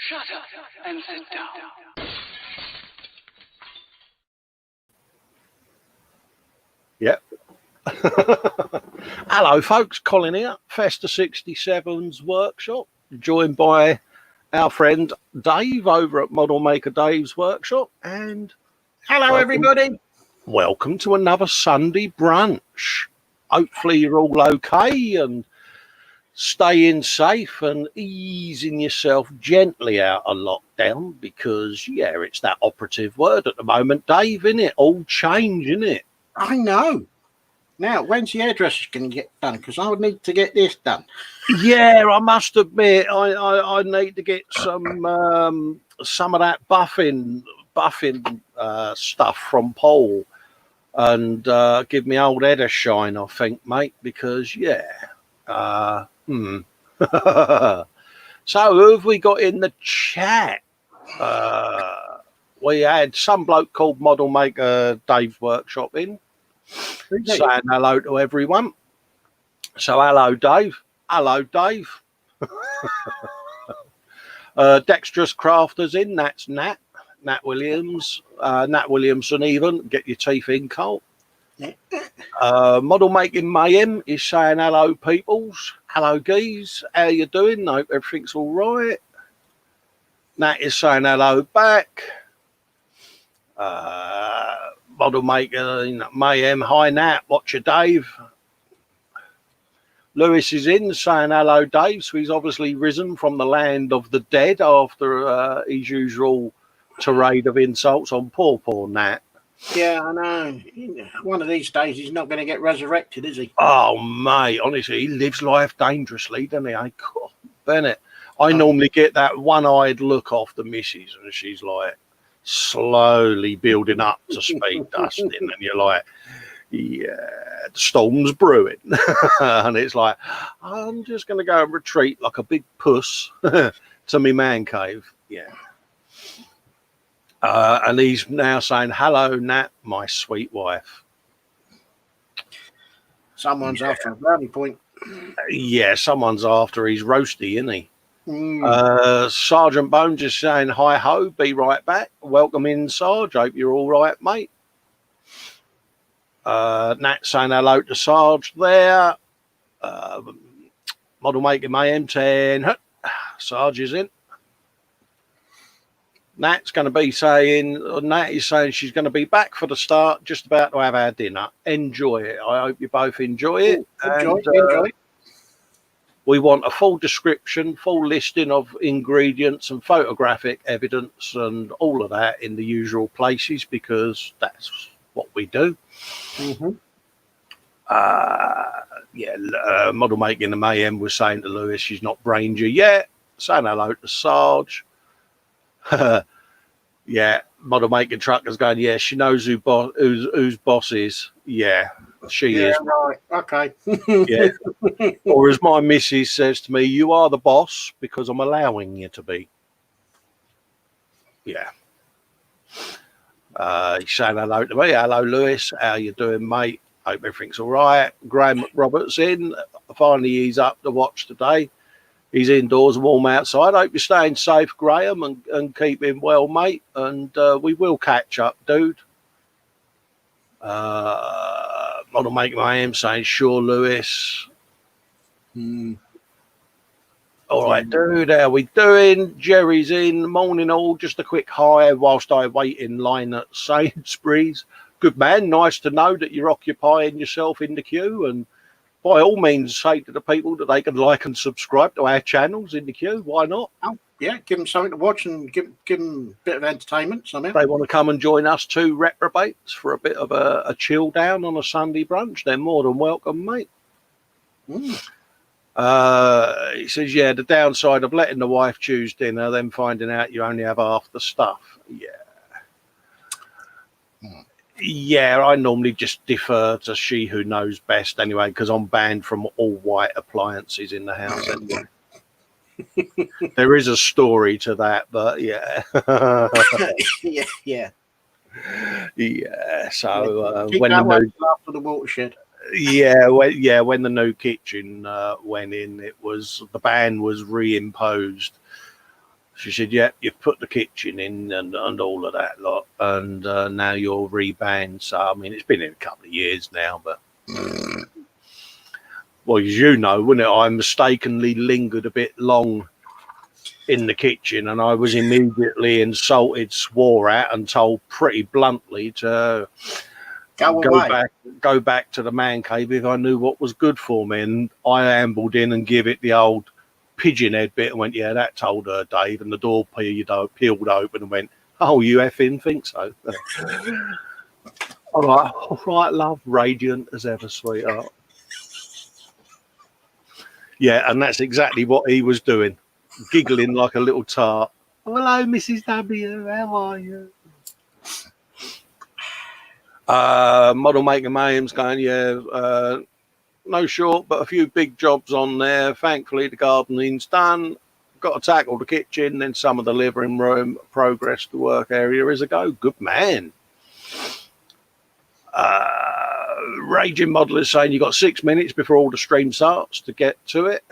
Shut up and sit down. Yep. Hello, folks. Colin here, Festa 67's workshop, joined by our friend Dave over at Model Maker Dave's workshop. And hello, everybody. Welcome to another Sunday brunch. Hopefully you're all okay and staying safe and easing yourself gently out of lockdown, because, yeah, it's that operative word at the moment, Dave, isn't it? All change, isn't it? I know. Now, when's the hairdresser going to get done? Because I would need to get this done. Yeah, I must admit, I need to get some of that buffing stuff from Paul and give me old head a shine, I think, mate, because, yeah. So who have we got in the chat? We had some bloke called Model Maker Dave's workshop in, saying hello to everyone. So hello, Dave. Hello, Dave. Dexterous Crafters in. That's Nat Williams. Nat Williamson, even. Get your teeth in, Cole. Model Making Mayhem is saying hello, peoples. Hello, geese. How you doing? Hope everything's all right. Nat is saying hello back. Model Maker Mayhem. Hi, Nat. Watch your Dave. Lewis is in saying hello, Dave. So he's obviously risen from the land of the dead after his usual tirade of insults on poor Nat. Yeah, I know. One of these days he's not going to get resurrected, is he? Oh, mate, honestly, he lives life dangerously, doesn't he? God, Bennett. I normally get that one-eyed look off the missus, and she's like slowly building up to speed dusting, and you're like, yeah, the storm's brewing. And it's like, I'm just going to go and retreat like a big puss to me man cave. Yeah. And he's now saying, hello, Nat, my sweet wife. Someone's after a brownie point. Yeah, someone's after his roasty, isn't he? Sergeant Bones is saying, hi ho, be right back. Welcome in, Sarge. Hope you're all right, mate. Nat saying hello to Sarge there. Model Making Mayhem 10. Sarge is in. Nat is saying she's going to be back for the start, just about to have our dinner. Enjoy it. I hope you both enjoy it. Enjoy it. We want a full description, full listing of ingredients and photographic evidence and all of that in the usual places, because that's what we do. Model Making the Mayhem was saying to Lewis she's not brained you yet. Saying hello to Sarge. Yeah, Model Making Truckers going, yeah, she knows whose boss is. Yeah, she is. Right. Okay. Yeah. Or as my missus says to me, you are the boss because I'm allowing you to be. Yeah. He's saying hello to me. Hello, Lewis. How you doing, mate? Hope everything's all right. Graham Roberts in. Finally, he's up to watch today. He's indoors and warm outside. Hope you're staying safe, Graham, and keeping well, mate. And we will catch up, dude. Model Making Mayhem saying, sure, Lewis. All right, dude, how we doing? Jerry's in. Morning all. Just a quick hi whilst I wait in line at Sainsbury's. Good man. Nice to know that you're occupying yourself in the queue, and by all means, say to the people that they can like and subscribe to our channels in the queue. Why not? Oh, yeah, give them something to watch and give them a bit of entertainment somehow. If they want to come and join us two reprobates for a bit of a chill down on a Sunday brunch, they're more than welcome, mate. He says, yeah, the downside of letting the wife choose dinner, then finding out you only have half the stuff. Yeah. Yeah, I normally just defer to she who knows best anyway, because I'm banned from all white appliances in the house anyway. There is a story to that, but yeah. Yeah. So when after the watershed. When the new kitchen went in, the ban was reimposed She said, "Yeah, you've put the kitchen in and all of that lot, and now you're rebanned." So I mean, it's been in a couple of years now, but well, as you know, wouldn't it? I mistakenly lingered a bit long in the kitchen, and I was immediately insulted, swore at, and told pretty bluntly to go back to the man cave if I knew what was good for me. And I ambled in and give it the old pigeon head bit and went, "Yeah, that told her, Dave." And the door peeled open and went, "Oh, you effing think so?" I'm like, "All right, love," radiant as ever, sweetheart. Yeah, and that's exactly what he was doing, giggling like a little tart. "Hello, Mrs. W, how are you?" Model Maker Mayhem's going, "Yeah, no short, but a few big jobs on there. Thankfully, the gardening's done. Got to tackle the kitchen, then some of the living room. Progress to work area is a go." Good man. Raging Model is saying, "You got 6 minutes before all the stream starts to get to it."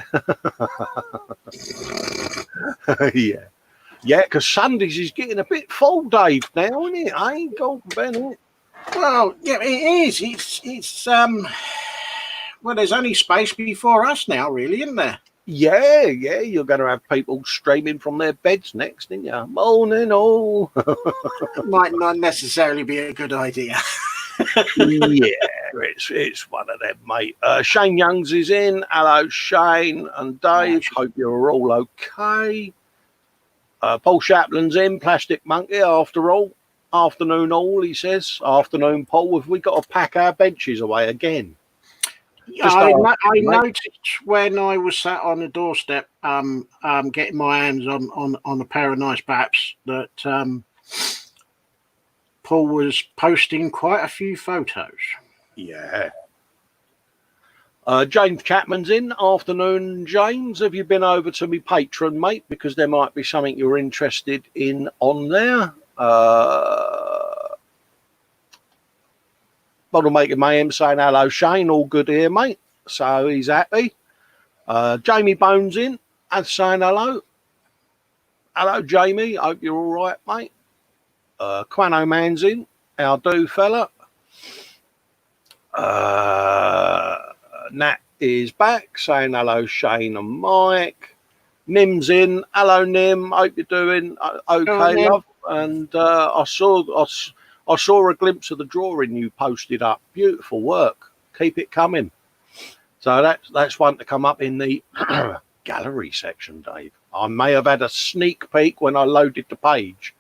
Yeah, because Sundays is getting a bit full, Dave, now, isn't it? Golden Bennett. Well, yeah, it is. It's well, there's only space before us now, really, isn't there? Yeah, you're going to have people streaming from their beds next, aren't you? Morning all. Might not necessarily be a good idea. Yeah, it's one of them, mate. Shane Youngs is in. Hello, Shane and Dave. Hope you're all okay. Paul Shaplin's in. Plastic Monkey, after all. Afternoon all, he says. Afternoon, Paul. Have we got to pack our benches away again? I noticed when I was sat on the doorstep getting my hands on a pair of nice baps that Paul was posting quite a few photos. Yeah. James Chapman's in. Afternoon, James. Have you been over to me Patreon, mate? Because there might be something you're interested in on there. Model Maker Mayhem saying, "Hello, Shane. All good here, mate." So he's happy. Jamie Bones in and saying hello. Hello, Jamie. Hope you're all right, mate. Quano Man's in. How do, fella? Nat is back saying hello, Shane and Mike. Nim's in. Hello, Nim. Hope you're doing okay, love. And I saw a glimpse of the drawing you posted up. Beautiful work. Keep it coming. So that's one to come up in the gallery section, Dave. I may have had a sneak peek when I loaded the page.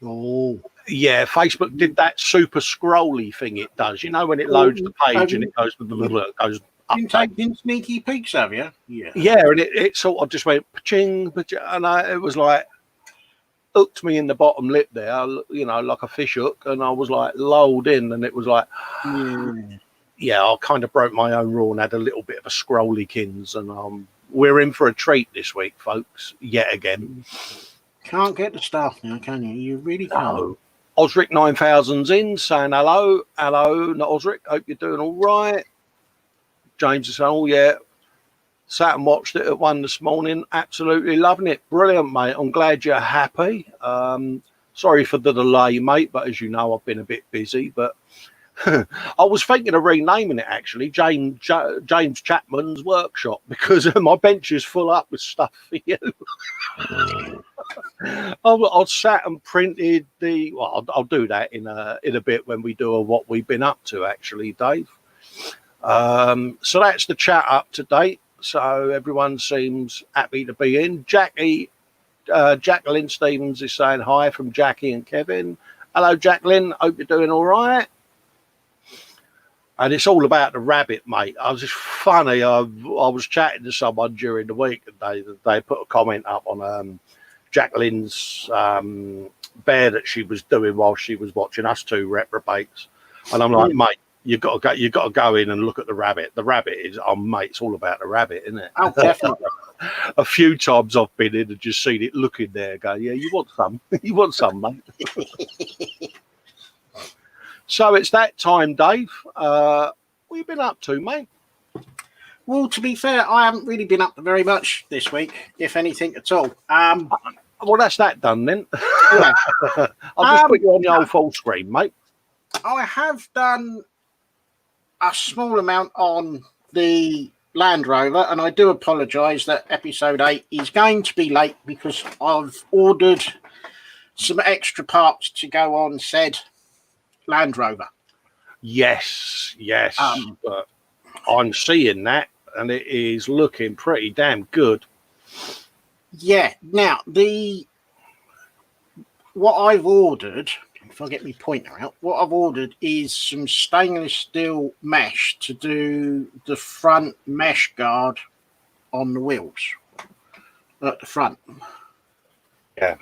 Oh, yeah, Facebook did that super scrolly thing it does. You know, when it loads the page and it goes up. Been taking sneaky peeks, have you? Yeah, and it sort of just went pa-ching, and it was like hooked me in the bottom lip there, you know, like a fish hook, and I was like lulled in, and it was like, yeah, I kind of broke my own rule and had a little bit of a scrollykins, and we're in for a treat this week, folks, yet again. Can't get the stuff now, can you? You really can't. No. Osric 9000's in, saying hello, not Osric. Hope you're doing all right. James is saying, "Oh yeah, sat and watched it at 1 this morning. Absolutely loving it. Brilliant, mate. I'm glad you're happy. Sorry for the delay, mate, but as you know, I've been a bit busy. But I was thinking of renaming it actually, James Chapman's Workshop, because my bench is full up with stuff for you." I'll sat and printed I'll do that in a bit when we do what we've been up to, actually, Dave. So that's the chat up to date. So everyone seems happy to be in. Jacqueline Stevens is saying hi from Jackie and Kevin. Hello, Jacqueline. Hope you're doing all right. And it's all about the rabbit, mate. I was just funny. I was chatting to someone during the week, and they put a comment up on Jacqueline's bear that she was doing while she was watching us two reprobates. And I'm like, mate, you've got to go in and look at the rabbit. The rabbit is, mate, it's all about the rabbit, isn't it? Oh, definitely. A few times I've been in and just seen it looking there, go, yeah, you want some? You want some, mate? So it's that time, Dave. What have you been up to, mate? Well, to be fair, I haven't really been up to very much this week, if anything at all. Well, that's that done then. Yeah. I'll just put you on the old full screen, mate. I have done a small amount on the Land Rover, and I do apologise that episode 8 is going to be late because I've ordered some extra parts to go on said Land Rover. Yes. But I'm seeing that, and it is looking pretty damn good. Yeah. Now, what I've ordered, if I get my pointer out, what I've ordered is some stainless steel mesh to do the front mesh guard on the wheels at the front. Yeah.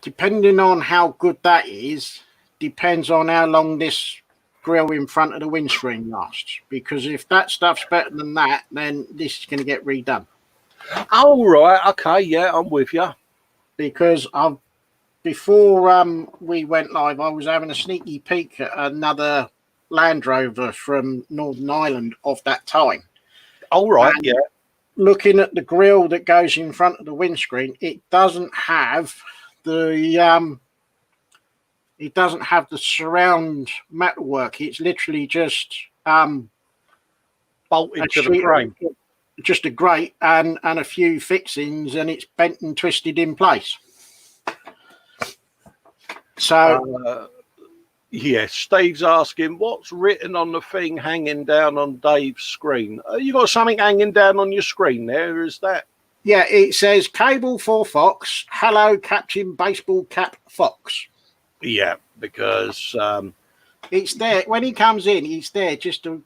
Depending on how good that is, depends on how long this grill in front of the windscreen lasts. Because if that stuff's better than that, then this is going to get redone. Oh, right. Okay. Yeah, I'm with you. Because before we went live, I was having a sneaky peek at another Land Rover from Northern Ireland of that time. All right. And yeah. Looking at the grille that goes in front of the windscreen, it doesn't have the surround metalwork. It's literally just Bolted to the frame. Just a grate and a few fixings, and it's bent and twisted in place. So, yes, Steve's asking what's written on the thing hanging down on Dave's screen. You got something hanging down on your screen there? Is that? Yeah, it says cable for Fox. Hello, Captain Baseball Cap Fox. Yeah, because it's there when he comes in. He's there just to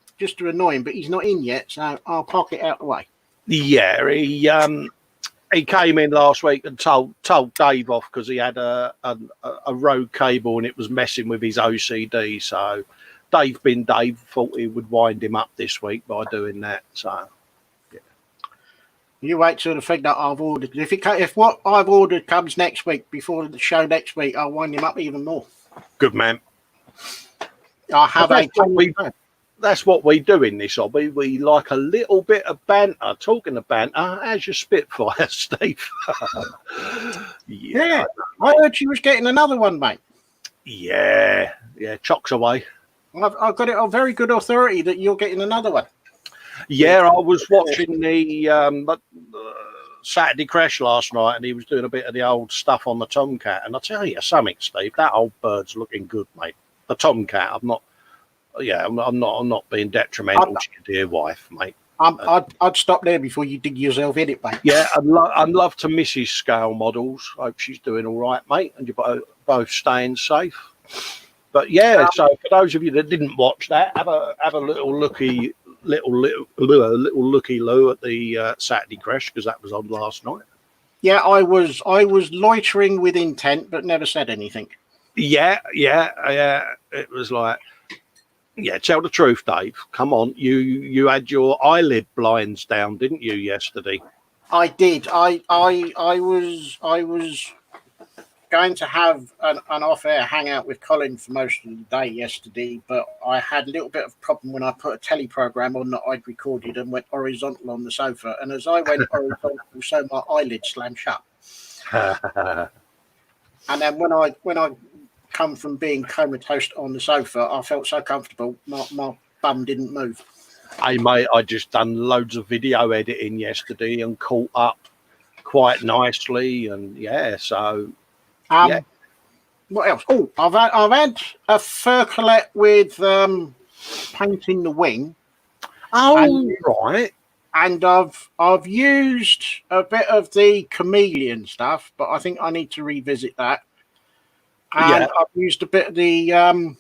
annoy him, but he's not in yet, so I'll park it out the way. Yeah, he came in last week and told Dave off because he had a road cable and it was messing with his OCD. So Dave thought he would wind him up this week by doing that. So yeah. You wait till the thing that I've ordered. If what I've ordered comes next week before the show next week, I'll wind him up even more. Good man. I have That's what we do in this hobby. We like a little bit of banter. Talking of banter, how's your Spitfire, Steve? Yeah, I heard you was getting another one, mate. Yeah, chocks away. I've got it on very good authority that you're getting another one. Yeah, I was watching the Saturday Crash last night, and he was doing a bit of the old stuff on the Tomcat. And I tell you something, Steve, that old bird's looking good, mate. The Tomcat, I'm not being detrimental to your dear wife, mate. I'd stop there before you dig yourself in it, mate. Yeah, I'd love to Mrs. Scale models. Hope she's doing all right, mate, and you're both staying safe. But yeah, so for those of you that didn't watch that, have a little looky loo at the Saturday Crash because that was on last night. Yeah, I was loitering with intent, but never said anything. Yeah. It was like. Yeah, tell the truth, Dave. Come on, you had your eyelid blinds down, didn't you, yesterday? I did. I was going to have an off-air hangout with Colin for most of the day yesterday, but I had a little bit of problem when I put a telly program on that I'd recorded and went horizontal on the sofa. And as I went horizontal, so my eyelid slammed shut. And then when I come from being comatose on the sofa, I felt so comfortable, my bum didn't move. Hey mate, I just done loads of video editing yesterday and caught up quite nicely, and yeah, so yeah. What else? Oh, I've had a fur collet with painting the wing. Oh, right. And I've used a bit of the chameleon stuff, but I think I need to revisit that. And I've used a bit of the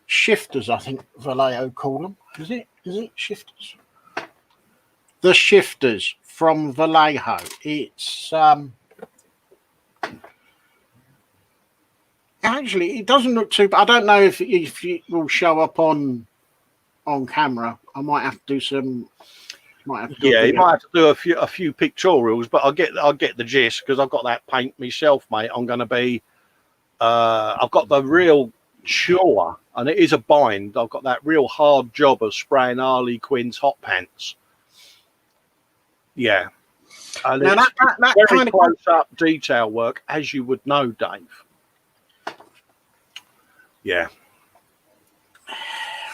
shifters, I think Vallejo call them. Is it shifters? The shifters from Vallejo. It's actually it doesn't look too bad. I don't know if it will show up on camera. I might have to do some. You might have to do a few pictorials, but I'll get the gist because I've got that paint myself, mate. I'm going to be. I've got the real chore, and it is a bind. I've got that real hard job of spraying Harley Quinn's hot pants. Yeah. And Now it's that very kind of close up detail work, as you would know, Dave. Yeah.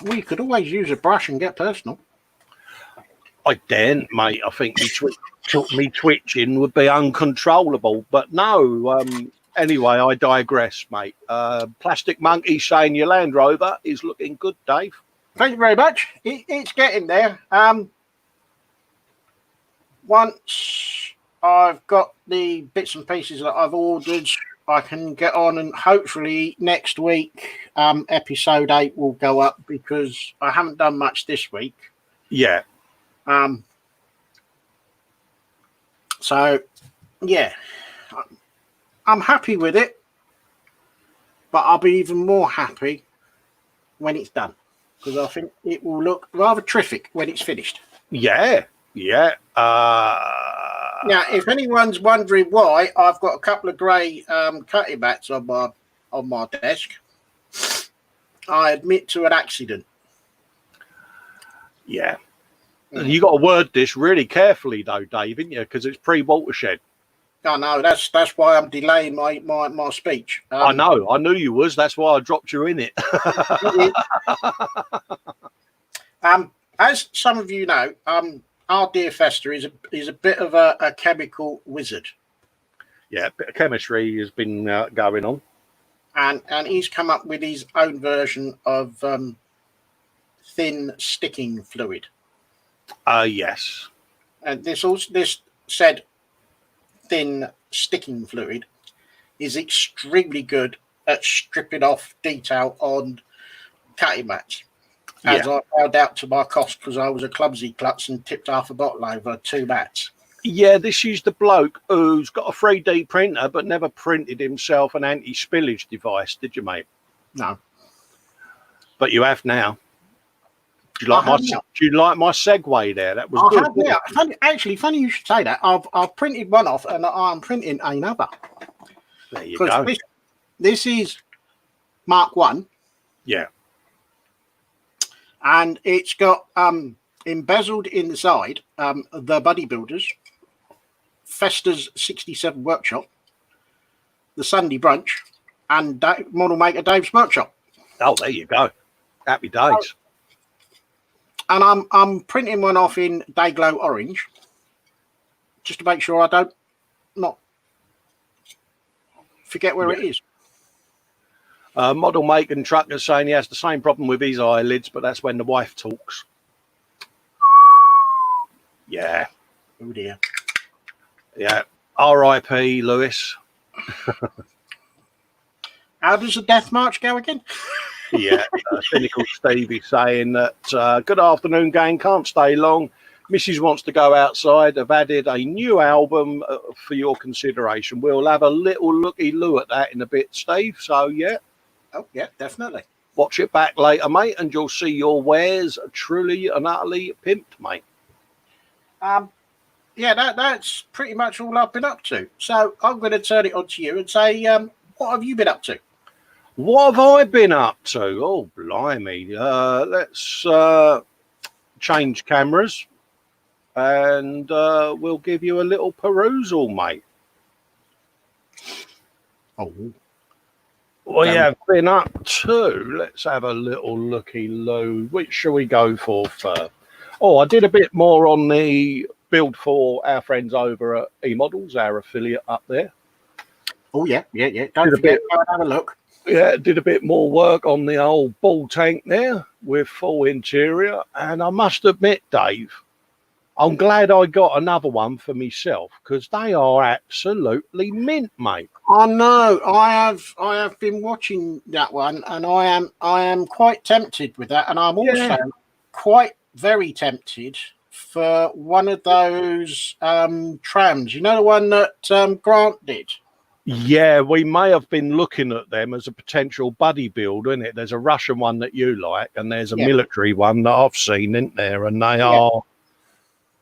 we could always use a brush and get personal. I daren't, mate. I think me twitching would be uncontrollable. But no, anyway, I digress, mate. Plastic Monkey saying your Land Rover is looking good, Dave. Thank you very much. It's getting there. Once I've got the bits and pieces that I've ordered, I can get on, and hopefully next week, episode 8 will go up, because I haven't done much this week. Yeah. So, yeah, I'm happy with it, but I'll be even more happy when it's done, because I think it will look rather terrific when it's finished. Yeah. Yeah. Now, if anyone's wondering why I've got a couple of grey cutting mats on my desk, I admit to an accident. Yeah. And you got to word this really carefully, though, Dave, haven't you? Because it's pre-watershed. I know, that's why I'm delaying my speech. I know. I knew you was. That's why I dropped you in it. As some of you know, our dear Festa is a bit of a chemical wizard. Yeah, a bit of chemistry has been going on. And he's come up with his own version of thin sticking fluid. Yes. And this said thin sticking fluid is extremely good at stripping off detail on cutting mats. As I found out to my cost, because I was a clumsy klutz and tipped half a bottle over 2 mats. Yeah, this is the bloke who's got a 3D printer but never printed himself an anti-spillage device, did you, mate? No. But you have now. Do you like my segue there? That was good. Yeah, funny you should say that. I've printed one off, and I'm printing another. There you go. This is Mark 1. Yeah. And it's got embezzled in the side the Bodybuilders, Festa's 67 Workshop, the Sunday Brunch, and Model Maker Dave's Workshop. Oh, there you go. Happy days. And I'm printing one off in Dayglow Orange, just to make sure I don't not forget where it is. Model Maker and Trucker saying he has the same problem with his eyelids, but that's when the wife talks. Yeah. Oh dear. Yeah. R.I.P. Lewis. How does the death march go again? Yeah. Cynical Stevie saying that good afternoon, gang. Can't stay long. Mrs. wants to go outside. I've added a new album for your consideration. We'll have a little looky-loo at that in a bit, Steve. So, yeah. Oh, yeah, definitely. Watch it back later, mate, and you'll see your wares truly and utterly pimped, mate. Yeah, that's pretty much all I've been up to. So I'm going to turn it on to you and say, what have you been up to? What have I been up to? Oh, blimey. Let's change cameras, and we'll give you a little perusal, mate. Oh. We have been up to, let's have a little looky-loo. Which shall we go for first? Oh, I did a bit more on the build for our friends over at eModels, our affiliate up there. Oh, yeah. Don't forget to have a look. Yeah, did a bit more work on the old ball tank there with full interior. And I must admit, Dave, I'm glad I got another one for myself, because they are absolutely mint, mate. I know. I have been watching that one, and I am quite tempted with that, and I'm also quite very tempted for one of those trams. You know, the one that Grant did. Yeah, we may have been looking at them as a potential buddy build, isn't it? There's a Russian one that you like, and there's a military one that I've seen, isn't there? And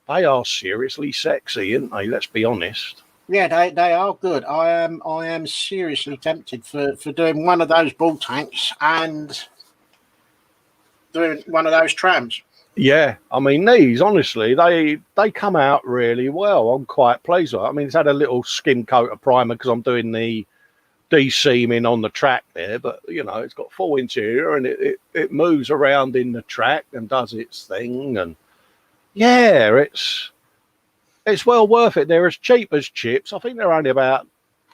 they are seriously sexy, aren't they? Let's be honest. Yeah, they are good. I am seriously tempted for doing one of those ball tanks and doing one of those trams. Yeah, I mean these honestly, they come out really well. I'm quite pleased with it. I mean, it's had a little skim coat of primer because I'm doing the de-seaming on the track there, but you know, it's got full interior and it moves around in the track and does its thing. And yeah, it's well worth it. They're as cheap as chips. I think they're only about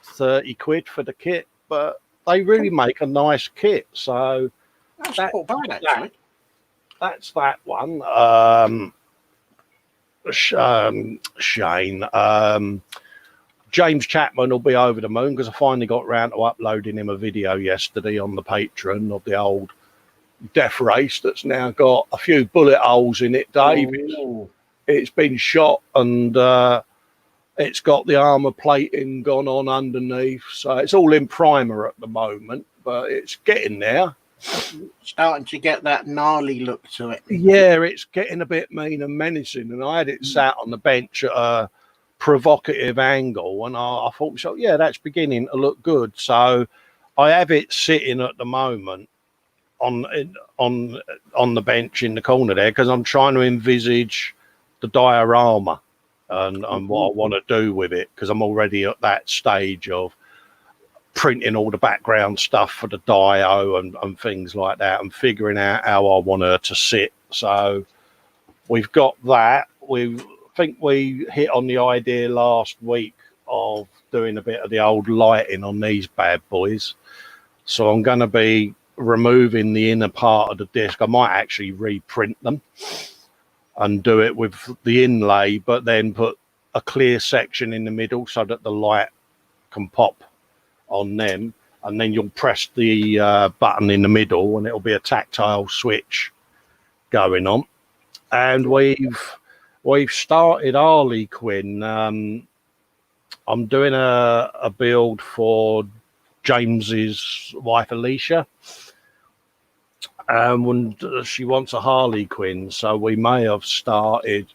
30 quid for the kit, but they really make a nice kit. So That's that, not bad, actually. that's that one. Shane. James Chapman will be over the moon because I finally got round to uploading him a video yesterday on the Patreon of the old death race that's now got a few bullet holes in it, Dave. Oh. It's been shot and it's got the armour plating gone on underneath. So it's all in primer at the moment, but it's getting there. Starting to get that gnarly look to it. Yeah, it's getting a bit mean and menacing. And I had it sat on the bench at a provocative angle, and I thought, so yeah, that's beginning to look good. So I have it sitting at the moment on the bench in the corner there because I'm trying to envisage the diorama and what I want to do with it, because I'm already at that stage of printing all the background stuff for the dio and things like that, and figuring out how I want her to sit. So we've got that. I think we hit on the idea last week of doing a bit of the old lighting on these bad boys. So I'm going to be removing the inner part of the disc. I might actually reprint them and do it with the inlay, but then put a clear section in the middle so that the light can pop on them. And then you'll press the button in the middle and it'll be a tactile switch going on. And we've started Harley Quinn. I'm doing a build for James's wife Alicia, and she wants a Harley Quinn, so we may have started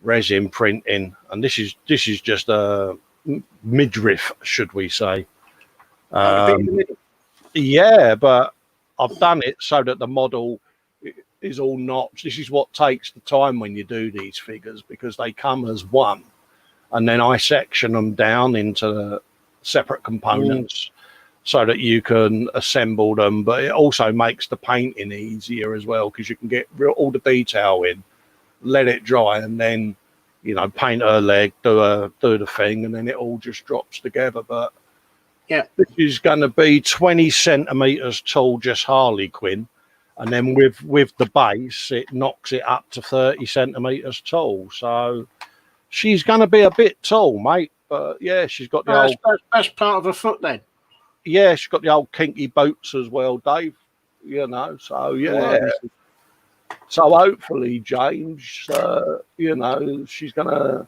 resin printing. And this is just a midriff, should we say? Yeah, but I've done it so that the model is all notched. This is what takes the time when you do these figures, because they come as one, and then I section them down into separate components so that you can assemble them. But it also makes the painting easier as well, because you can get all the detail in, let it dry, and then, you know, paint her leg, do the thing, and then it all just drops together. But yeah, this is going to be 20 centimeters tall, just Harley Quinn. And then with the base, it knocks it up to 30 centimeters tall. So she's going to be a bit tall, mate. But yeah, she's got the that's part of her foot then. Yeah, she's got the old kinky boots as well, Dave. You know, so yeah. So hopefully, James, you know, she's gonna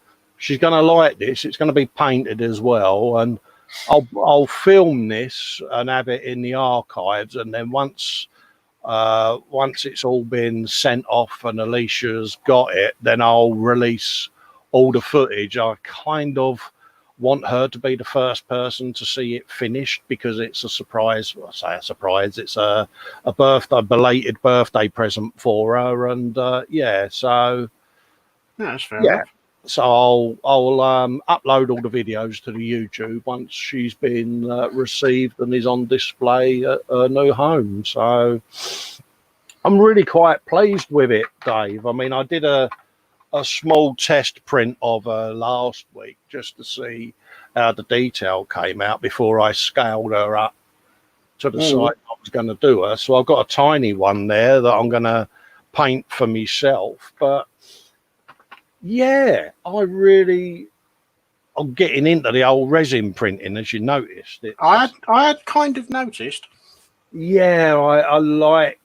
like this. It's gonna be painted as well, and I'll film this and have it in the archives, and then once it's all been sent off and Alicia's got it, then I'll release all the footage. I kind of want her to be the first person to see it finished, because it's a surprise. Well, I say a surprise. It's a belated birthday present for her, and yeah. So that's fair enough. So I'll upload all the videos to the YouTube once she's been received and is on display at her new home. So I'm really quite pleased with it, Dave. I mean, I did a small test print of her last week just to see how the detail came out before I scaled her up to the size I was going to do her. So I've got a tiny one there that I'm going to paint for myself. But yeah, I'm getting into the old resin printing, as you noticed. I had kind of noticed. Yeah, I like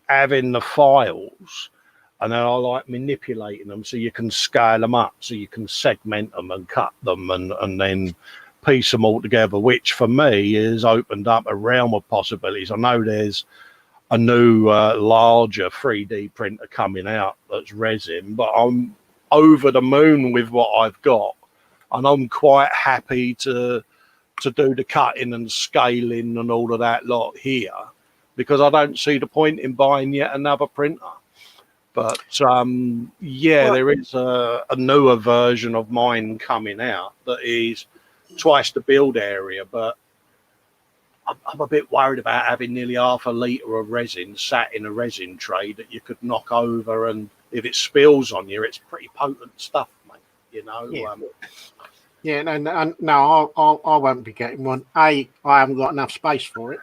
having the files, and then I like manipulating them so you can scale them up, so you can segment them and cut them and then piece them all together, which for me has opened up a realm of possibilities. I know there's a new larger 3D printer coming out that's resin, but I'm over the moon with what I've got. and I'm quite happy to do the cutting and scaling and all of that lot here, because I don't see the point in buying yet another printer. But yeah, there is a newer version of mine coming out that is twice the build area, but I'm a bit worried about having nearly half a litre of resin sat in a resin tray that you could knock over, and if it spills on you, it's pretty potent stuff, mate. You know. Yeah. And no, I won't be getting one. A, I haven't got enough space for it,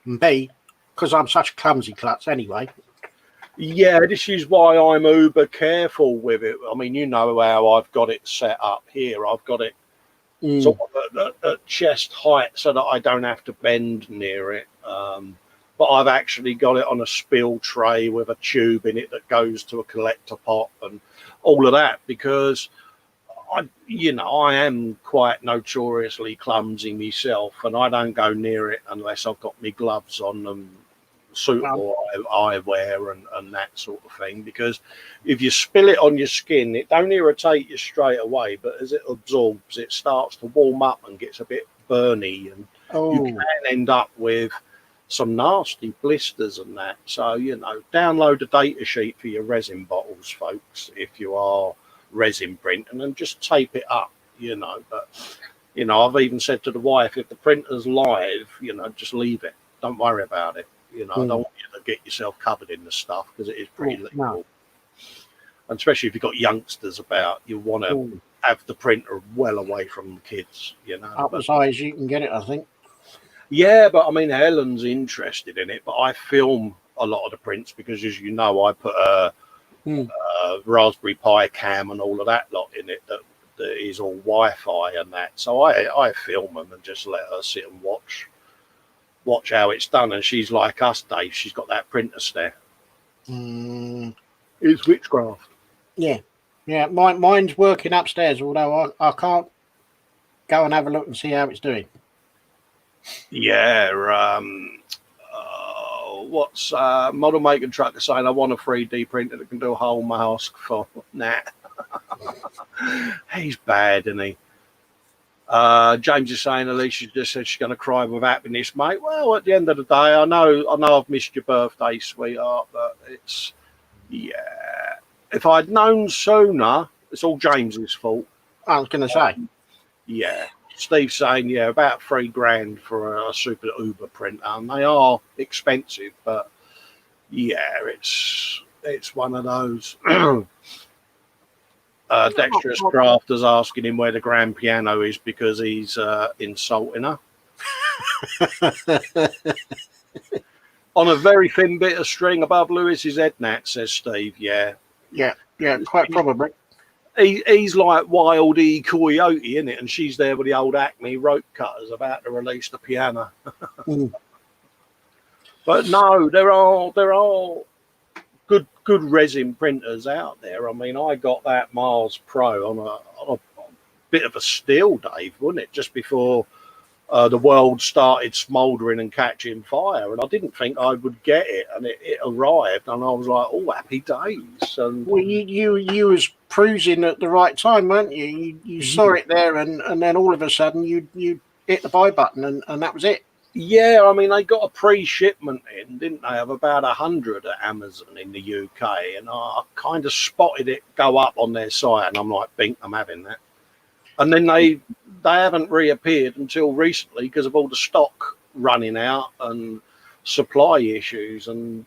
and B, because I'm such a clumsy klutz anyway. Yeah, this is why I'm uber careful with it. I mean, you know how I've got it set up here. I've got it sort of at chest height so that I don't have to bend near it. But I've actually got it on a spill tray with a tube in it that goes to a collector pot and all of that, because I am quite notoriously clumsy myself, and I don't go near it unless I've got my gloves on and suitable eyewear and that sort of thing, because if you spill it on your skin, it don't irritate you straight away, but as it absorbs, it starts to warm up and gets a bit burny, and you can end up with some nasty blisters and that. So, download a data sheet for your resin bottles, folks, if you are resin printing, and just tape it up, but I've even said to the wife, if the printer's live, just leave it, don't worry about it. I don't want you to get yourself covered in the stuff, because it is pretty lethal. No. And especially if you've got youngsters about, you want to have the printer well away from the kids, Up as high as you can get it, I think. Yeah, but I mean, Helen's interested in it, but I film a lot of the prints because, as you know, I put a Raspberry Pi cam and all of that lot in it that is all Wi-Fi and that. So I film them and just let her sit and watch how it's done. And she's like us, Dave. She's got that printer stare. It's witchcraft. Yeah. Mine's working upstairs, although I can't go and have a look and see how it's doing. Yeah. What's Model Maker Trucker saying? I want a 3D printer that can do a whole mask for that. He's bad, isn't he? James is saying Alicia just said she's going to cry with happiness, mate. Well, at the end of the day, I know I've missed your birthday, sweetheart, but if I'd known sooner, it's all James's fault. I was going to say. Yeah. Steve's saying, about $3,000 for a super Uber printer, and they are expensive, but it's one of those. Dexterous Crafter's asking him where the grand piano is because he's insulting her. On a very thin bit of string above Lewis's head, Nat, says Steve. Yeah, quite probably. He's like Wild E. Coyote, isn't it? And she's there with the old Acme rope cutters about to release the piano. But no, there are good resin printers out there. I mean, I got that Mars Pro on a bit of a steal, Dave, wasn't it? Just before the world started smouldering and catching fire, and I didn't think I would get it, and it arrived, and I was like, "Oh, happy days!" And well, you was cruising at the right time, weren't you? You saw it there, and then all of a sudden you hit the buy button, and that was it. Yeah, I mean, they got a pre-shipment in, didn't they, of about 100 at Amazon in the UK, and I kind of spotted it go up on their site, and I'm like, "Bink, I'm having that." And then they haven't reappeared until recently because of all the stock running out and supply issues. And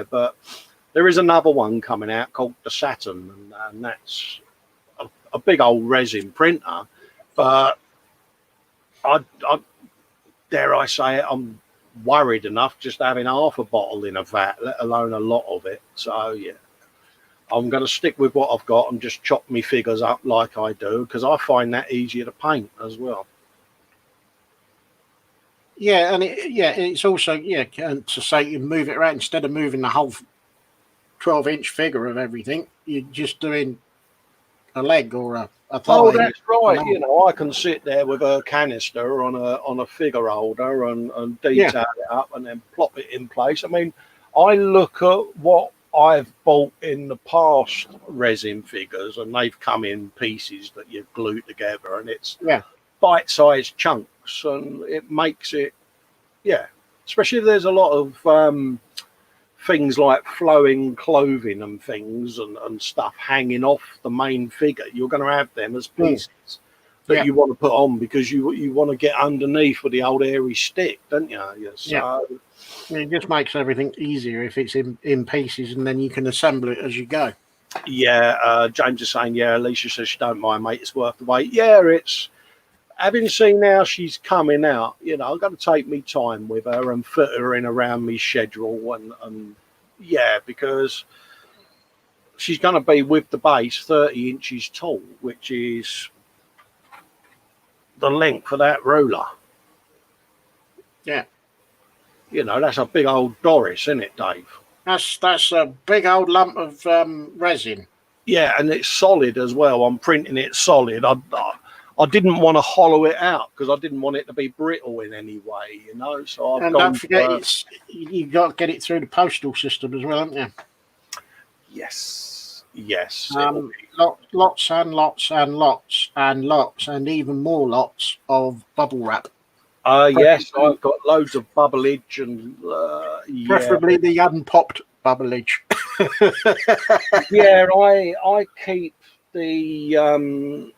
but there is another one coming out called the Saturn, and that's a big old resin printer. But I dare I say it, I'm worried enough just having half a bottle in a vat, let alone a lot of it. So I'm going to stick with what I've got and just chop me figures up like I do, because I find that easier to paint as well. Yeah, and it's also to say you move it around instead of moving the whole 12-inch figure of everything. You're just doing a leg or a thigh. Oh, that's right. I can sit there with a canister on a figure holder and detail it up and then plop it in place. I mean, I look at what I've bought in the past resin figures, and they've come in pieces that you glue together, and it's Yeah. bite-sized chunks, and it makes it, yeah. Especially if there's a lot of things like flowing clothing and things and stuff hanging off the main figure, you're going to have them as pieces that you want to put on, because you want to get underneath with the old airy stick, don't you? So, It just makes everything easier if it's in pieces, and then you can assemble it as you go. yeah, James is saying, yeah, Alicia says she don't mind, mate, it's worth the wait. Yeah, it's, having seen how she's coming out, I've got to take me time with her and fit her in around me schedule, and yeah, because she's going to be with the base 30 inches tall, which is the length of that ruler. Yeah. That's a big old Doris, isn't it, Dave? That's a big old lump of resin. Yeah, and it's solid as well. I'm printing it solid. I didn't want to hollow it out because I didn't want it to be brittle in any way, So I've don't forget, you've got to get it through the postal system as well, haven't you? Yes. Lots and lots and lots and lots and even more lots of bubble wrap. Yes, I've got loads of bubblage and preferably the unpopped bubblage. Yeah, I keep the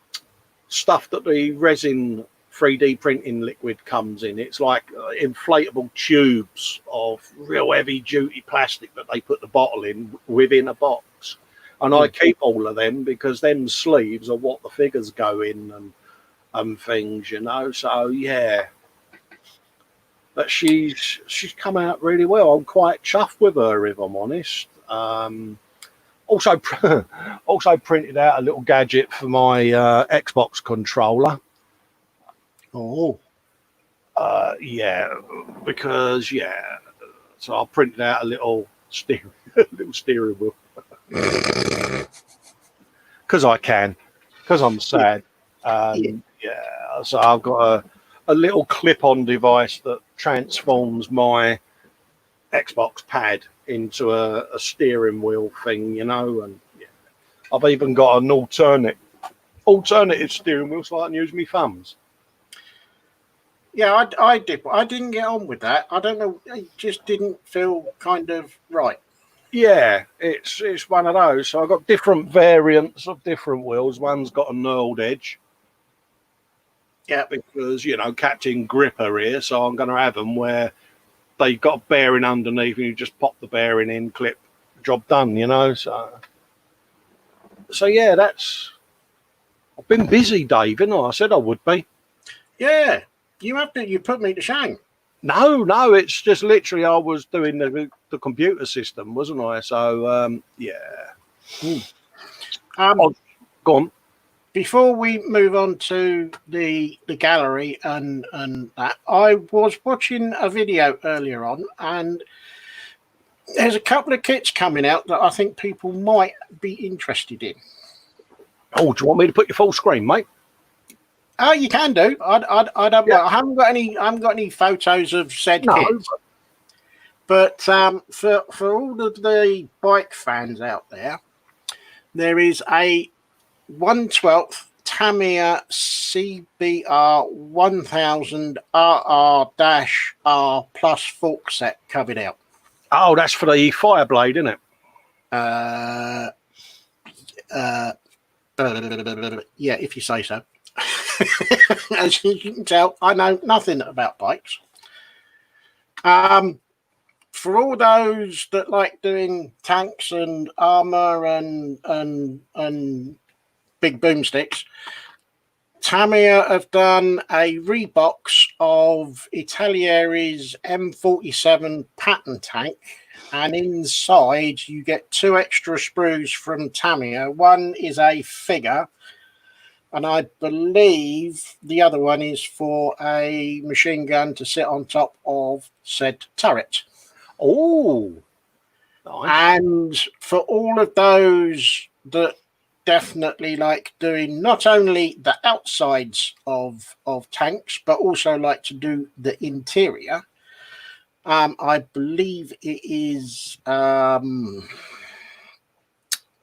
stuff that the resin 3D printing liquid comes in. It's like inflatable tubes of real heavy duty plastic that they put the bottle in within a box, and I keep all of them because them sleeves are what the figures go in and things, So yeah. But she's come out really well. I'm quite chuffed with her, if I'm honest. Also printed out a little gadget for my Xbox controller. Oh. Yeah, because so I printed out a little steering wheel because I can, because I'm sad. So I've got a little clip-on device that transforms my Xbox pad into a steering wheel thing, and I've even got an alternative steering wheel so I can use my thumbs. Yeah, I didn't get on with that. I don't know, it just didn't feel kind of right. Yeah, it's one of those. So I've got different variants of different wheels. One's got a knurled edge. Yeah, because Captain Gripper here, so I'm going to have them where they've got a bearing underneath, and you just pop the bearing in, clip, job done. So yeah, I've been busy, Dave, and I said I would be. Yeah, you put me to shame. No, it's just literally I was doing the computer system, wasn't I? So yeah. Go on. Before we move on to the gallery and that, I was watching a video earlier on, and there's a couple of kits coming out that I think people might be interested in. Oh, do you want me to put your full screen, mate? Oh, you can do. I don't. Yeah. I haven't got any photos of said kits. But for all of the bike fans out there is a 1/12 Tamiya CBR 1000 RR-R plus fork set coming out. Oh, that's for the Fireblade, isn't it? Yeah, if you say so. As you can tell, I know nothing about bikes. For all those that like doing tanks and armor and big boomsticks, Tamiya have done a rebox of Italieri's M47 pattern tank, and inside you get 2 extra sprues from Tamiya. One is a figure, and I believe the other one is for a machine gun to sit on top of said turret. Oh, nice. And for all of those that definitely like doing not only the outsides of tanks, but also like to do the interior, I believe it is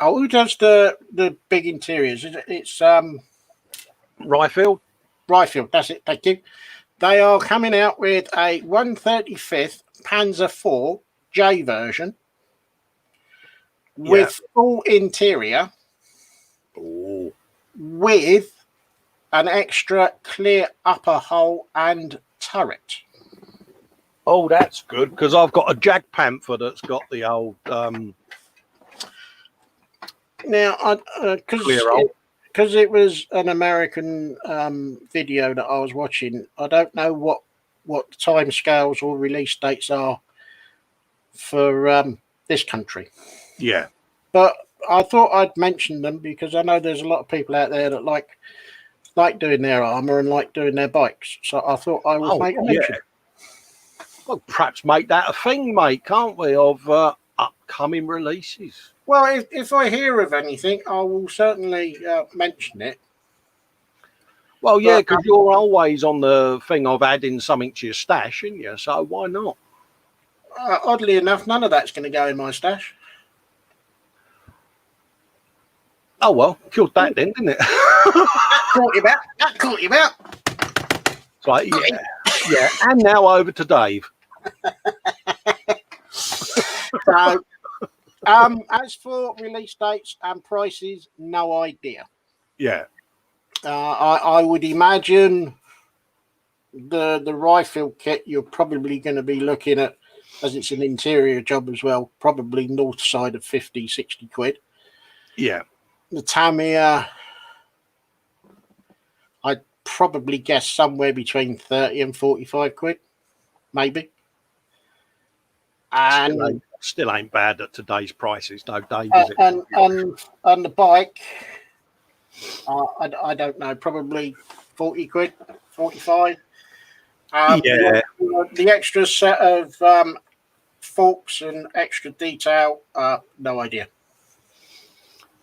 Oh, who does the big interiors? It's Ryefield? Ryefield. That's it. Thank you. They are coming out with a 135th Panzer IV J version with full interior, with an extra clear upper hull and turret. Oh, that's good, because I've got a Jag Panther that's got the old Now, clear hull. because it was an American video that I was watching, I don't know what the time scales or release dates are for this country. Yeah. But I thought I'd mention them because I know there's a lot of people out there that like doing their armour and like doing their bikes. So I thought I would make a mention. Well, perhaps make that a thing, mate, can't we, of upcoming releases? Well, if I hear of anything, I will certainly mention it. Well, yeah, because you're always on the thing of adding something to your stash, aren't you? So why not? Oddly enough, none of that's going to go in my stash. Oh, well, killed that then, didn't it? That caught you out. It's like, yeah. And now over to Dave. So, as for release dates and prices, no idea. Yeah. I would imagine the Ryefield kit you're probably going to be looking at, as it's an interior job as well, probably north side of 50, 60 quid. Yeah. The Tamiya, I'd probably guess somewhere between 30 and 45 quid, maybe. And still ain't bad at today's prices, though, Dave, is it? And the bike, I don't know, probably 40 quid, 45. Yeah. The extra set of forks and extra detail, no idea.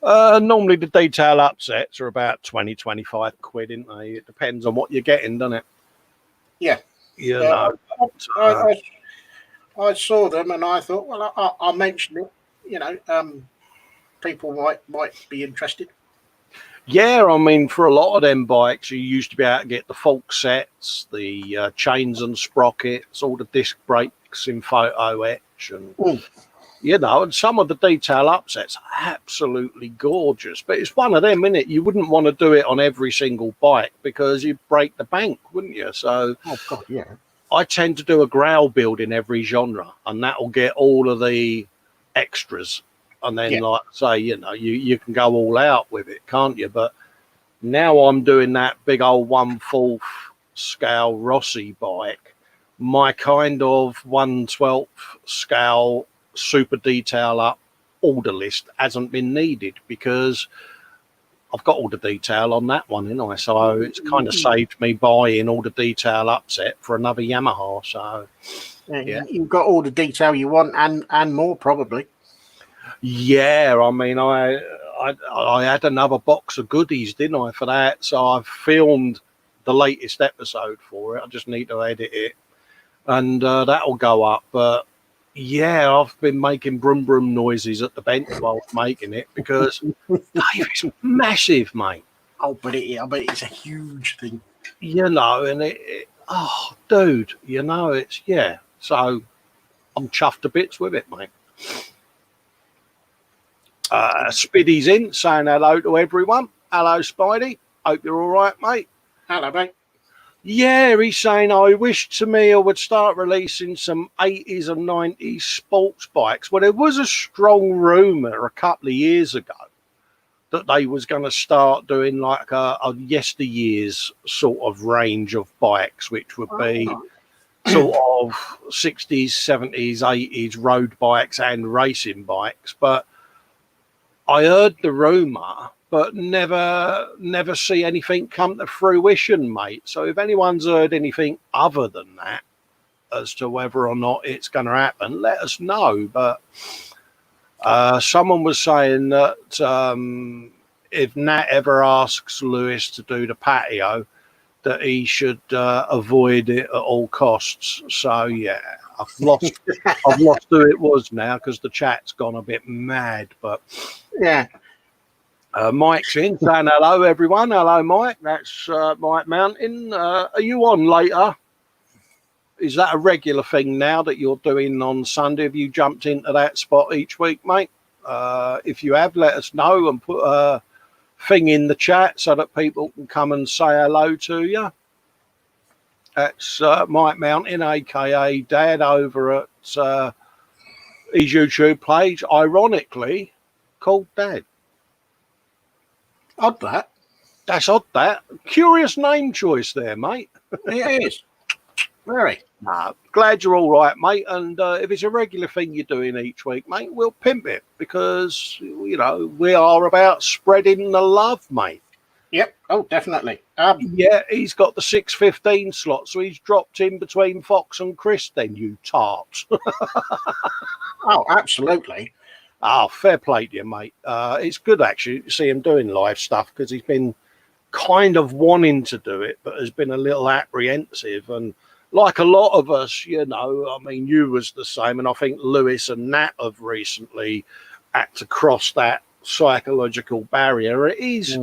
Normally the detail upsets are about 20, 25 quid, isn't they? It depends on what you're getting, doesn't it? Yeah. You know. I saw them and I thought, well, I'll mention it. You know, people might be interested. Yeah, I mean, for a lot of them bikes, you used to be able to get the fork sets, the chains and sprockets, all the disc brakes in photo etch, and you know, and some of the detail upsets are absolutely gorgeous. But it's one of them, isn't it? You wouldn't want to do it on every single bike because you'd break the bank, wouldn't you? So, oh God, yeah. I tend to do a growl build in every genre, and that will get all of the extras. And then, like I say, you know, you can go all out with it, can't you? But now I'm doing that big old 1/4 scale Rossi bike. My kind of 1/12 scale super detail up order list hasn't been needed because I've got all the detail on that one, you know, so it's kind of saved me buying all the detail upset for another Yamaha. So yeah, you've got all the detail you want and more probably. Yeah, I mean, I had another box of goodies, didn't I, for that? So I've filmed the latest episode for it. I just need to edit it, and that'll go up. But yeah, I've been making brum brum noises at the bench while making it because Dave, it's massive, mate. Oh, but I bet it's a huge thing. You know, and oh, dude, you know, it's So I'm chuffed to bits with it, mate. Spiddy's in, saying hello to everyone. Hello, Spidey. Hope you're all right, mate. Hello, mate. Yeah, he's saying, I wish Tamiya would start releasing some 80s and 90s sports bikes. Well, there was a strong rumour a couple of years ago that they was going to start doing like a yesteryear's sort of range of bikes, which would be sort of 60s, 70s, 80s road bikes and racing bikes. But I heard the rumour, but never see anything come to fruition, mate. So if anyone's heard anything other than that as to whether or not it's going to happen, let us know. But someone was saying that if Nat ever asks Lewis to do the patio, that he should avoid it at all costs. So yeah, I've lost who it was now because the chat's gone a bit mad. But Yeah. Mike's in saying hello, everyone. Hello, Mike. That's Mike Mountain. Are you on later? Is that a regular thing now that you're doing on Sunday? Have you jumped into that spot each week, mate? If you have, let us know and put a thing in the chat so that people can come and say hello to you. That's Mike Mountain, aka Dad, over at his YouTube page, ironically called Dad. Odd that. That's odd, that. Curious name choice there, mate. It is. Very. Glad you're all right, mate. And if it's a regular thing you're doing each week, mate, we'll pimp it because, you know, we are about spreading the love, mate. Yep. Oh, definitely. Yeah, he's got the 6:15 slot, so he's dropped in between Fox and Chris then, you tart. Oh, absolutely. Oh, fair play to you, mate. It's good, actually, to see him doing live stuff because he's been kind of wanting to do it, but has been a little apprehensive. And like a lot of us, you know, I mean, you was the same, and I think Lewis and Nat have recently had to cross that psychological barrier. It is...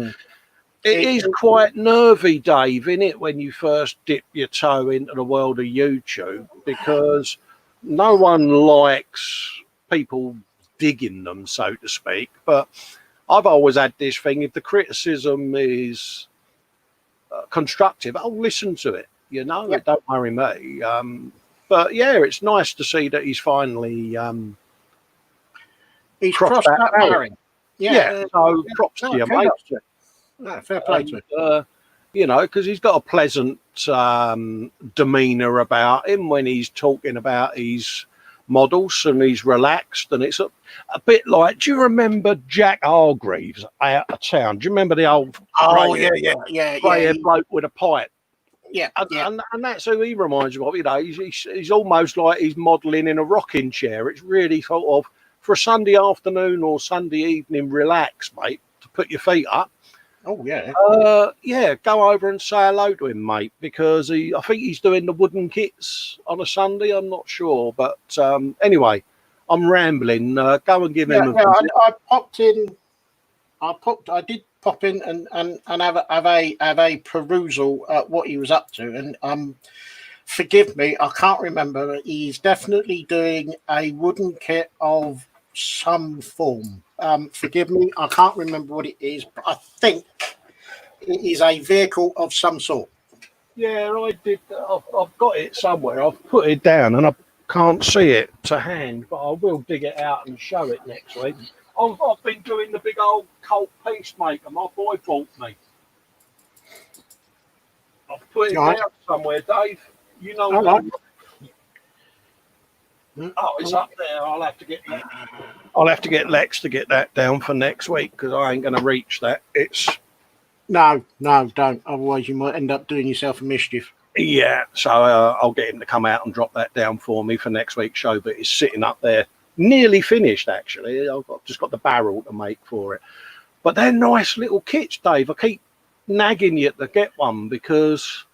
It is quite nervy, Dave, isn't it, when you first dip your toe into the world of YouTube, because no one likes people digging them, so to speak. But I've always had this thing, if the criticism is constructive, I'll listen to it, you know, Don't worry me. But yeah, it's nice to see that he's finally he's crossed that barrier. Yeah, so props to you, mate. No, fair play to him. You know, because he's got a pleasant demeanour about him when he's talking about his models, and he's relaxed, and it's a bit like, do you remember Jack Hargreaves out of town? Do you remember the old grey-haired bloke with a pipe? Yeah, and that's who he reminds me of. You know, he's almost like he's modelling in a rocking chair. It's really sort of, for a Sunday afternoon or Sunday evening, relax, mate, to put your feet up. Oh, yeah. Yeah, go over and say hello to him, mate, because I think he's doing the wooden kits on a Sunday. I'm not sure. But anyway, I'm rambling. Go and give him a visit. I popped in. I did pop in and have a perusal at what he was up to. And forgive me, I can't remember. But he's definitely doing a wooden kit of some form. Forgive me, I can't remember what it is, but I think it is a vehicle of some sort. Yeah, I did. I've got it somewhere. I've put it down and I can't see it to hand, but I will dig it out and show it next week. I've been doing the big old cult peacemaker my boy bought me. I've put it down somewhere, Dave. You know what? Oh, it's up there. I'll have to get that. I'll have to get Lex to get that down for next week because I ain't going to reach that. It's no, don't. Otherwise, you might end up doing yourself a mischief. Yeah, so I'll get him to come out and drop that down for me for next week's show. But it's sitting up there, nearly finished. Actually, I've just got the barrel to make for it. But they're nice little kits, Dave. I keep nagging you to get one because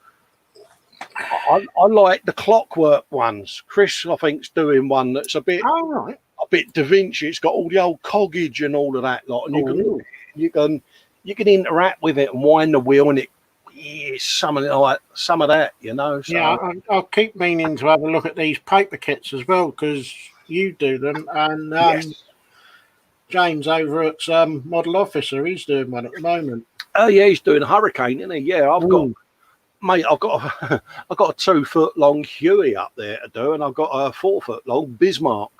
I like the clockwork ones. Chris, I think, is doing one that's a bit Da Vinci. It's got all the old coggage and all of that lot, and you can interact with it and wind the wheel, and it is some of that, you know. So. Yeah, I'll keep meaning to have a look at these paper kits as well because you do them, and yes. James over at Model Officer, he's doing one at the moment. Oh yeah, he's doing a Hurricane, isn't he? Yeah, I've got a 2 foot long Huey up there to do, and I've got a 4 foot long Bismarck.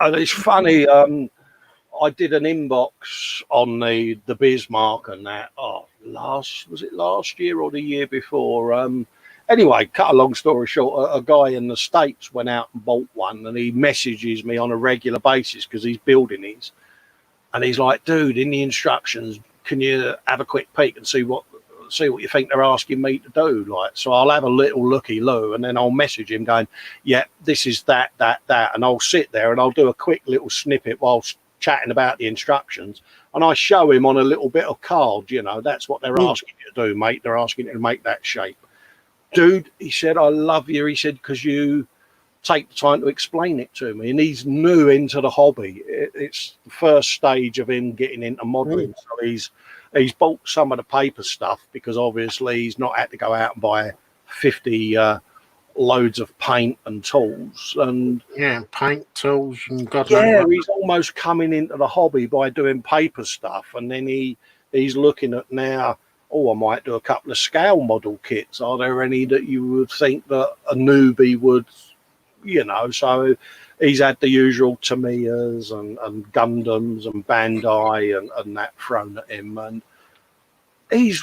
And it's funny, I did an inbox on the Bismarck and that. Was it last year or the year before? Anyway, cut a long story short, a guy in the States went out and bought one, and he messages me on a regular basis because he's building his. And he's like, dude, in the instructions, can you have a quick peek and see what you think they're asking me to do? Like, so I'll have a little looky-loo, and then I'll message him going, yeah, this is that. And I'll sit there and I'll do a quick little snippet whilst chatting about the instructions, and I show him on a little bit of card, that's what they're asking you to do, mate. They're asking you to make that shape. Dude, he said, I love you. He said, because you take the time to explain it to me. And he's new into the hobby. It's the first stage of him getting into modelling. So he's bought some of the paper stuff because obviously he's not had to go out and buy 50 loads of paint and tools. And paint, tools, and God knows. He's almost coming into the hobby by doing paper stuff. And then he's looking at now, I might do a couple of scale model kits. Are there any that you would think that a newbie would, so he's had the usual Tamiyas and Gundams and Bandai and that thrown at him, and he's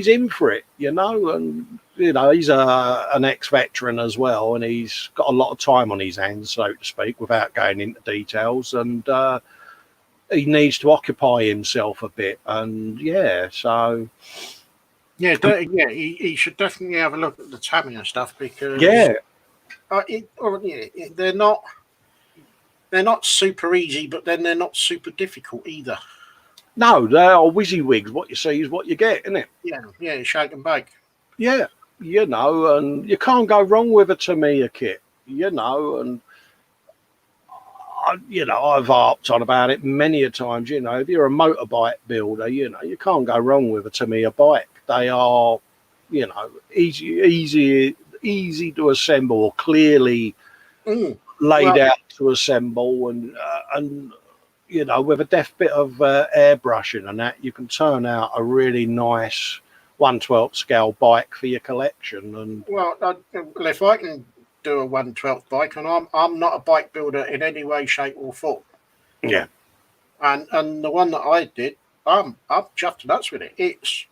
in for it, and he's an ex-veteran as well, and he's got a lot of time on his hands, so to speak, without going into details, and he needs to occupy himself a bit, and he should definitely have a look at the Tamiya stuff because they're not super easy, but then they're not super difficult either. No, they are WYSIWYGs. What you see is what you get, isn't it? Yeah, shake and bake. Yeah, and you can't go wrong with a Tamiya kit, and I've harped on about it many a times. If you're a motorbike builder, you can't go wrong with a Tamiya bike. They are, easy to assemble, or clearly laid out to assemble, and with a deft bit of airbrushing and that, you can turn out a really nice 1/12 scale bike for your collection. And if I can do a 1/12 bike, and I'm not a bike builder in any way, shape, or form. Yeah, and the one that I did, I'm chuffed to nuts with it. It's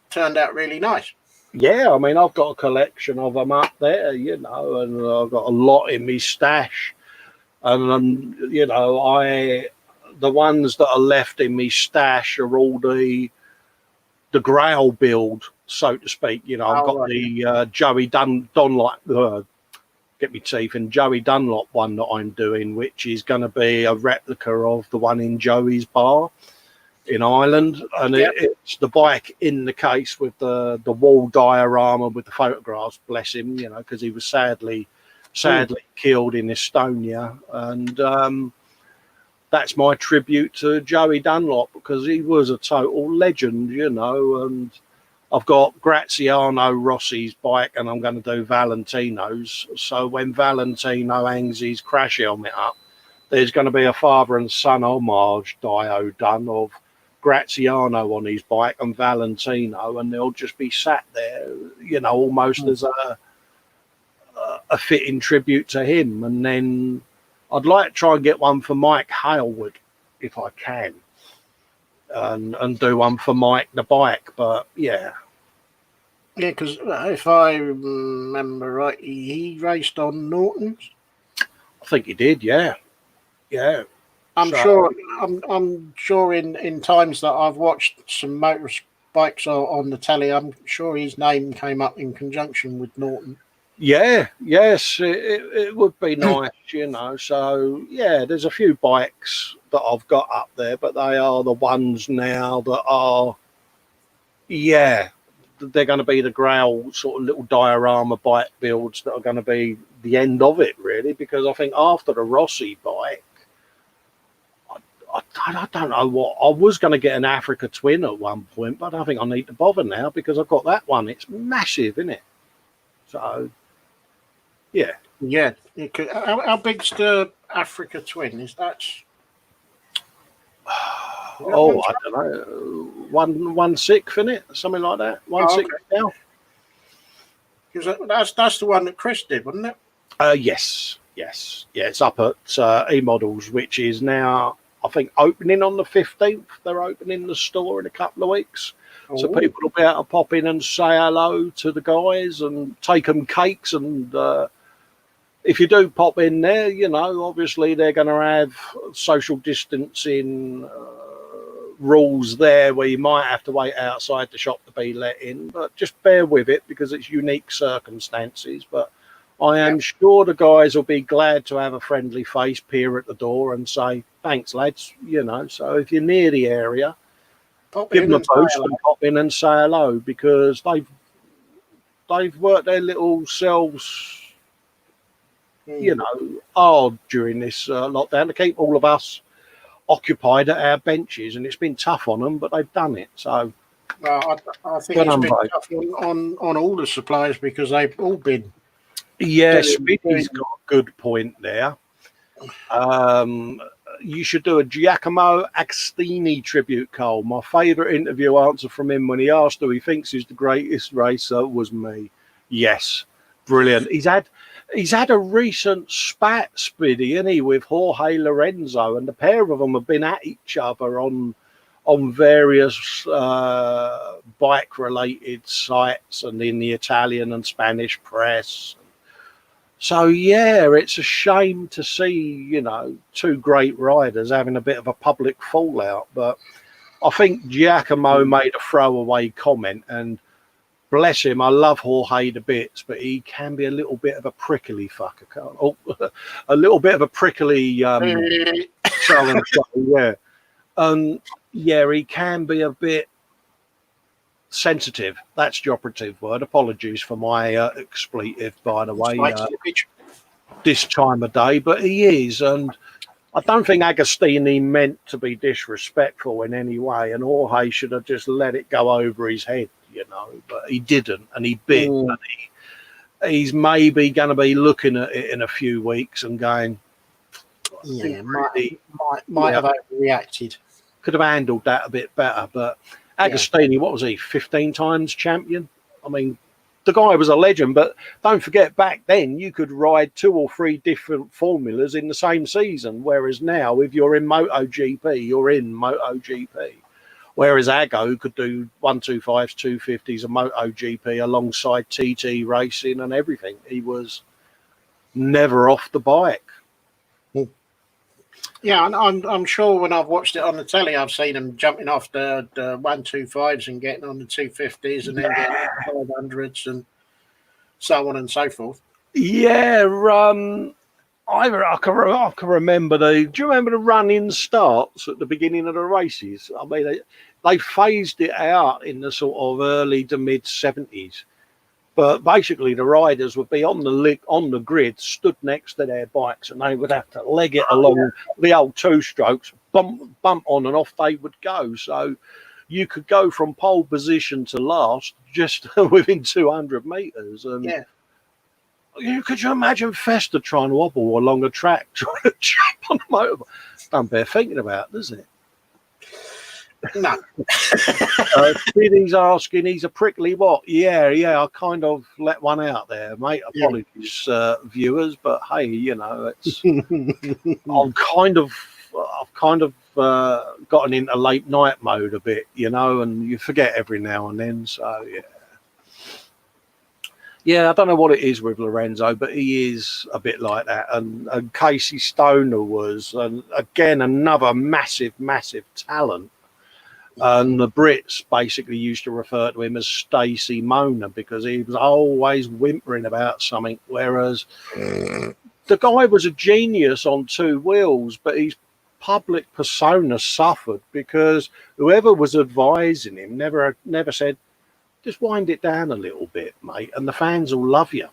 turned out really nice. Yeah, I mean, I've got a collection of them up there, and I've got a lot in my stash. And, the ones that are left in my stash are all the Grail build, so to speak. I've got the Joey Dunlop, get me teeth, and Joey Dunlop one that I'm doing, which is going to be a replica of the one in Joey's bar in Ireland, and it's the bike in the case with the wall diorama with the photographs, bless him, because he was sadly killed in Estonia, and that's my tribute to Joey Dunlop, because he was a total legend, and I've got Graziano Rossi's bike, and I'm going to do Valentino's, so when Valentino hangs his crash helmet up, there's going to be a father and son homage dio done of Graziano on his bike and Valentino, and they'll just be sat there, almost as a fitting tribute to him. And then I'd like to try and get one for Mike Halewood if I can, and do one for Mike the bike. But because if I remember right, he raced on Norton's. I think he did. Yeah. I'm sure in times that I've watched some motorbikes on the telly, I'm sure his name came up in conjunction with Norton. Yes, it would be nice, So there's a few bikes that I've got up there, but they are the ones now that are, they're going to be the Grail sort of little diorama bike builds that are going to be the end of it, really, because I think after the Rossi bike, I don't know what. I was going to get an Africa Twin at one point, but I don't think I need to bother now because I've got that one. It's massive, isn't it? So, yeah. How big's the Africa Twin? Is that? I don't know. 1/6 in it, something like that. 1/6 now. Because that's the one that Chris did, wasn't it? Yes. Yeah, it's up at E-Models, which is now, I think, opening on the 15th. They're opening the store in a couple of weeks. So people will be able to pop in and say hello to the guys and take them cakes. And if you do pop in there, obviously they're going to have social distancing rules there where you might have to wait outside the shop to be let in. But just bear with it because it's unique circumstances. But I am sure the guys will be glad to have a friendly face peer at the door and say, thanks, lads. You know, so if you're near the area, give them a boost and pop in and say hello, because they've worked their little selves, you know, hard during this lockdown to keep all of us occupied at our benches, and it's been tough on them, but they've done it. So, well, I think it's been tough on all the suppliers, because they've all been. Yes, Speedy's got a good point there. You should do a Giacomo Agostini tribute, Cole. My favourite interview answer from him when he asked who he thinks is the greatest racer was me. Yes, brilliant. He's had a recent spat, Speedy, hasn't he, with Jorge Lorenzo, and the pair of them have been at each other on various bike-related sites and in the Italian and Spanish press. So, yeah, it's a shame to see, you know, two great riders having a bit of a public fallout. But I think Giacomo made a throwaway comment, and bless him, I love Jorge to bits, but he can be a little bit of a prickly fucker. Oh, a little bit of a prickly so and so, yeah. Yeah, he can be a bit sensitive. That's the operative word. Apologies for my expletive, by the way, this time of day, but he is. And I don't think Agostini meant to be disrespectful in any way, and Jorge should have just let it go over his head, you know, but he didn't, and he bit. And he's maybe going to be looking at it in a few weeks and going, yeah, might have overreacted. Could have handled that a bit better. But Agostini, what was he, 15 times champion? I mean, the guy was a legend, but don't forget, back then you could ride 2 or 3 different formulas in the same season, whereas now if you're in MotoGP, you're in MotoGP. Whereas Ago could do 125s, 250s, and MotoGP alongside TT racing and everything. He was never off the bike. Yeah, and I'm sure when I've watched it on the telly, I've seen him jumping off the 125s and getting on the 250s and then getting on the 500s and so on and so forth. Yeah, I can remember do you remember the run-in starts at the beginning of the races? I mean, they phased it out in the sort of early to mid 70s. But basically, the riders would be on the grid, stood next to their bikes, and they would have to leg it along the old 2-strokes, bump on, and off they would go. So you could go from pole position to last just within 200 meters. And could you imagine Festa trying to wobble along a track, trying to jump on a motorbike? Don't bear thinking about, does it? No. Speedy's asking, he's a prickly what? Yeah, I kind of let one out there, mate. Apologies, viewers, but hey, you know, it's I've kind of gotten into late night mode a bit, you know, and you forget every now and then. So yeah, I don't know what it is with Lorenzo, but he is a bit like that. And Casey Stoner was, and again, another massive talent. And the Brits basically used to refer to him as Stacey Mona because he was always whimpering about something, whereas the guy was a genius on 2 wheels, but his public persona suffered because whoever was advising him never said, just wind it down a little bit, mate, and the fans will love you.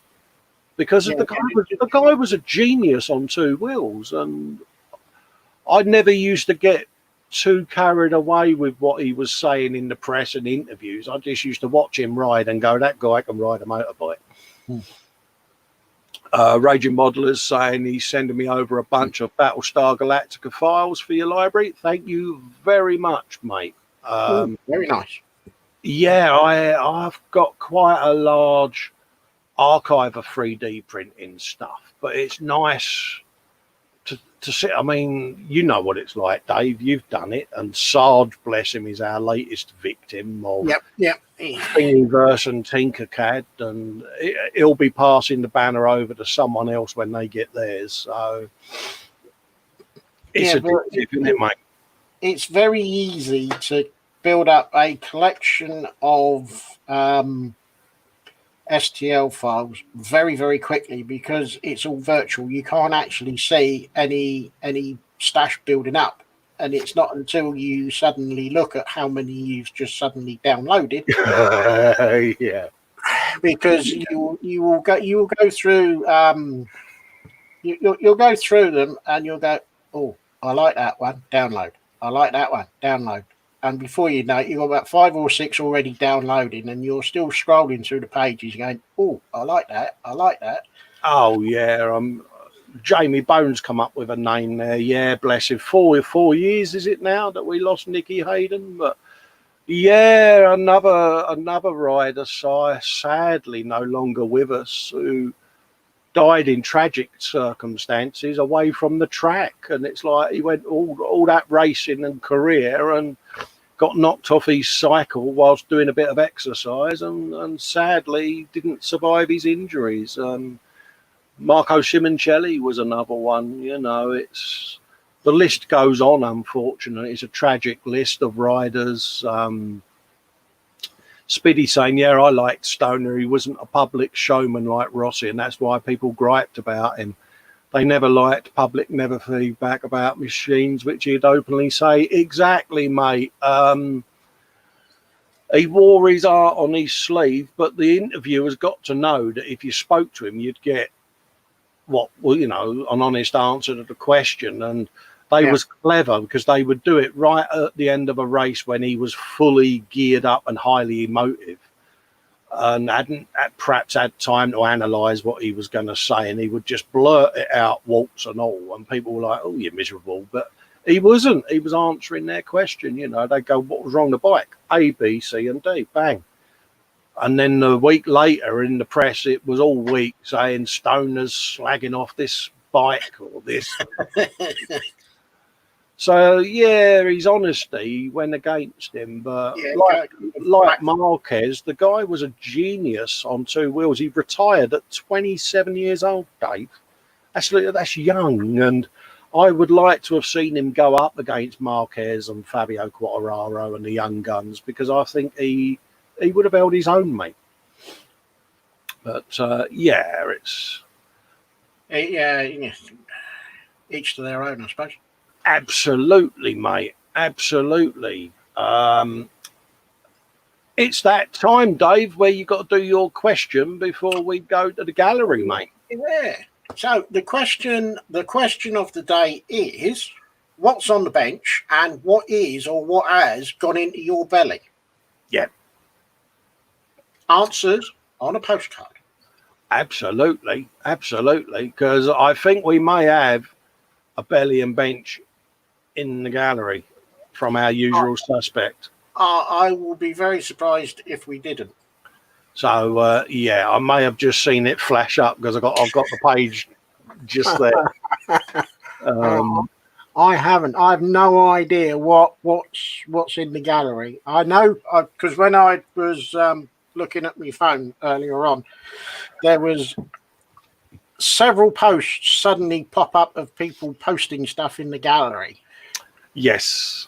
Because the guy was a genius on 2 wheels, and I never used to get too carried away with what he was saying in the press and interviews. I just used to watch him ride and go, that guy can ride a motorbike. Raging Modelers saying he's sending me over a bunch of Battlestar Galactica files for your library. Thank you very much, mate. Very nice. Yeah, I've got quite a large archive of 3D printing stuff, but it's nice to sit. I mean, you know what it's like, Dave. You've done it, and Sarge, bless him, is our latest victim of Thingiverse and Tinkercad, and he'll be passing the banner over to someone else when they get theirs. So it's addictive, isn't it, mate? It's very easy to build up a collection of STL files very, very quickly because it's all virtual. You can't actually see any stash building up. And it's not until you suddenly look at how many you've just suddenly downloaded, Yeah. because you will go through you'll go through them and you'll go, oh, I like that one, download. I like that one, download. And before you know it, you've got about 5 or 6 already downloading, and you're still scrolling through the pages going, oh, I like that, I like that. Oh yeah, Jamie Bones come up with a name there. Yeah, bless him. 4 years is it now that we lost Nicky Hayden? But yeah, another rider, sadly no longer with us, who died in tragic circumstances away from the track. And it's like he went all that racing and career and got knocked off his cycle whilst doing a bit of exercise, and sadly didn't survive his injuries. Marco Simoncelli was another one. You know, it's the list goes on. Unfortunately, it's a tragic list of riders. Spiddy saying, yeah, I liked Stoner. He wasn't a public showman like Rossi, and that's why people griped about him. They never liked public, never feedback about machines, which he'd openly say, exactly, mate. He wore his art on his sleeve, but the interviewers got to know that if you spoke to him, you'd get an honest answer to the question. And they was clever because they would do it right at the end of a race when he was fully geared up and highly emotive and hadn't perhaps had time to analyse what he was going to say, and he would just blurt it out, warts and all, and people were like, oh, you're miserable. But he wasn't. He was answering their question. You know, they'd go, what was wrong with the bike? A, B, C and D, bang. And then a week later in the press, it was all week saying Stoner's slagging off this bike or this. So, yeah, his honesty went against him. But like Marquez, the guy was a genius on 2 wheels. He retired at 27 years old, Dave. That's young. And I would like to have seen him go up against Marquez and Fabio Quartararo and the young guns, because I think he would have held his own, mate. But, it's... Each to their own, I suppose. Absolutely, mate. Absolutely. It's that time, Dave, where you got to do your question before we go to the gallery, mate. Yeah. So the question of the day is, what's on the bench and what is or what has gone into your belly? Yeah. Answers on a postcard. Absolutely. Because I think we may have a belly and bench in the gallery from our usual suspect. I will be very surprised if we didn't. So I may have just seen it flash up because I've got the page just there. I haven't. I have no idea what's in the gallery. I know because when I was looking at my phone earlier on, there was several posts suddenly pop up of people posting stuff in the gallery. Yes.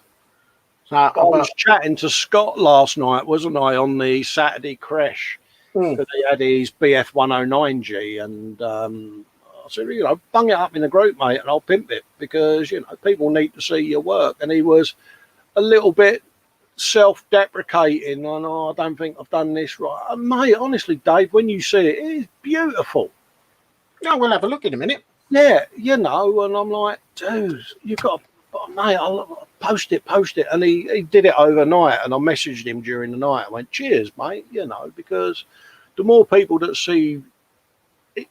So I was chatting to Scott last night, wasn't I, on the Saturday crash? Because he had his BF 109G, and I said, bung it up in the group, mate, and I'll pimp it because, people need to see your work. And he was a little bit self-deprecating, and I don't think I've done this right. And mate, honestly, Dave, when you see it, it's beautiful. No, we'll have a look in a minute. Yeah, and I'm like, dude, you've got to, mate, I'll post it. And he did it overnight, and I messaged him during the night. I went, cheers, mate, because the more people that see,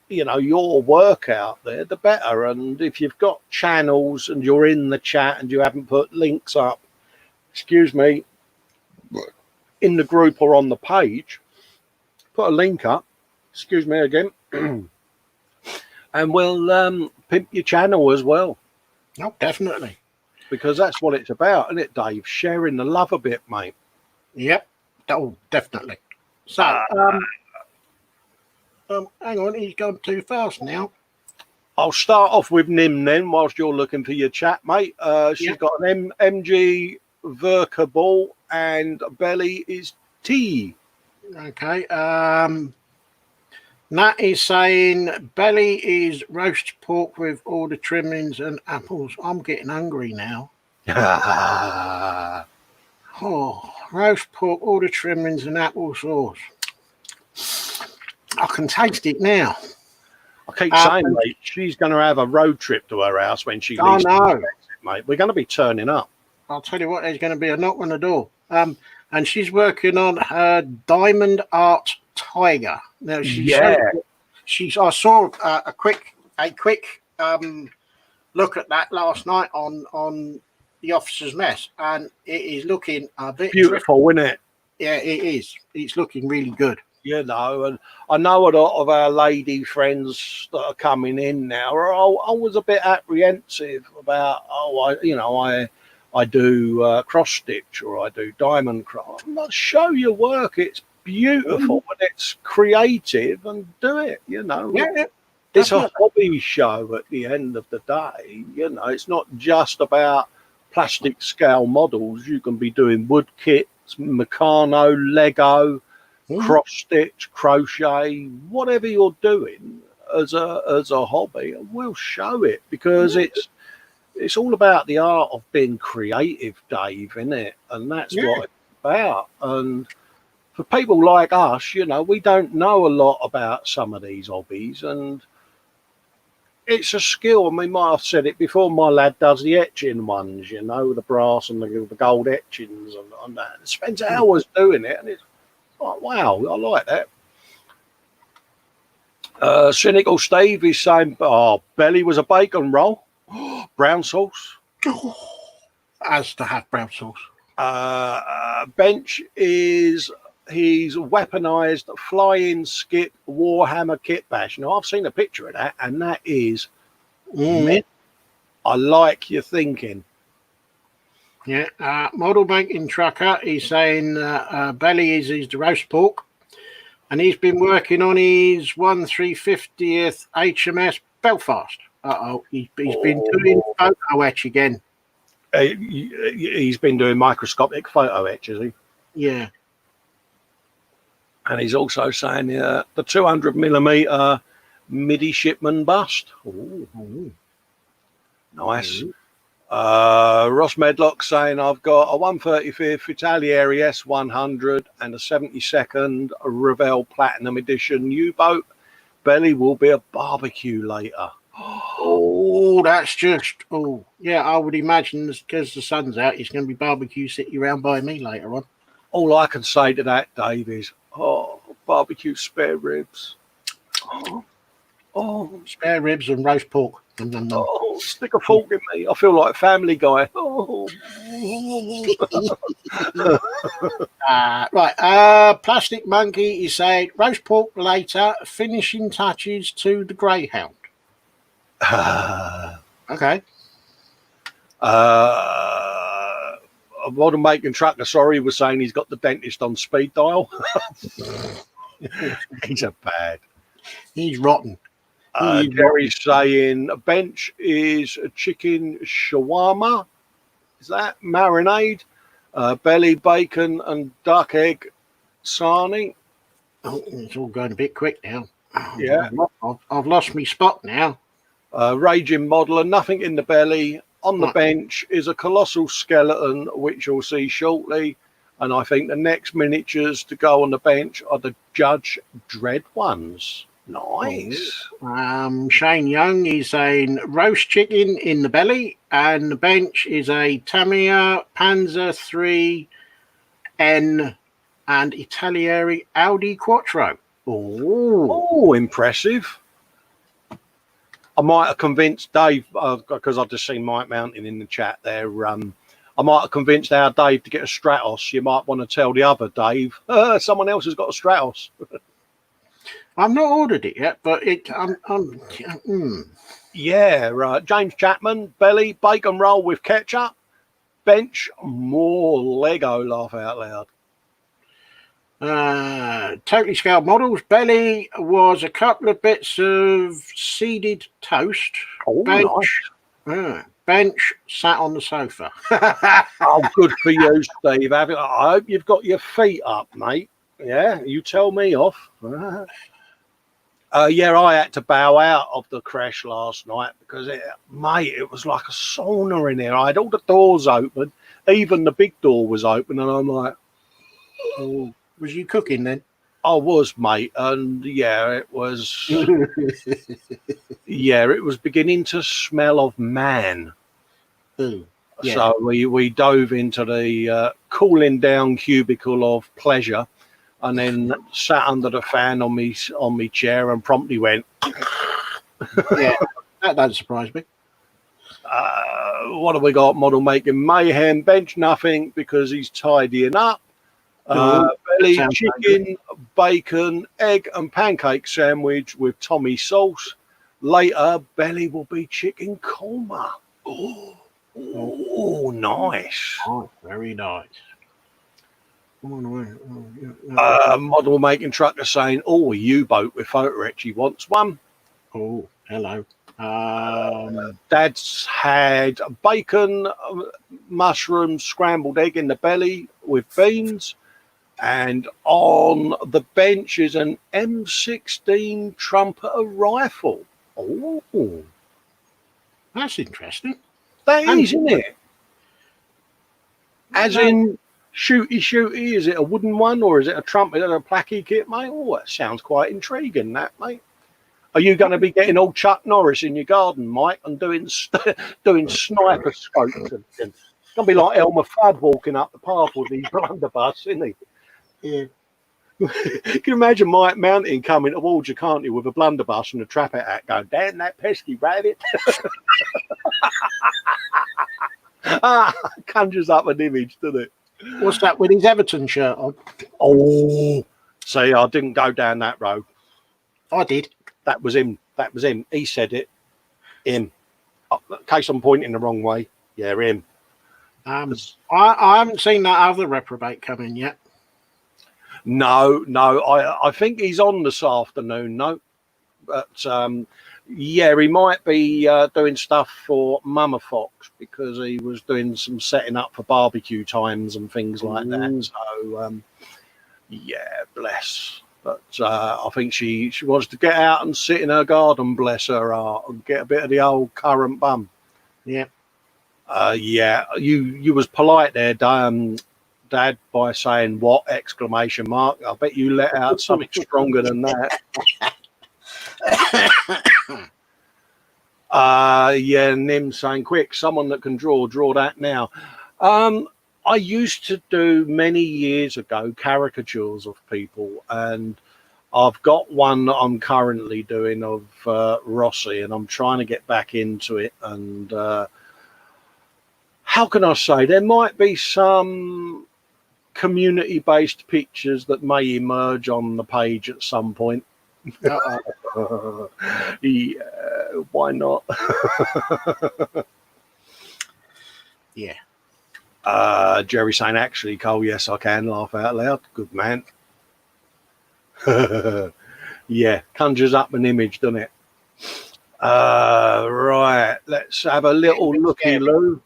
your work out there, the better. And if you've got channels and you're in the chat and you haven't put links up, in the group or on the page, put a link up, again, and we'll pimp your channel as well. Oh, definitely. Because that's what it's about, isn't it, Dave? Sharing the love a bit, mate. Yep. Oh, definitely. So, hang on, he's gone too fast now. I'll start off with Nim then, whilst you're looking for your chat, mate. She's got an MG Verka ball, and belly is T. Okay. Nat is saying belly is roast pork with all the trimmings and apples. I'm getting hungry now. Oh, roast pork, all the trimmings and apple sauce. I can taste it now. I keep saying, mate, she's going to have a road trip to her house when she leaves. I know. Mate. We're going to be turning up. I'll tell you what, there's going to be a knock on the door. And she's working on her diamond art tiger. Now, I saw a quick look at that last night on the Officer's Mess, and it is looking a bit beautiful, isn't it? Yeah, it is. It's looking really good. You know, and I know a lot of our lady friends that are coming in now are always a bit apprehensive about, I do cross stitch or I do diamond craft. Show your work. It's beautiful and it's creative, and do it. You know, it's a hobby show at the end of the day. You know, it's not just about plastic scale models. You can be doing wood kits, Meccano, Lego, cross stitch, crochet, whatever you're doing as a hobby. We'll show it, because it's all about the art of being creative, Dave, isn't it? And that's what it's about. And for people like us, you know, we don't know a lot about some of these hobbies, and it's a skill. I mean, might have said it before, my lad does the etching ones, you know, the brass and the gold etchings and that. It spends hours doing it, and it's like, wow, I like that. Cynical Steve is saying, belly was a bacon roll. Brown sauce. Has to have brown sauce. Bench is he's weaponized flying skip Warhammer kit bash. Now, I've seen a picture of that, and that is mint. I like your thinking. Yeah, model banking trucker is saying belly is the roast pork, and he's been working on his 1/350th HMS Belfast. He's been doing photo etch again. He's been doing microscopic photo etch, is he? Yeah. And he's also saying the 200mm midshipman bust. Nice. Ross Medlock saying, I've got a 135th Italieri S100 and a 72nd Revell Platinum Edition U-boat. Belly will be a barbecue later. Oh, that's just, I would imagine because the sun's out, it's going to be barbecue sitting around by me later on. All I can say to that, Dave, is, barbecue spare ribs. Spare ribs and roast pork. Stick a fork in me. I feel like a Family Guy. Right. Plastic Monkey is saying roast pork later, finishing touches to the Greyhound. Okay. A modern making trucker, was saying he's got the dentist on speed dial. He's a bad. He's rotten. Jerry's saying a bench is a chicken shawarma. Is that marinade? Belly, bacon, and duck egg sarnie. Oh, it's all going a bit quick now. Yeah. I've lost my spot now. Raging modeler, nothing in the belly. On the bench is a colossal skeleton, which you'll see shortly. And I think the next miniatures to go on the bench are the Judge Dredd ones. Nice. Shane Young is saying roast chicken in the belly, and the bench is a Tamiya Panzer 3N and Italieri Audi Quattro. Oh, impressive. I might have convinced Dave, because I've just seen Mike Mountain in the chat there. I might have convinced our Dave to get a Stratos. You might want to tell the other Dave, someone else has got a Stratos. I've not ordered it yet, but Yeah, right. James Chapman, belly, bacon roll with ketchup. Bench, more Lego, laugh out loud. Totally scaled models. Belly was a couple of bits of seeded toast. Nice. Bench sat on the sofa. Good for you, Steve. I hope you've got your feet up, mate. Yeah, you tell me off. Yeah, I had to bow out of the crash last night because, mate, it was like a sauna in there. I had all the doors open, even the big door was open, and I'm like, Oh, was you cooking then? I was, mate, and yeah, it was, yeah, it was beginning to smell of man. Ooh, yeah. So we dove into the cooling down cubicle of pleasure, and then sat under the fan on me chair and promptly went. Yeah, that don't surprise me. What have we got? Model making mayhem, bench nothing because he's tidying up. Belly sounds chicken, bacon, egg and pancake sandwich with Tommy sauce. Later, Belly will be chicken korma. Oh, nice. Oh, very nice. Model making trucker saying, "Oh, a U-boat with photo etch. He wants one." Oh, hello. Dad's had bacon, mushroom, scrambled egg in the belly with beans, and on the bench is an M16 trumpeter rifle. Oh, That's interesting. that is, isn't it? As in shooty. Is it a wooden one or is it a trumpet and a placky kit, mate? Oh, that sounds quite intriguing, that, mate. Are you going to be getting all Chuck Norris in your garden, Mike, and doing sniper scopes? It's going to be like Elmer Fudd walking up the path with his blunderbuss, isn't he? Yeah. Can you imagine Mike Mountain coming towards you, can't you, with a blunderbuss and a trapper hat going, "Damn that pesky rabbit." Conjures up an image, doesn't it? What's that with his Everton shirt on? Oh, see, I didn't go down that road. I did. That was him. That was him. He said it. Him. In case I'm pointing the wrong way. Yeah, him. I haven't seen that other reprobate come in yet. No. I think he's on this afternoon, no. But yeah, he might be doing stuff for Mama Fox because he was doing some setting up for barbecue times and things like that. So yeah, bless. But I think she wants to get out and sit in her garden, bless her heart, and get a bit of the old currant bum. Yeah. Yeah, you was polite there, Dad, by saying what exclamation mark. I bet you let out something stronger than that. Yeah, Nim saying, "Quick, someone that can draw that now." I used to do many years ago caricatures of people, and I've got one that I'm currently doing of Rossi, and I'm trying to get back into it. And how can I say, there might be some community-based pictures that may emerge on the page at some point. Yeah, why not? Yeah. Jerry saying, "Actually, Cole, yes, I can laugh out loud." Good man. Yeah, conjures up an image, doesn't it? Right, let's have a little looky-loo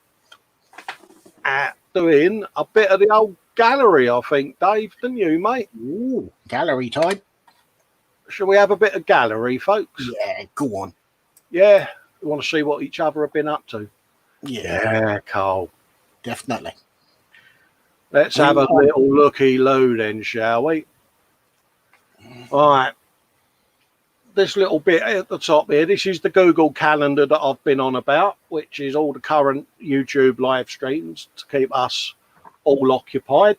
at doing a bit of the old gallery, I think, Dave, didn't you, mate? Ooh, gallery time. Shall we have a bit of gallery, folks? Yeah, go on. Yeah, we want to see what each other have been up to. Yeah, Cole. definitely. Let's have a little looky-loo then, shall we? All right. This little bit at the top here, this is the Google Calendar that I've been on about, which is all the current YouTube live streams to keep us all occupied.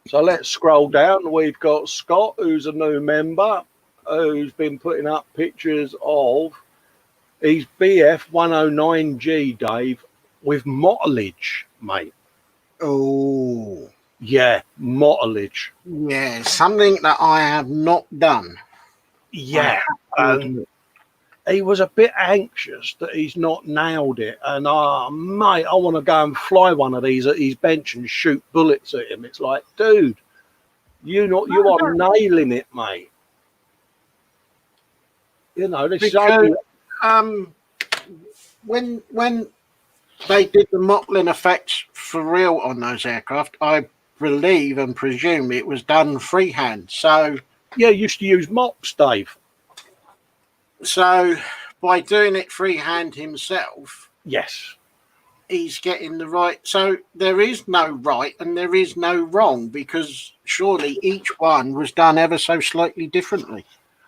So let's scroll down. We've got Scott, who's a new member, who's been putting up pictures of his BF 109G, Dave, with mottlage, mate. Oh. Yeah, mottlage. Yeah, something that I have not done. Yeah. He was a bit anxious that he's not nailed it. And, mate, I want to go and fly one of these at his bench and shoot bullets at him. It's like, dude, you are nailing it, mate. You know, this because, when they did the mottling effects for real on those aircraft, I believe and presume it was done freehand. So Yeah, used to use mops, Dave. So by doing it freehand himself, Yes. he's getting the right. So there is no right and there is no wrong, because surely each one was done ever so slightly differently.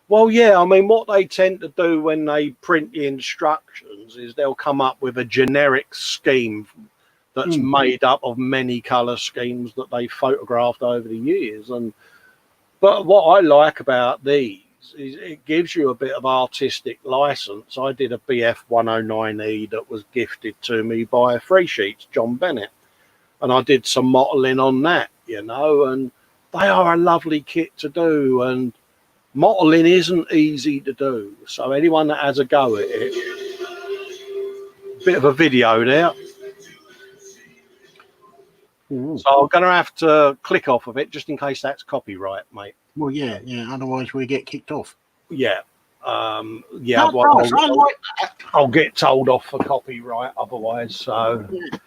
Well, yeah, I mean, what they tend to do when they print the instructions is they'll come up with a generic scheme that's made up of many colour schemes that they photographed over the years. But what I like about these is it gives you a bit of artistic license. I did a BF 109E that was gifted to me by Free Sheets, John Bennett, and I did some modelling on that, and they are a lovely kit to do, and modelling isn't easy to do. So anyone that has a go at it, bit of a video there. So I'm going to have to click off of it just in case that's copyright, mate. Well, yeah. Otherwise, we get kicked off. Yeah. No, I'll get told off for copyright otherwise. So yeah.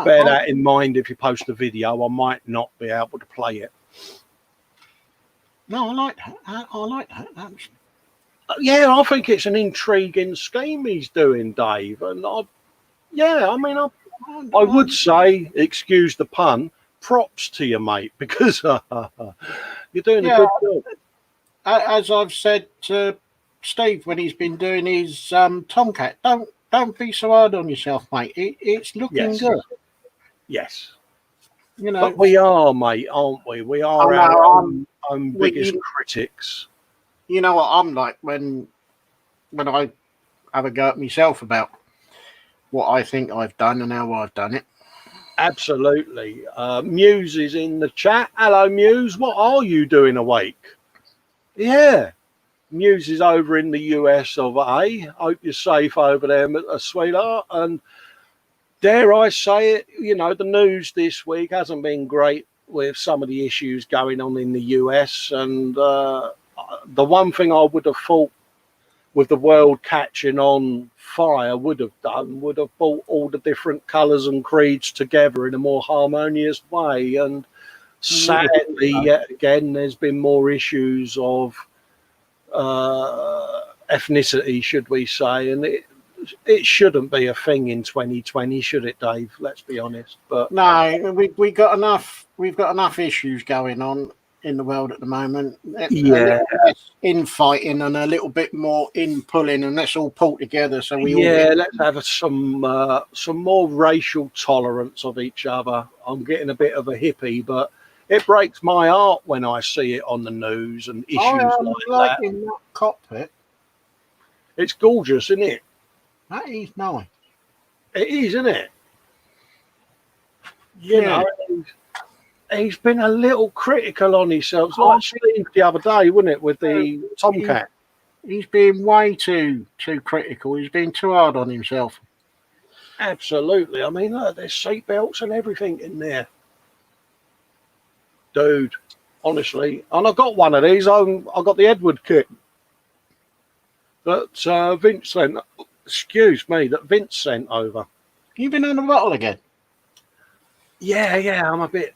bear that in mind. If you post a video, I might not be able to play it. No, I like that. Yeah, I think it's an intriguing scheme he's doing, Dave. And I would say, excuse the pun, props to you, mate, because you're doing a good job. As I've said to Steve when he's been doing his Tomcat, don't be so hard on yourself, mate. It's looking good. Yes. But we are, mate, aren't we? We are our own biggest critics. You know what I'm like when I have a go at myself about what I think I've done and how I've done it. Absolutely. Muse is in the chat. Hello, Muse. What are you doing awake? Yeah. Muse is over in the US of A. Hope you're safe over there, sweetheart. And dare I say it, the news this week hasn't been great with some of the issues going on in the US. And the one thing I would have thought with the world catching on fire would have brought all the different colours and creeds together in a more harmonious way. And sadly, yet again, there's been more issues of ethnicity, should we say, and it shouldn't be a thing in 2020, should it, Dave? Let's be honest. But no, we've got enough issues going on in the world at the moment. Yeah, infighting and a little bit more in pulling, and let's all pull together. So let's have some more racial tolerance of each other. I'm getting a bit of a hippie, but it breaks my heart when I see it on the news and issues like that. That cockpit. It's gorgeous, isn't it? That is nice. It is, isn't it? You know, he's been a little critical on himself. It's like Steve the other day, wasn't it, with the Tomcat? He's been way too critical. He's been too hard on himself. Absolutely. I mean, look, there's seat belts and everything in there. Dude, honestly. And I got one of these. I got the Edward kit that Vince sent. Excuse me, that Vince sent over. You've been on the bottle again? Yeah, I'm a bit...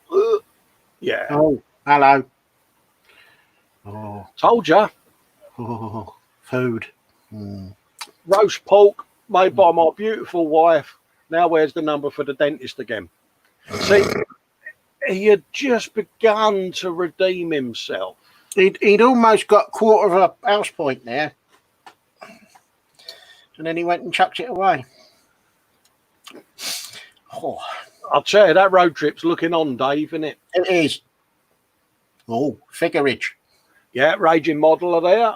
yeah. Oh, hello. Oh. Told ya. Oh, food. Roast pork made by my beautiful wife. Now where's the number for the dentist again? See, he had just begun to redeem himself. He'd almost got a quarter of a house point there. And then he went and chucked it away. Oh. I'll tell you, that road trip's looking on, Dave, isn't it? It is. Oh, figurage. Yeah, raging modeler there.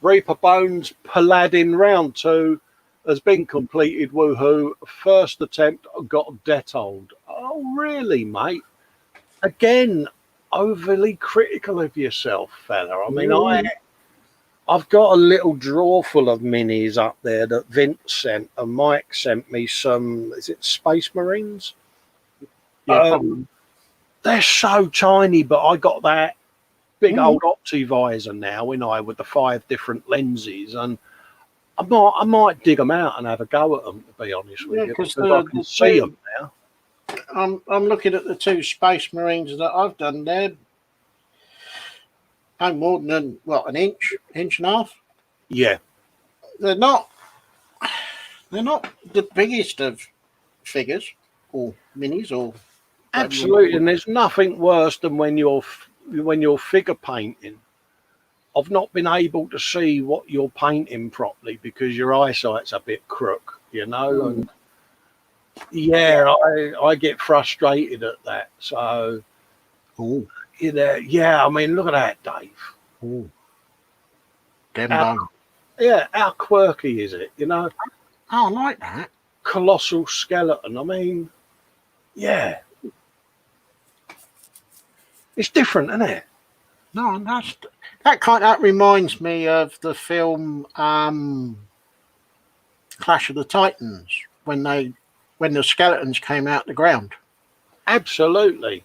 Reaper Bones Paladin round 2 has been completed. Woohoo. First attempt got detoled. Oh, really, mate? Again, overly critical of yourself, fella. I mean, I've got a little drawer full of minis up there that Vince sent, and Mike sent me some, is it Space Marines? Yeah, they're so tiny, but I got that big old Optivisor now, with the 5 different lenses, and I might dig them out and have a go at them, to be honest with you, because I can see them now. I'm looking at the 2 Space Marines that I've done there. no more than what, an inch and a half. Yeah, They're not the biggest of figures or minis or whatever you want to absolutely. call And it. there's nothing worse than when you're figure painting. I've not been able to see what you're painting properly because your eyesight's a bit crook, you know. And yeah, I get frustrated at that. So Oh, you know, yeah. I mean, look at that, Dave. oh, How, Dembo. yeah, how quirky is it? You know, Oh, I like that. colossal skeleton. I mean, yeah, it's different, isn't it? No, that reminds me of the film Clash of the Titans when the skeletons came out the ground. Absolutely.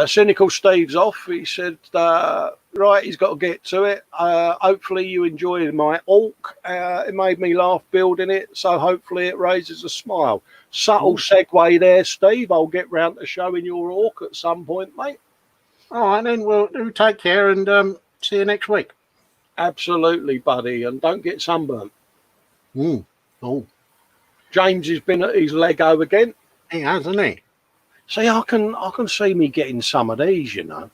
Cynical Steve's off. He said, right, he's got to get to it. Hopefully you enjoyed my orc. It made me laugh building it, so hopefully it raises a smile. Subtle segue there, Steve. I'll get round to showing your orc at some point, mate. All right, then we'll take care and see you next week. Absolutely, buddy. And don't get sunburnt. Oh, James has been at his Lego again. he has, hasn't he? See, I can see me getting some of these, you know.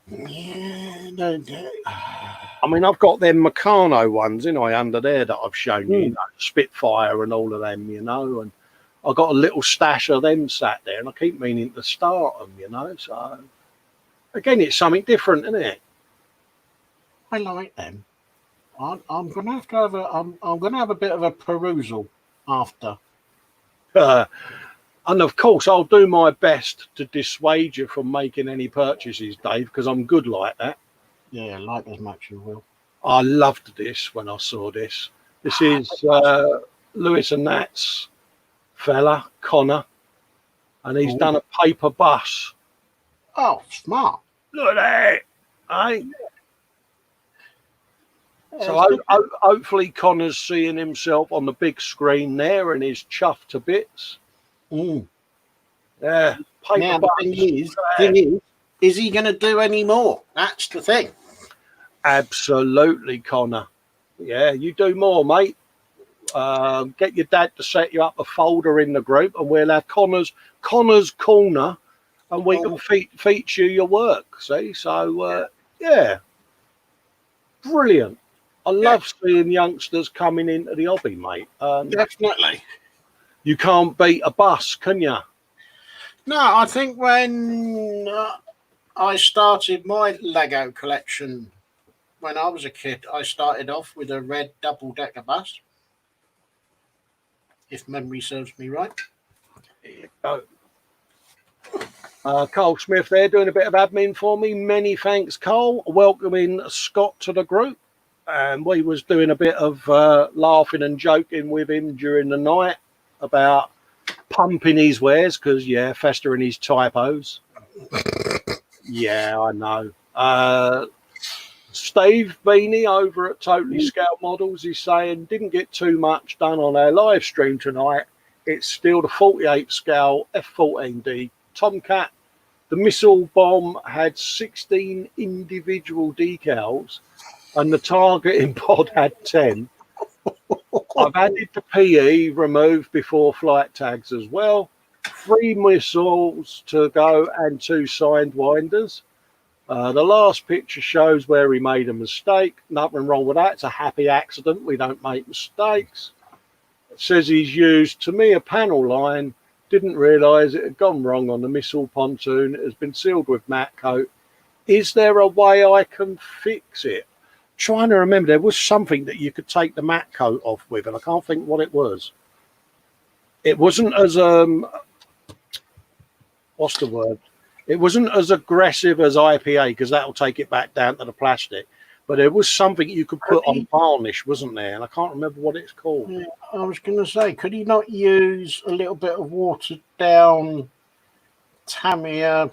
Yeah, no. I mean, I've got them Meccano ones, you know, under there that I've shown you, you know, Spitfire and all of them, you know, and I've got a little stash of them sat there, and I keep meaning to start them, you know. So again, it's something different, isn't it? I like them. I'm gonna have to have I'm gonna have a bit of a perusal after. And of course, I'll do my best to dissuade you from making any purchases, Dave, because I'm good like that. Yeah, like as much you will. I loved this when I saw this. This is Lewis and Nat's fella, Connor, and he's done a paper bus. Oh, smart. Look at that, eh? So hopefully Connor's seeing himself on the big screen there and he's chuffed to bits. Yeah, paper Now, bus. the thing is he going to do any more? That's the thing. Absolutely, Connor. Yeah, you do more, mate. Get your dad to set you up a folder in the group, and we'll have Connor's corner, and we can feature your work. See, so yeah, brilliant. I love seeing youngsters coming into the hobby, mate. Definitely. You can't beat a bus, can you? No, I think when I started my Lego collection when I was a kid, I started off with a red double-decker bus, if memory serves me right. There you go. Carl Smith there doing a bit of admin for me. Many thanks, Carl. Welcoming Scott to the group. And we was doing a bit of laughing and joking with him during the night about pumping his wares because, yeah, Festa and his typos. Yeah, I know. Steve Beanie over at Totally Scout Models is saying, didn't get too much done on our live stream tonight. It's still the 48 scale F-14D Tomcat. The missile bomb had 16 individual decals and the targeting pod had 10. I've added the PE removed before flight tags as well. 3 missiles to go and 2 signed winders. The last picture shows where he made a mistake. Nothing wrong with that. It's a happy accident. We don't make mistakes. It says he's used Tamiya panel line. Didn't realise it had gone wrong on the missile pontoon. It has been sealed with matte coat. Is there a way I can fix it? Trying to remember, there was something that you could take the matte coat off with, and I can't think what it was. It wasn't as what's the word? It wasn't as aggressive as IPA because that'll take it back down to the plastic. But there was something you could put on varnish, wasn't there? And I can't remember what it's called. Yeah, I was going to say, could he not use a little bit of watered down Tamiya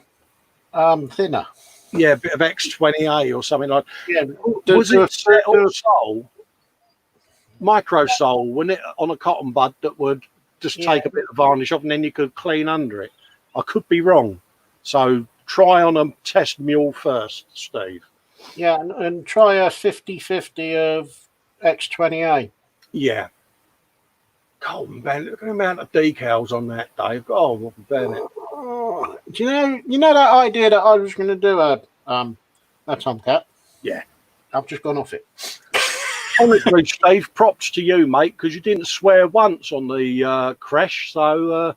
thinner? Yeah, a bit of X20A or something like that. Yeah, Was it Settle Sole? Micro Sole, wasn't it, on a cotton bud that would just take a bit of varnish off and then you could clean under it? I could be wrong. So try on a test mule first, Steve. Yeah, and try a 50/50 of X20A. Yeah. Oh, man, look at the amount of decals on that, Dave. Oh, Bennett. Oh, do you know that idea that I was going to do a Tomcat? Yeah. I've just gone off it. Honestly, Steve, props to you, mate, because you didn't swear once on the crash. So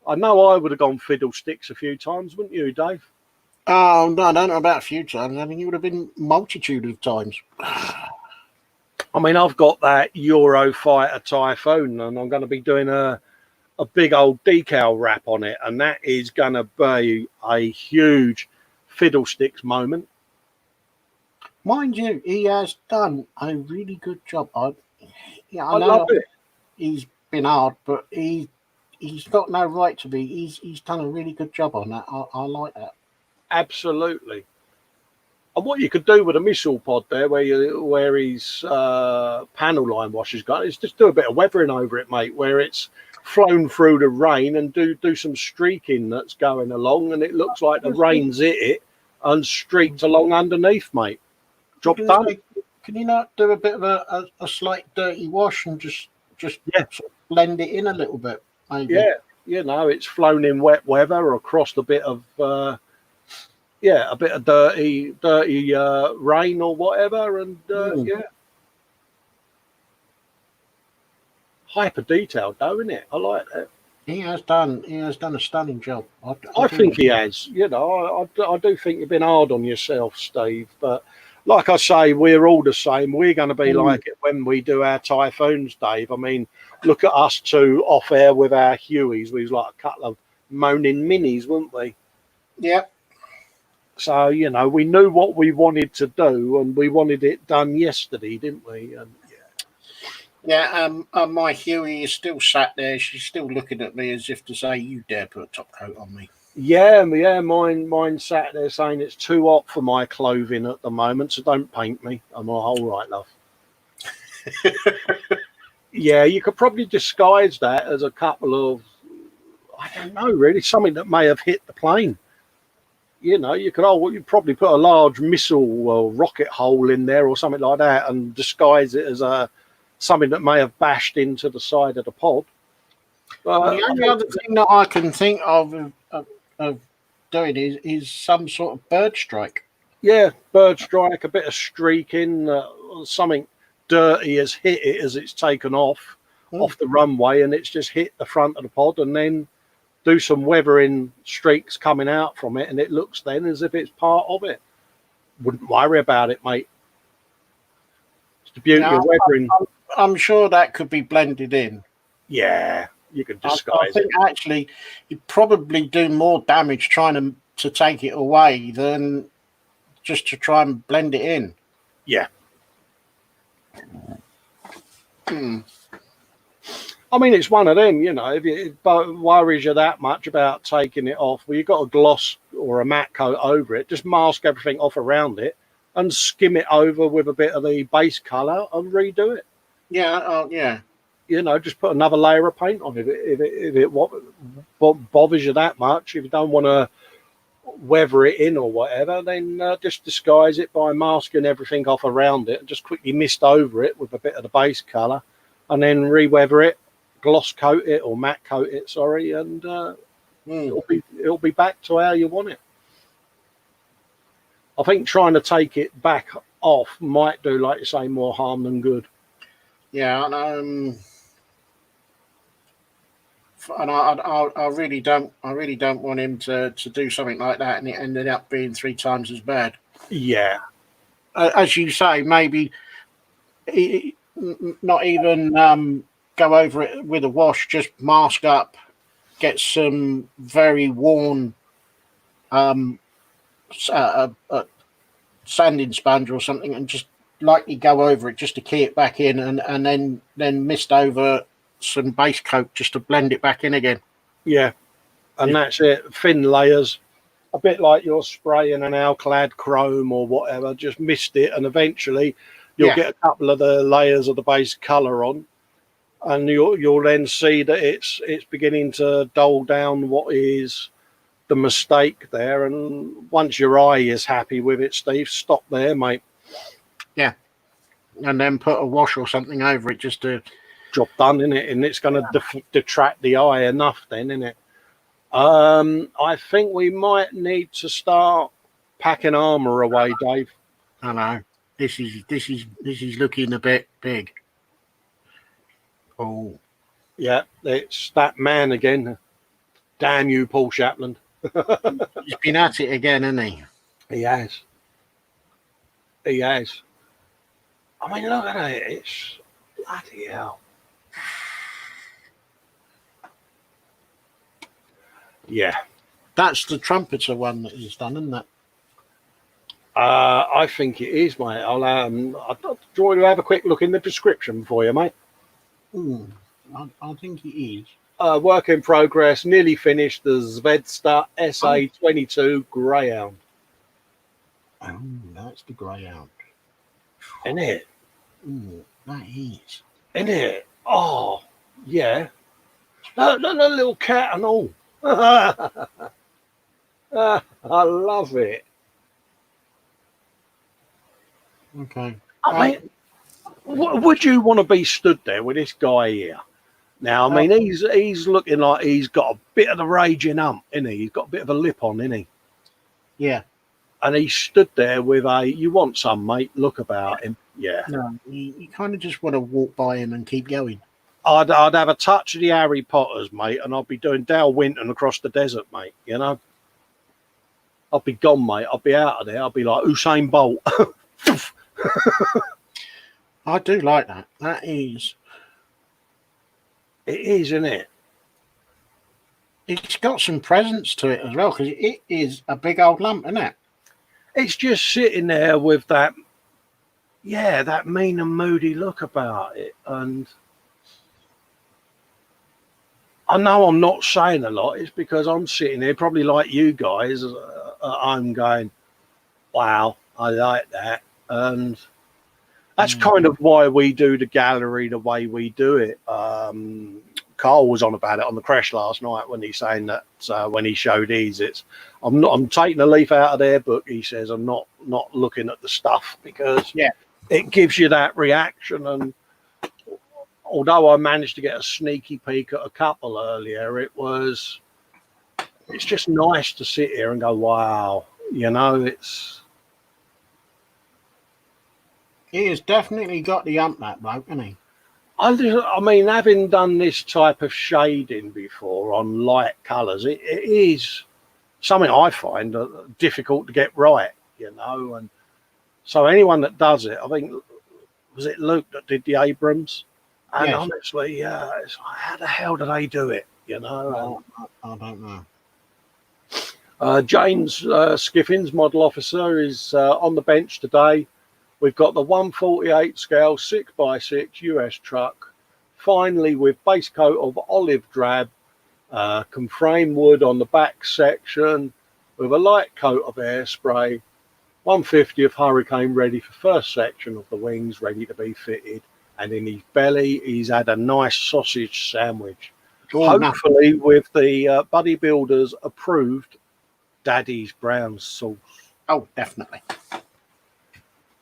I know I would have gone fiddlesticks a few times, wouldn't you, Dave? Oh, no, I don't know about a few times. I mean, you would have been multitude of times. I mean, I've got that Eurofighter Typhoon, and I'm going to be doing a big old decal wrap on it, and that is going to be a huge fiddlesticks moment. Mind you, he has done a really good job. I I know love it. he's been hard, but he's got no right to be. He's done a really good job on that. I like that. Absolutely. And what you could do with a missile pod there, where his panel line wash has got, is just do a bit of weathering over it, mate, where it's flown through the rain and do some streaking that's going along, and it looks like the rain's hit it and streaked along underneath, mate. Job done. Can you not do a bit of a slight dirty wash and just sort of blend it in a little bit? Maybe? Yeah, you know, it's flown in wet weather across a bit of dirty rain or whatever, and yeah, hyper detailed though, isn't it? I like that. He has done a stunning job. I think he has. You know, I do think you've been hard on yourself, Steve. But like I say, we're all the same. We're going to be like it when we do our Typhoons, Dave. I mean, look at us two off air with our Hueys. We was like a couple of moaning minis, weren't we? Yep. So, you know, we knew what we wanted to do, and we wanted it done yesterday, didn't we? And my Huey is still sat there. She's still looking at me as if to say, "You dare put a top coat on me?" Yeah. Mine sat there saying it's too hot for my clothing at the moment, so don't paint me. I'm all right, love. Yeah, you could probably disguise that as a couple of, I don't know, really, something that may have hit the plane. You know, you'd probably put a large missile or rocket hole in there or something like that and disguise it as something that may have bashed into the side of the pod. The only other thing that I can think of doing is some sort of bird strike. Yeah, bird strike, a bit of streaking, something dirty has hit it as it's taken off the runway, and it's just hit the front of the pod, and then do some weathering streaks coming out from it, and it looks then as if it's part of it. Wouldn't worry about it, mate. It's the beauty of weathering. I'm sure that could be blended in. Yeah, you could disguise I think actually you'd probably do more damage trying to take it away than just to try and blend it in. Yeah. I mean, it's one of them, you know, if it worries you that much about taking it off, well, you've got a gloss or a matte coat over it, just mask everything off around it and skim it over with a bit of the base colour and redo it. Yeah, yeah. You know, just put another layer of paint on it if it bothers you that much. If you don't want to weather it in or whatever, then just disguise it by masking everything off around it and just quickly mist over it with a bit of the base colour and then re-weather it, gloss coat it or matte coat it, sorry, and it'll be back to how you want it. I think trying to take it back off might do, like you say, more harm than good. Yeah, and I really don't want him to do something like that, and it ended up being 3 times as bad. Yeah, as you say, maybe not even go over it with a wash, just mask up, get some very worn sanding sponge or something, and just lightly go over it just to key it back in, and then mist over some base coat just to blend it back in again. Yeah, and that's it. Thin layers, a bit like you're spraying an alclad chrome or whatever. Just mist it, and eventually you'll get a couple of the layers of the base colour on, and you'll then see that it's beginning to dull down what is the mistake there. And once your eye is happy with it, Steve, stop there, mate. Yeah. And then put a wash or something over it just to... Job done, innit? And it's going to detract the eye enough then, innit? I think we might need to start packing armour away, Dave. I know. This is looking a bit big. Oh. Yeah, it's that man again. Damn you, Paul Shapland. He's been at it again, hasn't he? He has. He has. I mean, look at it. It's bloody hell. Yeah. That's the trumpeter one that he's done, isn't it? I think it is, mate. I'll do you want to have a quick look in the description for you, mate? I think it is. Work in progress, nearly finished. The Zvezda SA-22 Greyhound. Oh, that's the Greyhound. Isn't it? That is. Isn't it? Oh, yeah. Look, the little cat and all. I love it. Okay. I mean, would you want to be stood there with this guy here? Now, I mean, he's looking like he's got a bit of the raging hump, isn't he? He's got a bit of a lip on, isn't he? Yeah. And he stood there with you want some, mate, look about him. Yeah. No, you kind of just want to walk by him and keep going. I'd have a touch of the Harry Potters, mate, and I'd be doing Dale Winton across the desert, mate, you know? I'd be gone, mate. I'd be out of there. I'd be like Usain Bolt. I do like that. That is. It is, isn't it? It's got some presence to it as well, because it is a big old lump, isn't it? It's just sitting there with that, that mean and moody look about it. And I know I'm not saying a lot. It's because I'm sitting here, probably like you guys, I'm going, wow, I like that. And that's kind of why we do the gallery the way we do it. Carl was on about it on the crash last night when he's saying that when he showed these, I'm taking a leaf out of their book. He says I'm not looking at the stuff because it gives you that reaction. And although I managed to get a sneaky peek at a couple earlier, it's just nice to sit here and go, wow, you know, He has definitely got the ump, that bloke, hasn't he? I mean, having done this type of shading before on light colours, it is something I find difficult to get right, you know. And so anyone that does it, I think, was it Luke that did the Abrams? And honestly, it's like, how the hell do they do it, you know? I don't know. James Skiffins, model officer, is on the bench today. We've got the 148 scale 6x6 US truck, finally with base coat of olive drab, conframe wood on the back section with a light coat of hairspray, 150th Hurricane ready for first section of the wings ready to be fitted, and in his belly he's had a nice sausage sandwich, hopefully with the bodybuilders approved Daddy's brown sauce. Oh, definitely.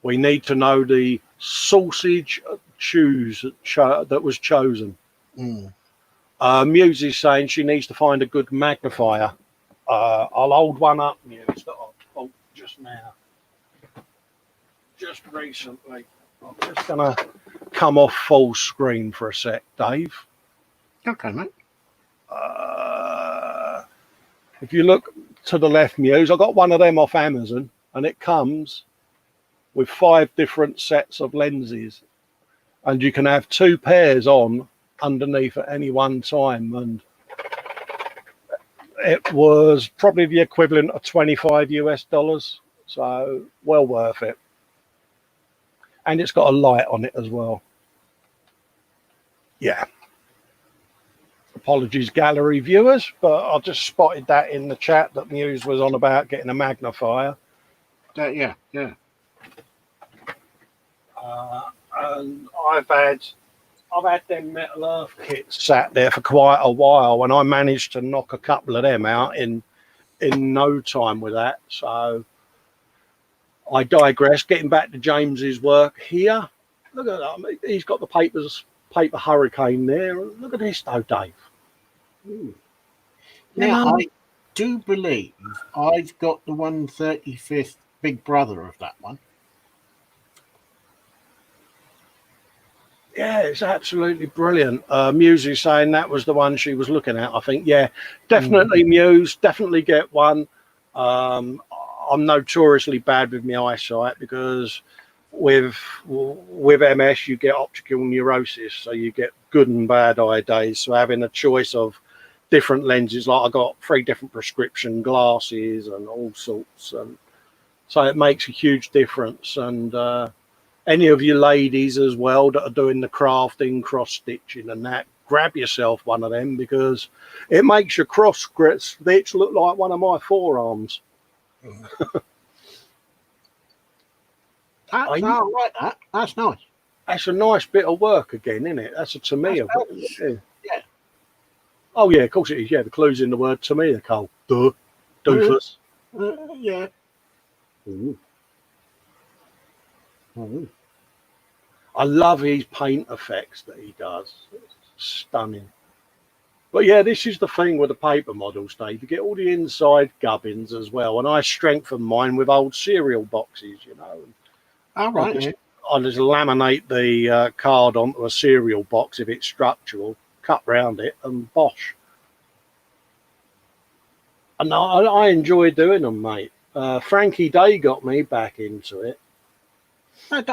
We need to know the sausage that was chosen. Muse is saying she needs to find a good magnifier. I'll hold one up, Muse, that I bought just now. Just recently. I'm just going to come off full screen for a sec, Dave. Okay, mate. If you look to the left, Muse, I got one of them off Amazon, and it comes with 5 different sets of lenses, and you can have 2 pairs on underneath at any one time. And it was probably the equivalent of $25 US, so well worth it. And it's got a light on it as well. Yeah. Apologies, gallery viewers, but I just spotted that in the chat that Muse was on about getting a magnifier. Yeah. And I've had them Metal Earth kits sat there for quite a while, and I managed to knock a couple of them out in in no time with that. So I digress. Getting back to James's work here. Look at that. He's got the paper hurricane there. Look at this though, Dave. Ooh. You Now, know? I do believe I've got the 135th Big Brother of that one. Yeah, it's absolutely brilliant. Muse saying that was the one she was looking at. I think, yeah, definitely Muse. Definitely get one. I'm notoriously bad with my eyesight because with MS you get optical neurosis, so you get good and bad eye days. So having a choice of different lenses, like I got 3 different prescription glasses and all sorts, and so it makes a huge difference. And any of you ladies as well that are doing the crafting, cross stitching and that, grab yourself one of them because it makes your cross stitch look like one of my forearms. I like that. That's nice. That's a nice bit of work again, isn't it? That's a Tamiya. Yeah. Oh yeah, of course it is. Yeah, the clue's in the word Tamiya, Cole. Duh. Doofus. Yeah. Ooh. Ooh. I love his paint effects that he does. It's stunning. But yeah, this is the thing with the paper models, Dave. You get all the inside gubbins as well. And I strengthen mine with old cereal boxes, you know. All right. I just laminate the card onto a cereal box if it's structural, cut round it, and bosh. And I enjoy doing them, mate. Frankie Day got me back into it. That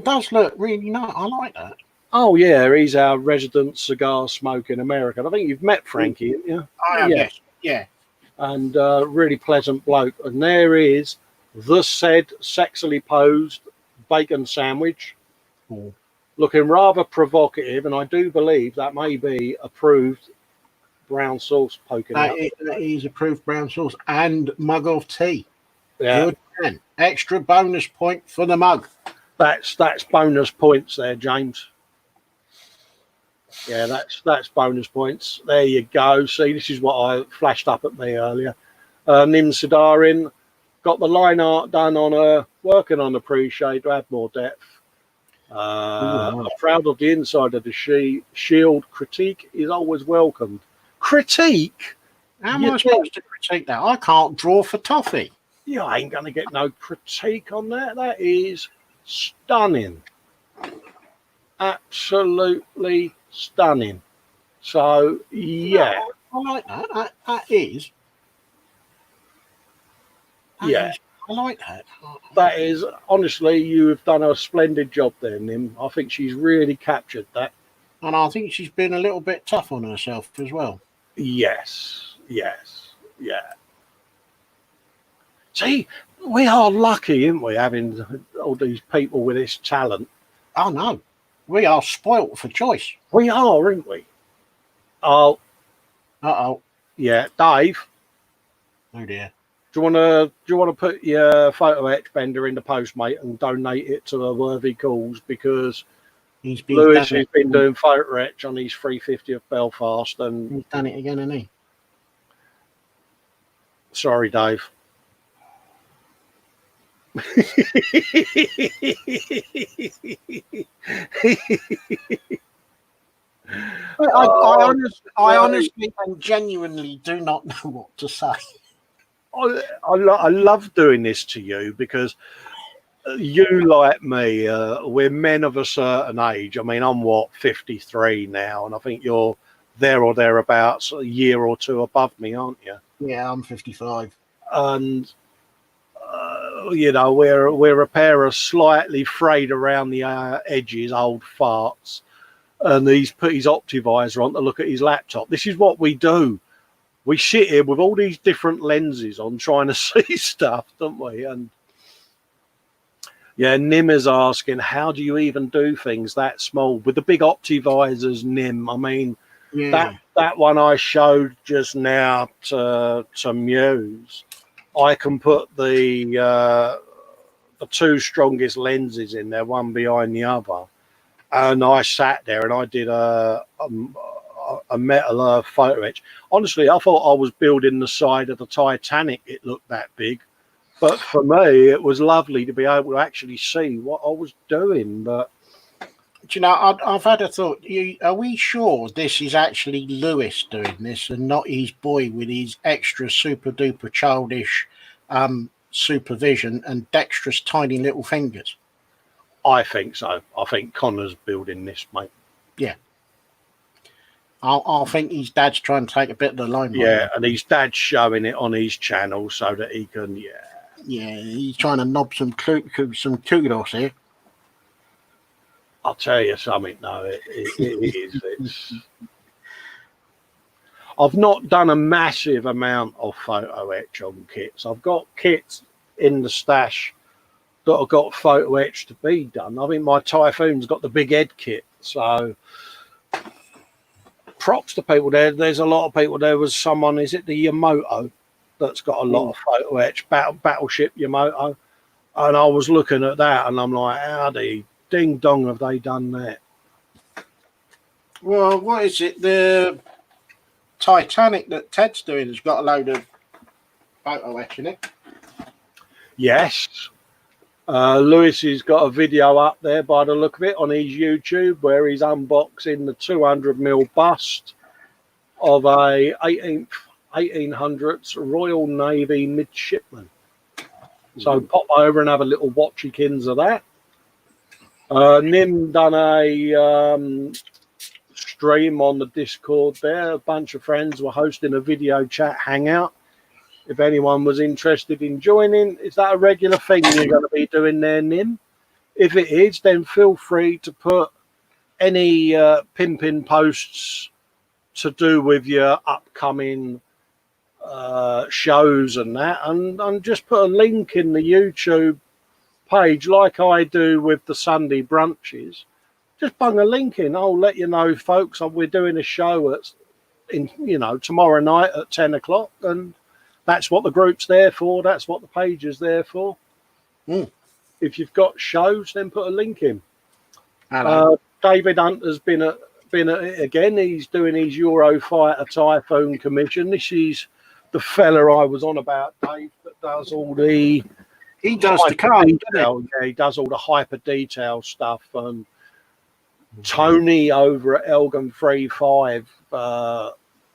does look really nice. I like that. Oh yeah, he's our resident cigar smoking American. I think you've met Frankie, haven't you? I am, yes. Yeah. And really pleasant bloke. And there is the said sexily posed bacon sandwich, looking rather provocative, and I do believe that may be approved brown sauce poking out. That is approved brown sauce and mug of tea. Yeah, Good man. Extra bonus point for the mug. that's bonus points there, James. Yeah, that's bonus points. There you go. See, this is what I flashed up at me earlier. Nim Sidarin got the line art done on her, working on the pre-shade to add more depth. I'm proud of the inside of the shield. Critique is always welcomed. Critique? How am I supposed to critique that? I can't draw for toffee. You ain't going to get no critique on that. That is stunning. Absolutely stunning. So, yeah. I like that. That is. Yeah. I like that. That is, honestly, you have done a splendid job there, Nim. I think she's really captured that. And I think she's been a little bit tough on herself as well. Yes. Yeah. See, we are lucky, aren't we, having all these people with this talent. Oh, no. We are spoilt for choice. We are, aren't we? Oh. Uh-oh. Yeah, Dave. Oh, dear. Do you want to put your photo etch bender in the post, mate, and donate it to a worthy cause? Because Lewis has been doing photo etch on his 350th Belfast, and he's done it again, hasn't he? Sorry, Dave. I honestly and genuinely do not know what to say. I love doing this to you because you, like me, we're men of a certain age. I mean, I'm 53 now, and I think you're there or thereabouts, a year or two above me, aren't you? Yeah, I'm 55. And you know, we're a pair of slightly frayed around the edges, old farts, and he's put his Optivisor on to look at his laptop. This is what we do. We sit here with all these different lenses on, trying to see stuff, don't we? And yeah, Nim is asking, how do you even do things that small with the big Optivisors, Nim? I mean, that one I showed just now to Muse, I can put the 2 strongest lenses in there, one behind the other, and I sat there and I did a a metal photo etch. Honestly, I thought I was building the side of the Titanic. It looked that big. But for me, it was lovely to be able to actually see what I was doing. But Do you know, I've had a thought. Are we sure this is actually Lewis doing this and not his boy with his extra super duper childish supervision and dexterous tiny little fingers? I think so. I think Connor's building this, mate. Yeah. I think his dad's trying to take a bit of the limelight. Yeah, and his dad's showing it on his channel so that he can, Yeah, he's trying to knob some kudos here. I'll tell you something, no, it is. I've not done a massive amount of photo etch on kits. I've got kits in the stash that I've got photo etch to be done. I think my Typhoon's got the big head kit, so props to people there. There's a lot of people. There was someone, is it the Yamato, that's got a lot of photo etch, Battleship Yamato, and I was looking at that and I'm like, how the ding dong have they done that? Well, what is it? The Titanic that Ted's doing has got a load of photo etch in it. Yes. Lewis has got a video up there by the look of it on his YouTube where he's unboxing the 200mm bust of a 1800s Royal Navy midshipman. So pop over and have a little watchykins of that. Nim done a stream on the Discord there. A bunch of friends were hosting a video chat hangout. If anyone was interested in joining, is that a regular thing you're going to be doing there, Nim? If it is, then feel free to put any pimping posts to do with your upcoming shows and that, and just put a link in the YouTube page like I do with the Sunday brunches. Just bung a link in. I'll let you know, folks. We're doing a show tomorrow night at 10 o'clock, and that's what the group's there for. That's what the page is there for. If you've got shows, then put a link in. David Hunter's been at it again. He's doing his Eurofighter Typhoon commission. This is the fella I was on about, Dave, that does all the... He does the car detail. Yeah, he does all the hyper detail stuff. And Tony over at Elgin 35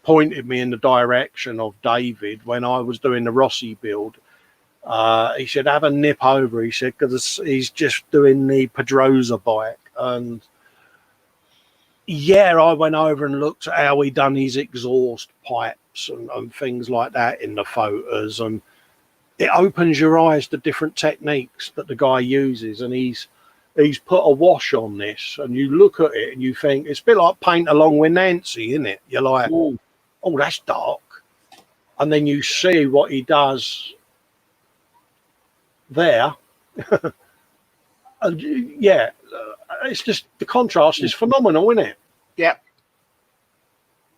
pointed me in the direction of David when I was doing the Rossi build. He said, have a nip over. He said, because he's just doing the Pedrosa bike. And yeah, I went over and looked at how he done his exhaust pipes and things like that in the photos. And it opens your eyes to different techniques that the guy uses. And he's put a wash on this, and you look at it and you think it's a bit like Paint Along with Nancy, isn't it? You're like, oh, that's dark. And then you see what he does there. And yeah, it's just the contrast is phenomenal, isn't it? Yeah.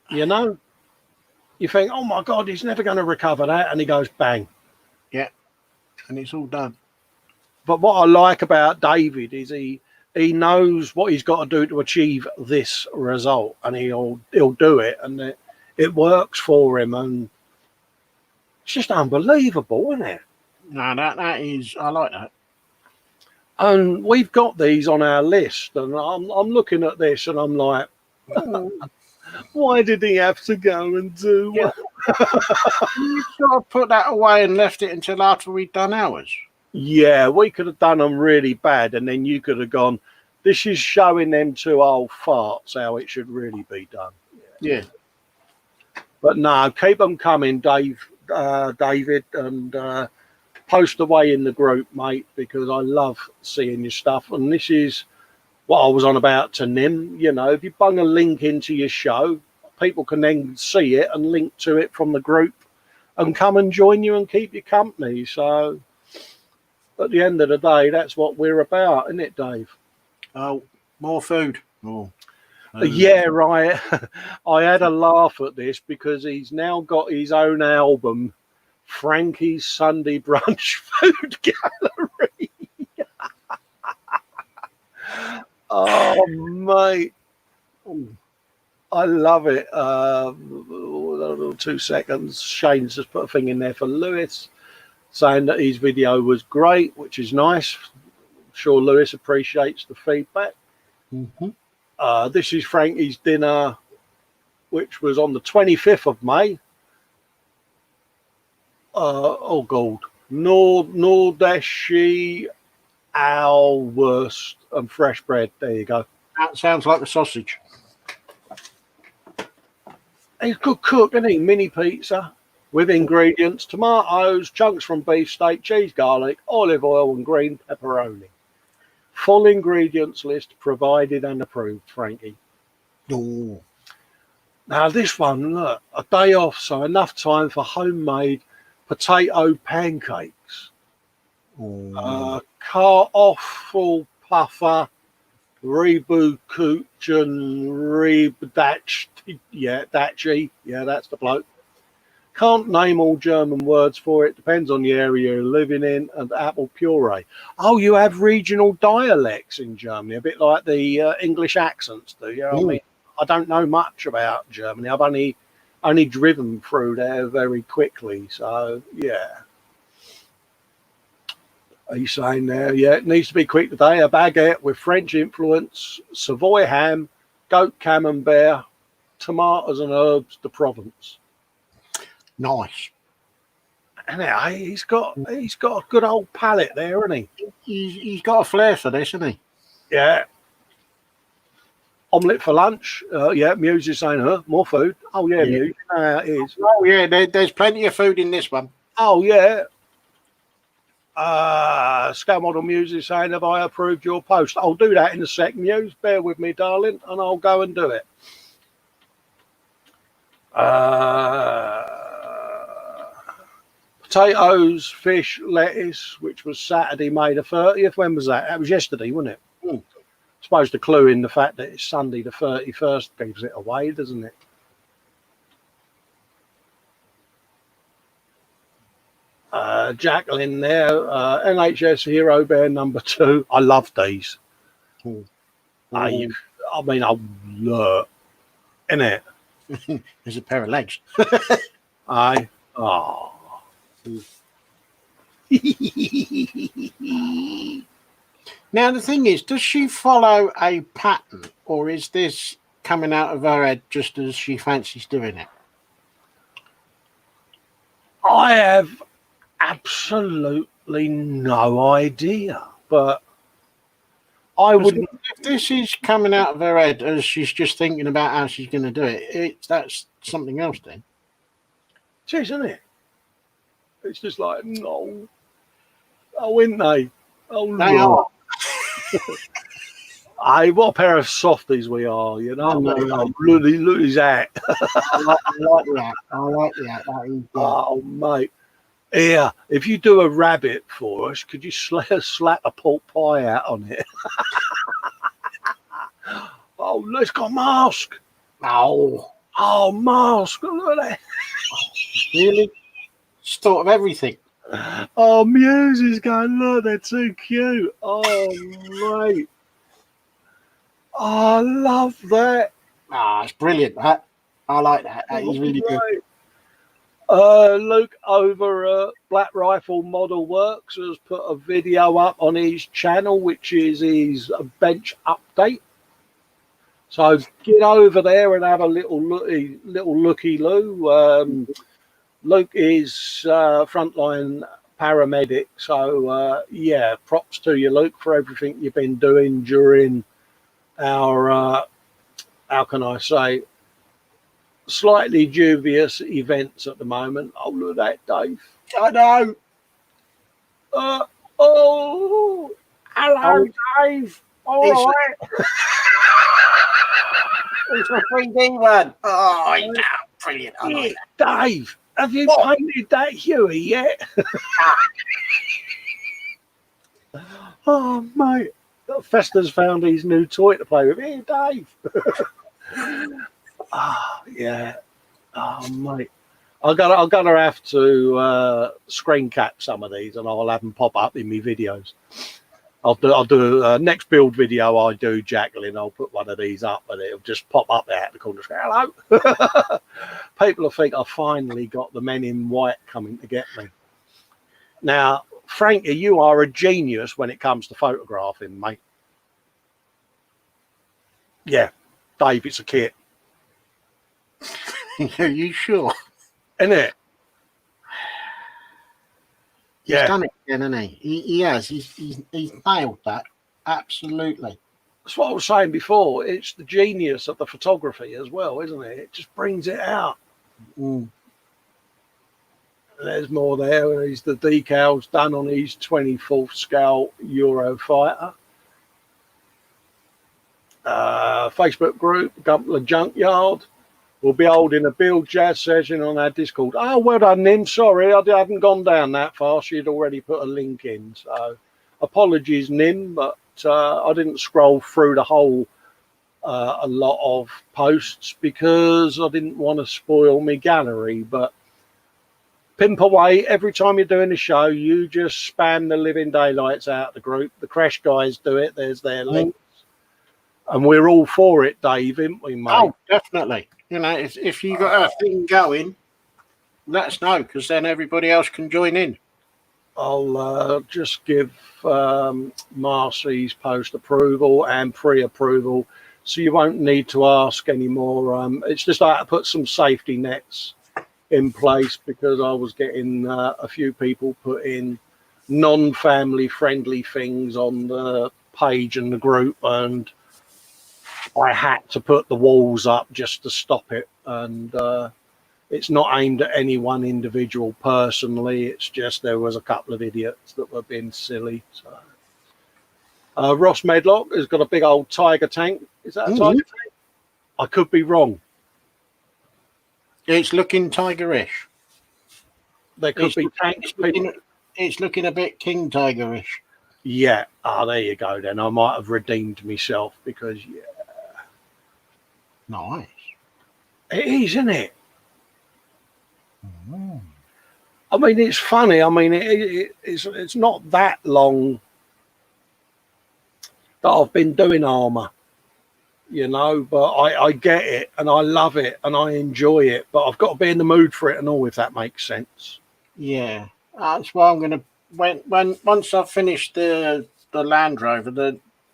You know, you think, oh my God, he's never going to recover that. And he goes, bang. Yeah. And it's all done. But what I like about David is he knows what he's got to do to achieve this result, and he'll do it, and it works for him, and it's just unbelievable, isn't it? No, that is, I like that. And we've got these on our list, and I'm looking at this, and I'm like, why did he have to go and do? Yeah. You sort of put that away and left it until after we'd done ours. Yeah, we could have done them really bad, and then you could have gone, this is showing them two old farts how it should really be done. Yeah. But no, keep them coming, David, and post away in the group, mate, because I love seeing your stuff. And this is what I was on about to Nim. You know, if you bung a link into your show, people can then see it and link to it from the group and come and join you and keep you company. So at the end of the day, that's what we're about, isn't it, Dave? Oh, more food. Oh. Yeah, right. I had a laugh at this because he's now got his own album, Frankie's Sunday Brunch Food Gallery. Oh, mate. I love it. 2 seconds. Shane's just put a thing in there for Lewis, saying that his video was great, which is nice. I'm sure Lewis appreciates the feedback. Mm-hmm. This is Frankie's dinner, which was on the 25th of May. Oh God, Nordeshi Alwurst and fresh bread. There you go. That sounds like a sausage. He's a good cook, isn't he? Mini pizza with ingredients: tomatoes, chunks from beefsteak, cheese, garlic, olive oil, and green pepperoni. Full ingredients list provided and approved, Frankie. Oh. Now this one, look, a day off, so enough time for homemade potato pancakes. Kartoffel puffer, Rebu Kuchen, Rebdatchi. Yeah, Datchi. Yeah, that's the bloke. Can't name all German words for it. Depends on the area you're living in. And apple puree. Oh, you have regional dialects in Germany, a bit like the English accents do. You know what I mean? I don't know much about Germany. I've only driven through there very quickly. So, yeah. Are you saying there? Yeah, it needs to be quick today. A baguette with French influence, Savoy ham, goat camembert, tomatoes and herbs de Provence. Nice. And he's got a good old palate there, hasn't he? He's got a flair for this, hasn't he? Yeah. Omelette for lunch. Yeah, Muse is saying, more food. Oh, yeah, Muse. It is. Oh, yeah, there's plenty of food in this one. Oh, yeah. Scale Model Muse is saying, have I approved your post? I'll do that in a sec, Muse. Bear with me, darling, and I'll go and do it. Potatoes, fish, lettuce, which was Saturday, May the 30th. When was that? That was yesterday, wasn't it? I suppose the clue in the fact that it's Sunday the 31st gives it away, doesn't it? Jacqueline there, NHS Hero Bear number 2. I love these. I mean, I love, innit? There's a pair of legs. Now the thing is, does she follow a pattern, or is this coming out of her head just as she fancies doing it? I have absolutely no idea, but I wouldn't. If this is coming out of her head as she's just thinking about how she's going to do it, that's something else then. It is, isn't it? It's just like, no. Oh, isn't they? Oh, they are. Hey, what a pair of softies we are, you know? Look at his hat. I like that. I like that. That is, oh, mate. Yeah, if you do a rabbit for us, could you slap a pork pie out on it? Oh, look, it's got a mask. Oh, mask. Look at that. Really? Just thought of everything. Oh, Muse is going, look, they're too cute. Oh, mate. Oh, I love that. It's brilliant. I like that. That is really good. Luke over Black Rifle Model Works has put a video up on his channel, which is his bench update. So get over there and have a little looky-loo. Luke is frontline paramedic. So, yeah, props to you, Luke, for everything you've been doing during our, how can I say, slightly dubious events at the moment. Oh, look at that, Dave. I know. Hello, Dave. All right. It's a 3D one. Oh, yeah, brilliant. I like that. Dave, have you painted that Huey yet? Oh, mate. Festa's found his new toy to play with. Here, Dave. Yeah. Oh, mate. I'm gonna have to screen cap some of these, and I'll have them pop up in my videos. I'll do next build video I do, Jacqueline. I'll put one of these up, and it'll just pop up there at the corner. Hello. People will think I finally got the men in white coming to get me. Now, Frankie, you are a genius when it comes to photographing, mate. Yeah, Dave, it's a kit. Are you sure? Isn't it? He's done it again, hasn't he? He has. He's nailed that. Absolutely. That's what I was saying before. It's the genius of the photography as well, isn't it? It just brings it out. Mm. There's more there. He's the decals done on his 24th scale Eurofighter. Facebook group, couple of Junkyard. We'll be holding a build jazz session on our Discord. Oh, well done, Nim. Sorry, I hadn't gone down that far. She'd already put a link in. So apologies, Nim, but I didn't scroll through the whole a lot of posts because I didn't want to spoil my gallery. But pimp away. Every time you're doing a show, you just spam the living daylights out of the group. The Crash guys do it. There's their links. And we're all for it, Dave, aren't we, mate? Oh, definitely. You know, if you got a thing going, let us know, because then everybody else can join in. I'll just give Marcy's post approval and pre-approval, so you won't need to ask anymore. It's just I had to put some safety nets in place because I was getting a few people put in non-family friendly things on the page and the group, and I had to put the walls up just to stop it. And it's not aimed at any one individual personally. It's just there was a couple of idiots that were being silly. So Ross Medlock has got a big old tiger tank. Is that a tiger tank? I could be wrong. It's looking tigerish. There could be tanks. It's looking a bit King Tigerish. Yeah. There you go then. I might have redeemed myself because, yeah. Nice. It is, isn't it? Mm. I mean, it's funny. I mean, it's not that long that I've been doing armour, you know, but I get it and I love it and I enjoy it, but I've got to be in the mood for it and all, if that makes sense. Yeah, that's why I'm going to, once I've finished the Land Rover,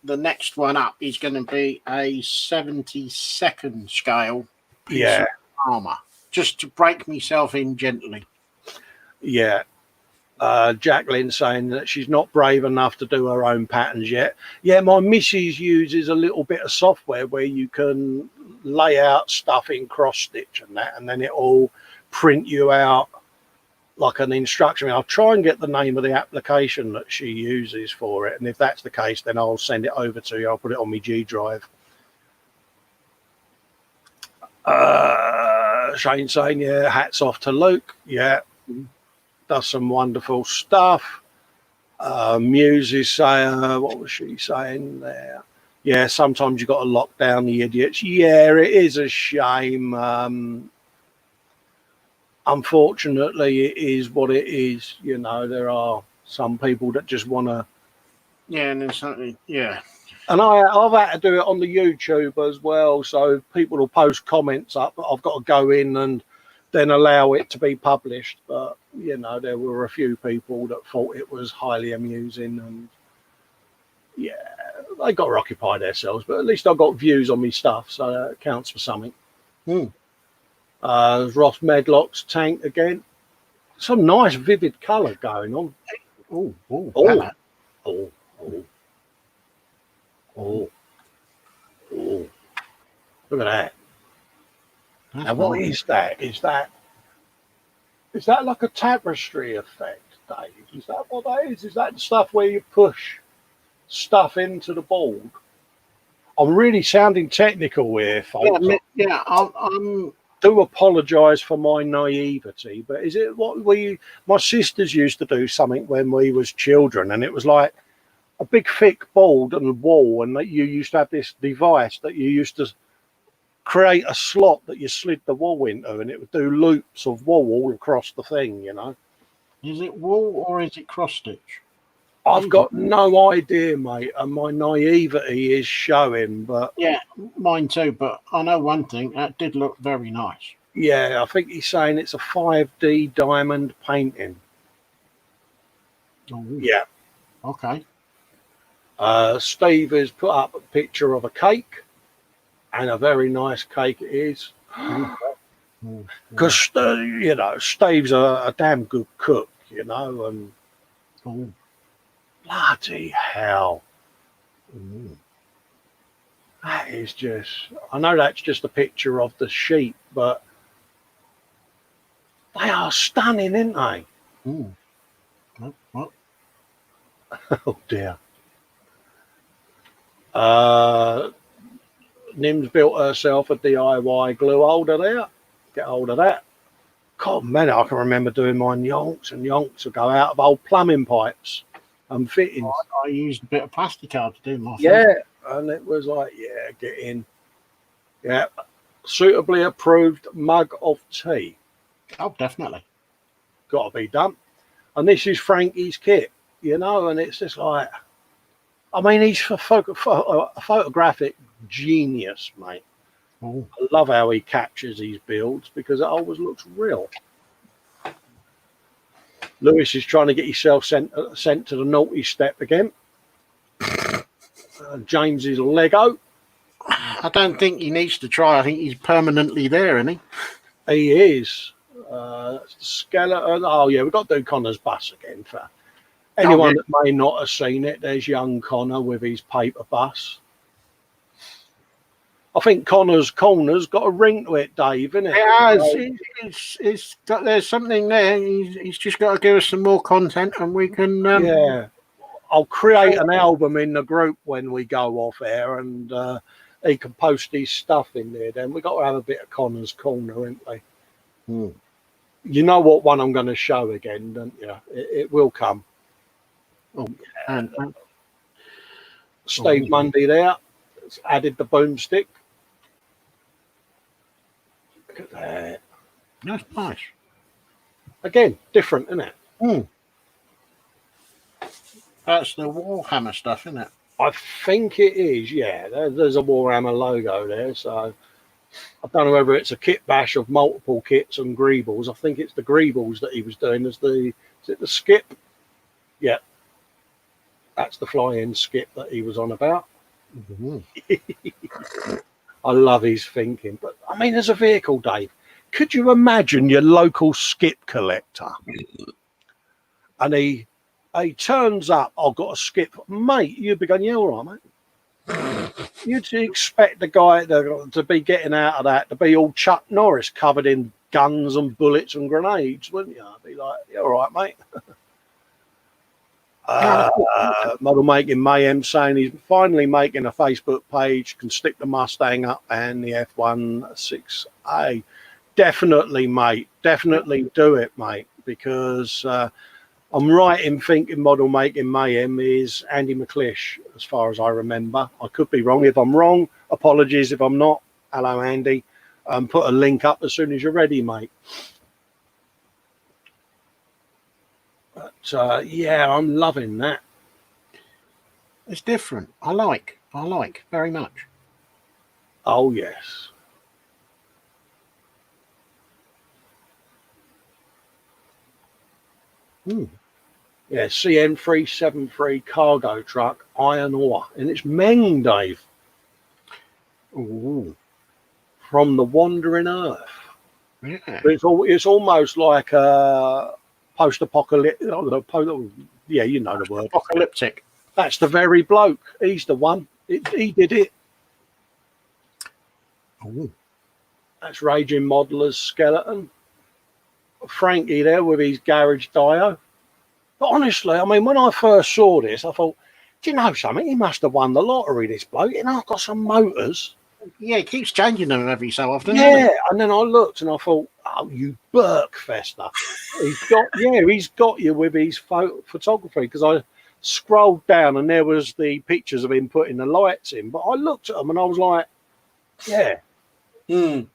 the next one up is going to be a 72nd scale piece of armour, just to break myself in gently. Yeah. Jacqueline saying that she's not brave enough to do her own patterns yet. Yeah, my missus uses a little bit of software where you can lay out stuff in cross stitch and that, and then it will print you out like an instruction. I'll try and get the name of the application that she uses for it, and if that's the case, then I'll send it over to you. I'll put it on my G drive. Shane saying, yeah, hats off to Luke. Yeah, does some wonderful stuff. Muse is saying, what was she saying there? Yeah, sometimes you've got to lock down the idiots. Yeah, it is a shame. Unfortunately, it is what it is. You know, there are some people that just want to. Yeah, and there's something. Yeah. And I've had to do it on the YouTube as well. So people will post comments up, but I've got to go in and then allow it to be published. But, you know, there were a few people that thought it was highly amusing. And, yeah, they got to occupy themselves. But at least I got views on me stuff. So that counts for something. Ross Medlock's tank again. Some nice vivid colour going on. Oh. Look at that. That's Now, what nice. is that? Is that like a tapestry effect, Dave? Is that what that is? Is that the stuff where you push stuff into the board? I'm really sounding technical here, folks. Yeah, I'm do apologise for my naivety, but is it what my sisters used to do something when we was children, and it was like a big thick board and a wall, and you used to have this device that you used to create a slot that you slid the wool into, and it would do loops of wool all across the thing, you know. Is it wool or is it cross stitch? I've got no idea, mate, and my naivety is showing. But Yeah, mine too. But I know one thing, that did look very nice. yeah, I think he's saying it's a 5D diamond painting. Oh, Yeah. okay. Steve has put up a picture of a cake, and a very nice cake it is. Because Steve's a damn good cook, and bloody hell, that is just. I know that's just a picture of the sheep, but they are stunning, aren't they? What? Oh dear. Nim's built herself a DIY glue holder there. Get hold of that. God, man, I can remember doing mine yonks and yonks to go out of old plumbing pipes and fittings. I used a bit of plastic card to do my thing. Yeah, and it was like, yeah, get in. Yeah, suitably approved mug of tea. Oh, definitely. Got to be done. And this is Frankie's kit, and it's just like, I mean, he's a photographic genius, mate. Oh. I love how he captures these builds because it always looks real. Lewis is trying to get himself sent to the naughty step again. James's Lego. I don't think he needs to try. I think he's permanently there, isn't he? He is. That's the skeleton. Oh, yeah, we've got to do Connor's bus again. For anyone that may not have seen it, there's young Connor with his paper bus. I think Connor's corner's got a ring to it, Dave, isn't it? It has. It's got, there's something there. He's just got to give us some more content and we can... yeah. I'll create an album in the group when we go off air and he can post his stuff in there. Then we've got to have a bit of Connor's corner, haven't we? You know what one I'm going to show again, don't you? It will come. Oh, and Steve Mundy there. It's added the boomstick. Look at that. That's nice. Again, different, isn't it? That's the Warhammer stuff, isn't it? I think it is, yeah. There's a Warhammer logo there, so I don't know whether it's a kit bash of multiple kits and greebles. I think it's the greebles that he was doing as is it the skip? Yeah. That's the flying skip that he was on about. I love his thinking. But, I mean, as a vehicle, Dave, could you imagine your local skip collector? And he turns up, I've got a skip. Mate, you'd be going, yeah, all right, mate. You'd expect the guy to be getting out of that, to be all Chuck Norris covered in guns and bullets and grenades, wouldn't you? I'd be like, yeah, all right, mate. Model Making Mayhem saying he's finally making a Facebook page, can stick the Mustang up and the F16A. Definitely, mate. Definitely do it, mate, because I'm right in thinking Model Making Mayhem is Andy McClish, as far as I remember. I could be wrong. If I'm wrong, apologies if I'm not. Hello, Andy. Put a link up as soon as you're ready, mate. But, yeah, I'm loving that. It's different. I like very much. Oh, yes. Yeah, CN373 cargo truck, iron ore. And it's Meng, Dave. Ooh. From the Wandering Earth. Yeah. It's almost like a post-apocalyptic. Yeah, you know the word. Apocalyptic. That's the very bloke. He's the one. He did it. Ooh. That's Raging Modeler's skeleton. Frankie there with his garage dio. But honestly, I mean, when I first saw this, I thought, do you know something? He must have won the lottery, this bloke. I've got some motors. Yeah, he keeps changing them every so often. Yeah, and then I looked and I thought, oh, you Burke Festa. He's got you with his photography, because I scrolled down and there was the pictures of him putting the lights in. But I looked at them and I was like, yeah. You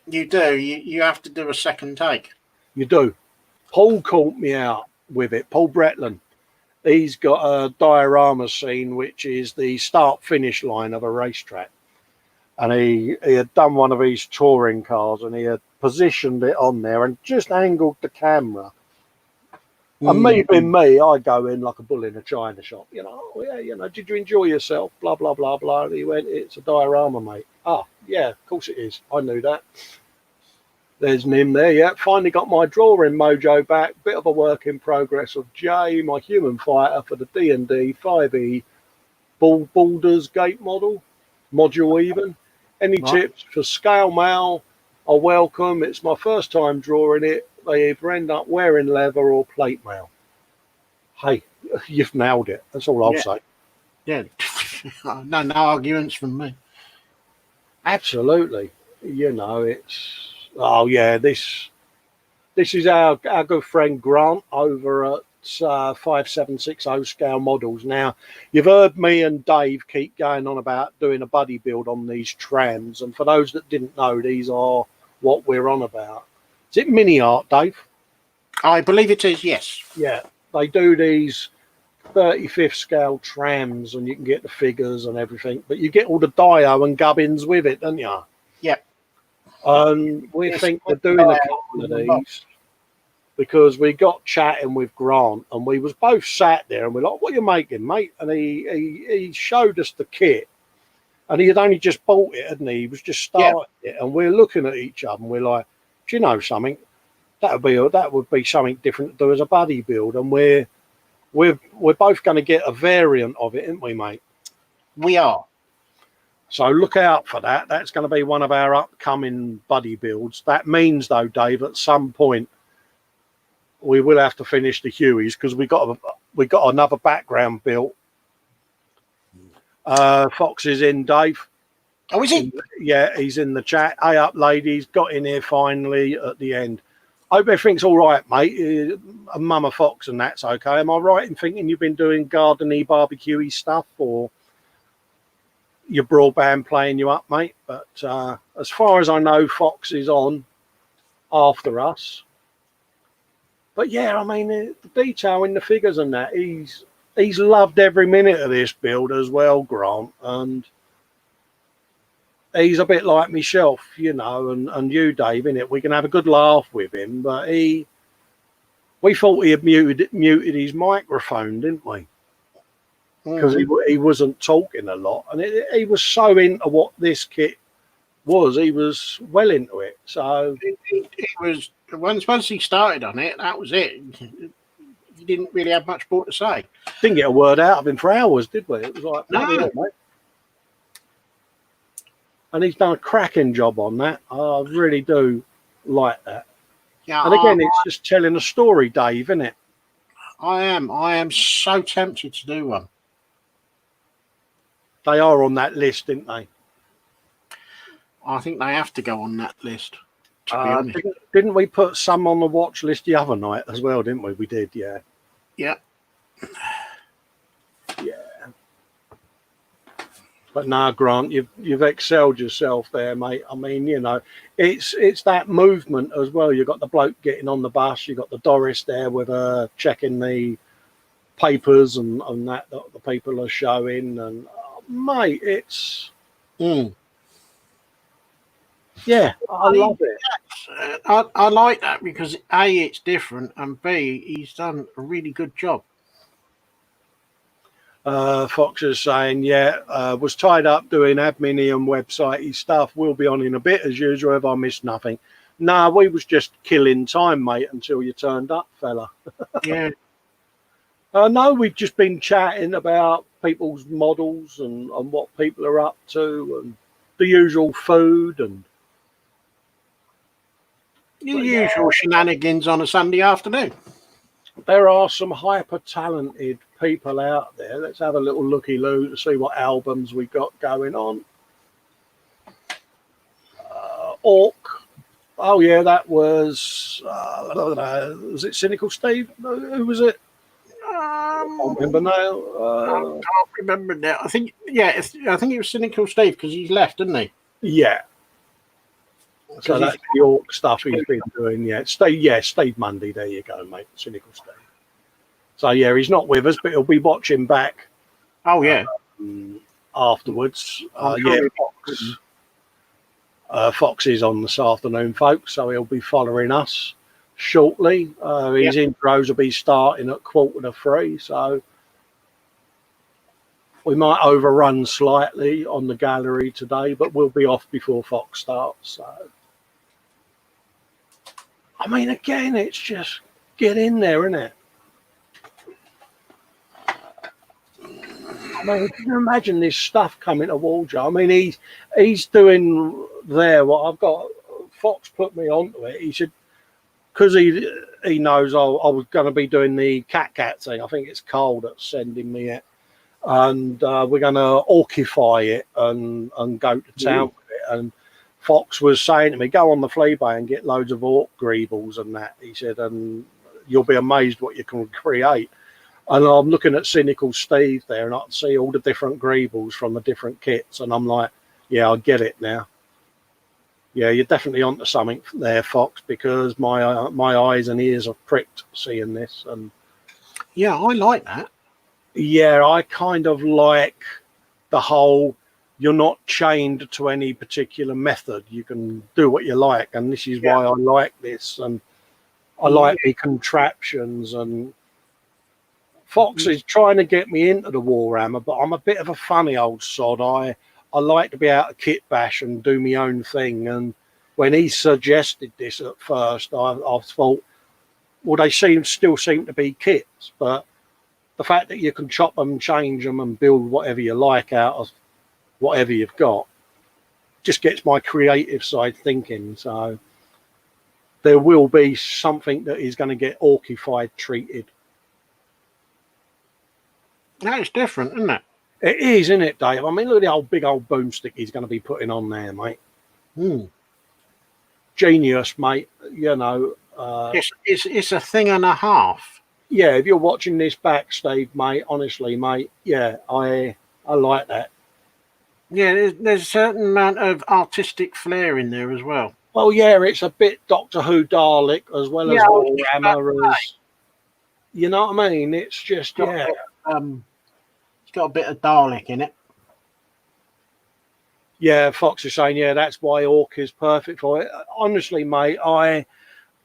do. You have to do a second take. You do. Paul caught me out. with it. Paul Bretland. He's got a diorama scene, which is the start-finish line of a racetrack. And he had done one of his touring cars, and he had positioned it on there and just angled the camera. And me being me, I go in like a bull in a china shop, oh, yeah, did you enjoy yourself? Blah, blah, blah, blah. And he went, it's a diorama, mate. Oh, yeah, of course it is. I knew that. There's Nim there, yeah. Finally got my drawing mojo back. Bit of a work in progress of Jay, my human fighter for the D&D 5e Baldur's Gate module even. Any tips for scale mail are welcome. It's my first time drawing it. They either end up wearing leather or plate mail. Hey, you've nailed it. That's all I'll say. Yeah. No arguments from me. Absolutely. It's... Oh, yeah, this is our good friend Grant over at 5760 Scale Models. Now, you've heard me and Dave keep going on about doing a buddy build on these trams. And for those that didn't know, these are what we're on about. Is it mini art, Dave? I believe it is, yes. Yeah, they do these 35th scale trams and you can get the figures and everything. But you get all the dio and gubbins with it, don't you? Yeah. We think we're doing a couple of these because we got chatting with Grant and we was both sat there and we're like, what are you making, mate? And he showed us the kit and he had only just bought it, hadn't he? He was just starting it and we're looking at each other and we're like, do you know something? That would be something different to do as a buddy build, and we're both going to get a variant of it, aren't we, mate? We are. So look out for that. That's going to be one of our upcoming buddy builds. That means, though, Dave, at some point we will have to finish the Hueys because we got another background built. Fox is in, Dave. Oh, is he? Yeah, he's in the chat. Hey up, ladies. Got in here finally at the end. Hope everything's all right, mate. Mama Fox and that's okay. Am I right in thinking you've been doing garden-y, barbecue-y stuff, or your broadband playing you up, mate? But as far as I know, Fox is on after us. But yeah, I mean, the detail in the figures and that, he's loved every minute of this build as well, Grant. And he's a bit like myself, and you, Dave, innit? We can have a good laugh with him, but we thought he had muted his microphone, didn't we? Because he wasn't talking a lot, and he was so into what this kit was. He was well into it. So it was once he started on it, that was it. He didn't really have much more to say. Didn't get a word out of him for hours, did we? It was like, no, mate. And he's done a cracking job on that. I really do like that. Yeah, and again, it's just telling a story, Dave, isn't it? I am so tempted to do one. They are on that list, didn't they? I think they have to go on that list, to be honest. Didn't we put some on the watch list the other night as well, didn't we? We did, yeah. Yeah. Yeah. But now, Grant, you've excelled yourself there, mate. I mean, it's that movement as well. You've got the bloke getting on the bus. You've got the Doris there with checking the papers and that the people are showing. And, mate, it's... Yeah, I love it. I like that because, A, it's different, and B, he's done a really good job. Fox is saying, was tied up doing admin and website stuff. We'll be on in a bit as usual if I missed nothing. Nah, we was just killing time, mate, until you turned up, fella. Yeah. No, we've just been chatting about people's models and what people are up to and the usual food and the usual shenanigans on a Sunday afternoon. There are some hyper-talented people out there. Let's have a little looky-loo to see what albums we got going on. Orc. Oh, yeah, that was... was it Cynical Steve? Who was it? I can't remember now. I can't remember now. I think it was Cynical Steve because he's left, didn't he? Yeah. So that's the Orc stuff he's been doing. Yeah, Steve Monday. There you go, mate. Cynical Steve. So yeah, he's not with us, but he'll be watching back Oh yeah. Afterwards. I'm sure Yeah, he Fox. Fox is on this afternoon, folks, so he'll be following us shortly. His intros will be starting at 2:45, so we might overrun slightly on the gallery today, but we'll be off before Fox starts. So, I mean, again, it's just get in there, isn't it? I mean, can you imagine this stuff coming towards you? I mean, he's doing there what I've got. Fox put me onto it. He said, because he knows I was going to be doing the cat thing. I think it's Cole that's sending me it. And we're going to orchify it and go to town with it. And Fox was saying to me, go on the flea bay and get loads of orc greebles and that. He said, and you'll be amazed what you can create. And I'm looking at Cynical Steve there, and I can see all the different greebles from the different kits. And I'm like, yeah, I get it now. Yeah, you're definitely onto something there, Fox, because my eyes and ears are pricked seeing this. And yeah, I like that. Yeah, I kind of like the whole you're not chained to any particular method. You can do what you like, and this is why I like this. And I like the contraptions. And Fox is trying to get me into the Warhammer, but I'm a bit of a funny old sod. I like to be out of kit bash and do my own thing. And when he suggested this at first, I thought, well, they still seem to be kits, but the fact that you can chop them, change them, and build whatever you like out of whatever you've got just gets my creative side thinking. So there will be something that is going to get orcified treated. That's different, isn't it? It is, isn't it, Dave? I mean, look at the big old boomstick he's going to be putting on there, mate. Genius, mate. You know. It's a thing and a half. Yeah, if you're watching this back, Steve, mate, honestly, mate, yeah, I like that. Yeah, there's a certain amount of artistic flair in there as well. Well, yeah, it's a bit Doctor Who Dalek as well as Warhammer. You know what I mean? It's just, it's got a bit of Dalek in it. Yeah, Fox is saying, yeah, that's why Orc is perfect for it. Honestly, mate, I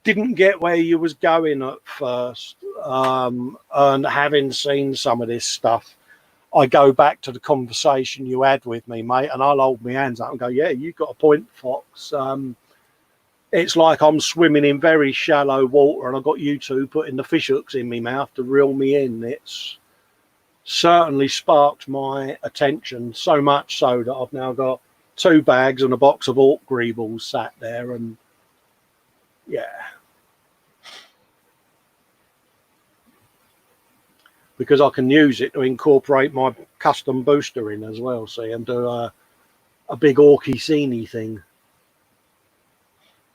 didn't get where you was going at first, and having seen some of this stuff, I go back to the conversation you had with me, mate, and I'll hold my hands up and go, yeah, you've got a point, Fox. It's like I'm swimming in very shallow water and I've got you two putting the fish hooks in my mouth to reel me in. It's certainly sparked my attention, so much so that I've now got 2 bags and a box of orc greebles sat there. And yeah, because I can use it to incorporate my custom booster in as well, see, and do a big orky sceney thing.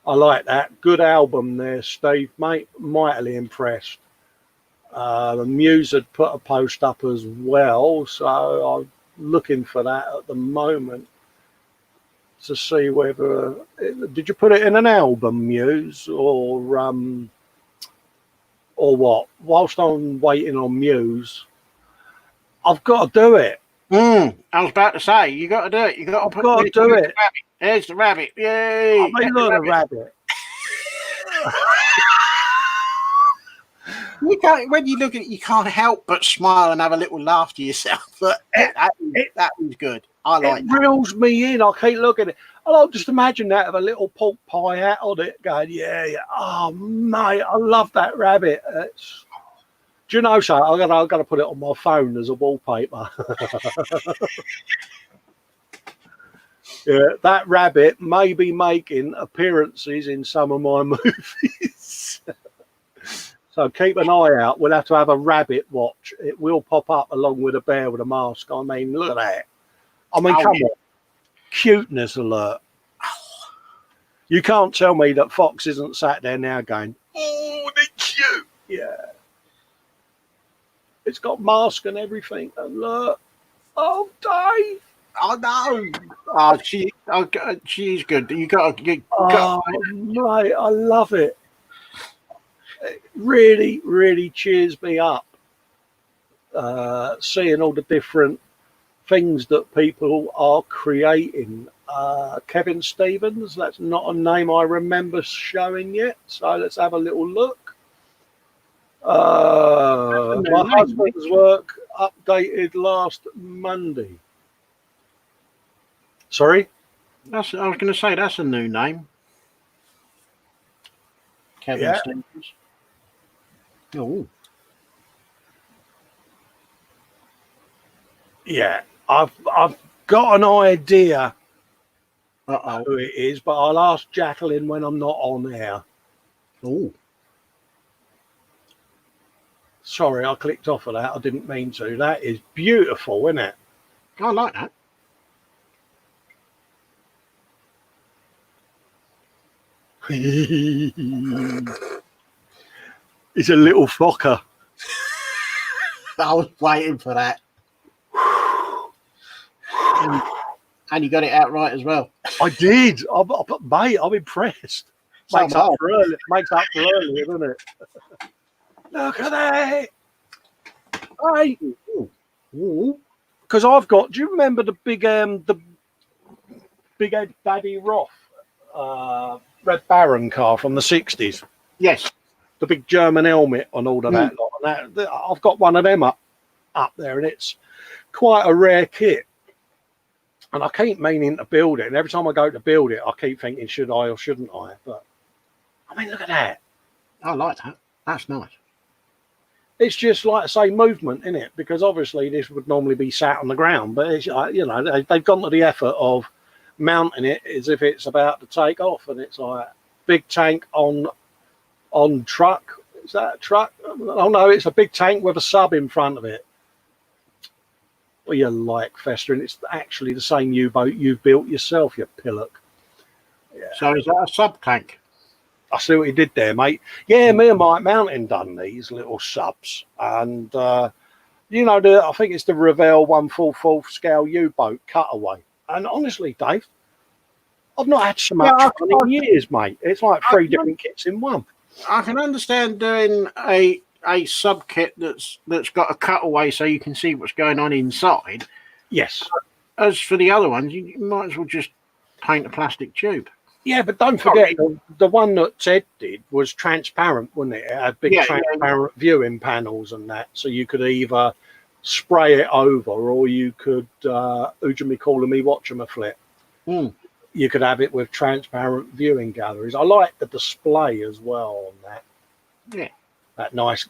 I like that. Good album there, Steve, mate. Mightily impressed. The Muse had put a post up as well, so I'm looking for that at the moment to see whether did you put it in an album, Muse, or what? Whilst I'm waiting on Muse, I've got to do it. I was about to say, you got to do it. You got to do it. There's the rabbit. Yay! I mean, look at the rabbit. You can't, when you look at it, you can't help but smile and have a little laugh to yourself. But that was good. I like it. It reels me in. I keep looking at it. I'll just imagine that with a little pork pie hat on it going, yeah. Oh, mate, I love that rabbit. Do you know so? I've got to put it on my phone as a wallpaper. Yeah, that rabbit may be making appearances in some of my movies. So keep an eye out. We'll have to have a rabbit watch. It will pop up along with a bear with a mask. I mean, look at that. I mean, come on. Cuteness alert. You can't tell me that Fox isn't sat there now going, oh, they're cute. Yeah. It's got mask and everything. And look. Oh, Dave. Oh no! Oh, she's good. You got. Mate, I love it. It really, really cheers me up. seeing all the different things that people are creating. Kevin Stevens, that's not a name I remember showing yet, so let's have a little look. My husband's work updated last Monday. Sorry? I was going to say that's a new name. Kevin Stevens. Oh. Yeah, I've got an idea Uh-oh. who it is, but I'll ask Jacqueline when I'm not on air. Oh. Sorry, I clicked off of that. I didn't mean to. That is beautiful, isn't it? I like that. It's a little flocker. I was waiting for that. And you got it out right as well. I did. Mate, I'm impressed. Makes up for earlier, doesn't it? Look at that. Hey. Because I've got, do you remember the big Ed Daddy Roth Red Baron car from the 60s? Yes. The big German helmet and all of that lot. And that, I've got one of them up there, and it's quite a rare kit. And I keep meaning to build it. And every time I go to build it, I keep thinking, should I or shouldn't I? But, I mean, look at that. I like that. That's nice. It's just like I say, movement, isn't it? Because obviously this would normally be sat on the ground. But, it's, you know, they've gone to the effort of mounting it as if it's about to take off. And it's like big tank on truck. Is that a truck? Oh, no, it's a big tank with a sub in front of it. Well, you like Festa, and it's actually the same U-boat you've built yourself, you pillock. Yeah. So is that a sub tank? I see what you did there, mate. Yeah, me and Mike Mountain done these little subs, and you know, I think it's the Revell 1/4 scale U-boat cutaway. And honestly, Dave, I've not had so much fun in years, mate. It's like three different kits in one. I can understand doing a sub kit that's got a cutaway so you can see what's going on inside. Yes. As for the other ones, you might as well just paint a plastic tube. Yeah, but don't forget, the one that Ted did was transparent, wasn't it? It had big transparent viewing panels and that, so you could either spray it over or you could, who'd you be calling me, watch them a flip. You could have it with transparent viewing galleries. I like the display as well on that. Yeah. That nice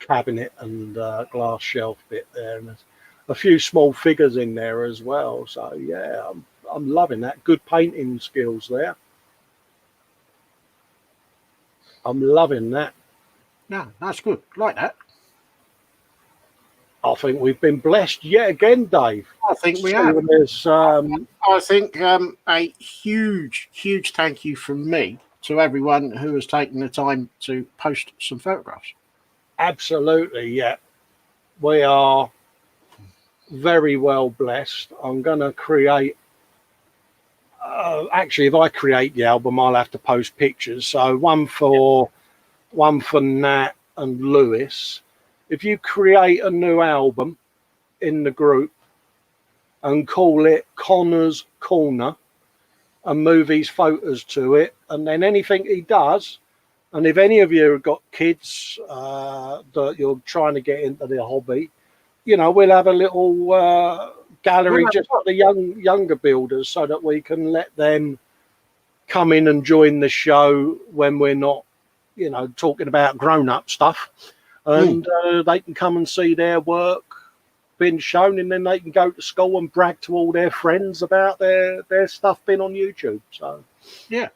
cabinet and glass shelf bit there, and there's a few small figures in there as well. So yeah, I'm loving that. Good painting skills there. I'm loving that. No, that's good. Like that. I think we've been blessed yet again, Dave. I think we have. I think a huge thank you from me to everyone who has taken the time to post some photographs. Absolutely, yeah. We are very well blessed. I'm going to create, actually, if I create the album, I'll have to post pictures. So one for Nat and Lewis. If you create a new album in the group and call it Connor's Corner, and move his photos to it, and then anything he does, and if any of you have got kids that you're trying to get into the hobby, you know, we'll have a little gallery just for the younger builders, so that we can let them come in and join the show when we're not, you know, talking about grown-up stuff, and they can come and see their work been shown, and then they can go to school and brag to all their friends about their stuff being on YouTube. So yeah,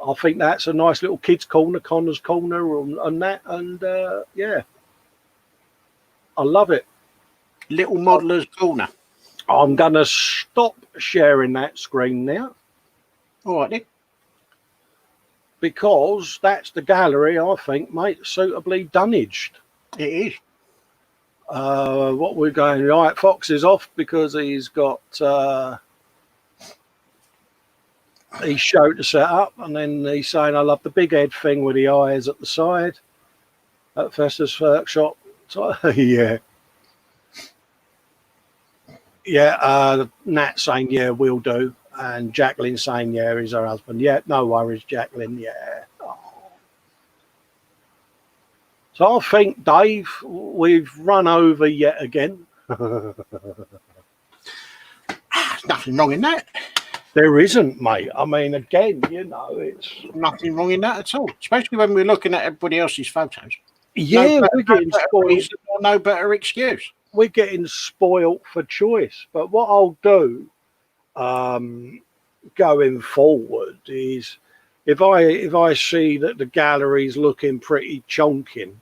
I think that's a nice little kids corner, Connor's Corner, and that, and yeah, I love it. Little modeller's corner. I'm gonna stop sharing that screen now. All right then. Because that's the gallery, I think, mate, suitably dunnaged. It is. What we're going, right, Fox is off because he's got his show to set up, and then he's saying, I love the big head thing with the eyes at the side at Festa's Workshop. So, yeah. Yeah, Nat saying, yeah, we'll do. And Jacqueline saying, yeah, he's her husband. Yeah, no worries, Jacqueline, yeah. Oh. So I think, Dave, we've run over yet again. Nothing wrong in that. There isn't, mate. I mean, again, it's... Nothing wrong in that at all, especially when we're looking at everybody else's photos. Yeah, we're getting spoiled. No better excuse. We're getting spoiled for choice. But what I'll do going forward is if I see that the gallery's looking pretty chonking,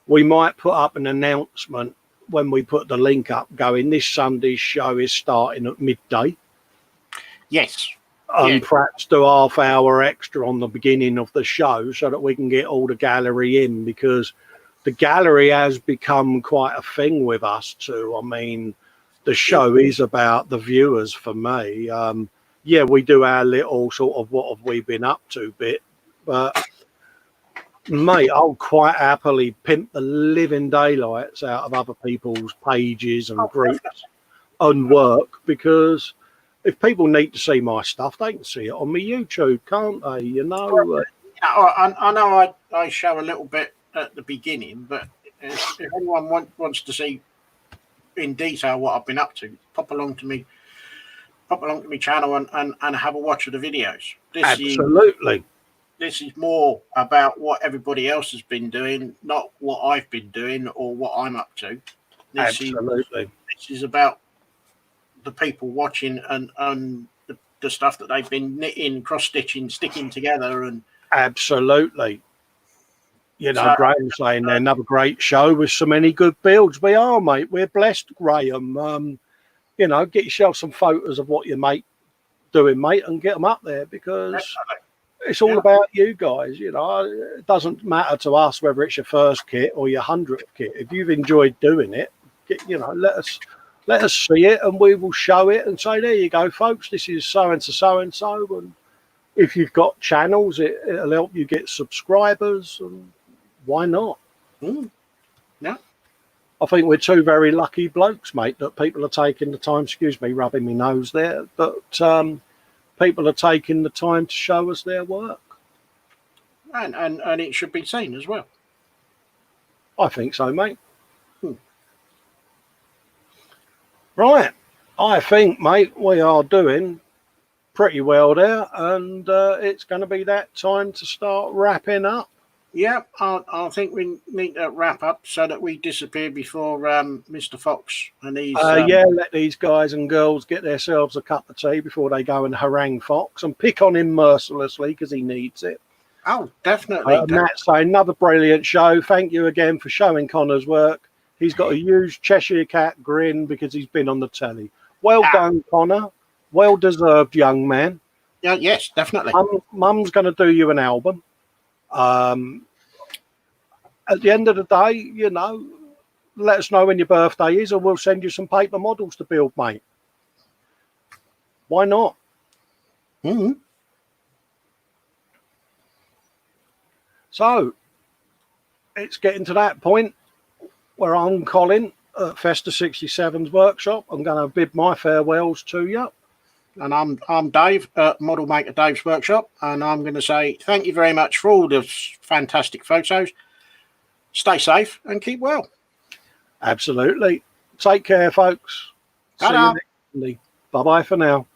we might put up an announcement when we put the link up going, this Sunday's show is starting at midday. Yes. And perhaps do half hour extra on the beginning of the show so that we can get all the gallery in, because the gallery has become quite a thing with us too. I mean, the show is about the viewers for me. Yeah, we do our little sort of what have we been up to bit, but mate, I'll quite happily pimp the living daylights out of other people's pages and groups and work, because if people need to see my stuff, they can see it on my YouTube, can't they? You know. I know I show a little bit at the beginning, but if anyone wants to see in detail what I've been up to, pop along to me channel and have a watch of the videos. Absolutely. This is more about what everybody else has been doing, not what I've been doing or what I'm up to. Absolutely. This is about the people watching and the stuff that they've been knitting, cross-stitching, sticking together. And absolutely. You know, Graham's saying they're another great show with so many good builds. We are, mate. We're blessed, Graham. You know, get yourself some photos of what your mate doing, mate, and get them up there, because it's all about you guys. You know, it doesn't matter to us whether it's your first kit or your 100th kit. If you've enjoyed doing it, let us see it, and we will show it and say, there you go, folks, this is so and so. And if you've got channels, it'll help you get subscribers, and why not? Yeah. I think we're two very lucky blokes, mate, that people are taking the time, excuse me, rubbing my nose there, but people are taking the time to show us their work. And it should be seen as well. I think so, mate. Right. I think, mate, we are doing pretty well there, and it's going to be that time to start wrapping up. Yeah, I think we need to wrap up so that we disappear before Mr. Fox and these. Let these guys and girls get themselves a cup of tea before they go and harangue Fox and pick on him mercilessly because he needs it. Oh, definitely. Matt's saying, another brilliant show. Thank you again for showing Connor's work. He's got a huge Cheshire Cat grin because he's been on the telly. Well done, Connor. Well deserved, young man. Yeah, yes, definitely. Mum's going to do you an album. At the end of the day, you know, let us know when your birthday is, and we'll send you some paper models to build, mate. Why not? Mm-hmm. So it's getting to that point where I'm Colin at Festa 67's workshop. I'm going to bid my farewells to you. And I'm Dave at Model Maker Dave's workshop, and I'm going to say thank you very much for all the fantastic photos. Stay safe and keep well. Absolutely. Take care, folks. See you next week. Bye-bye for now.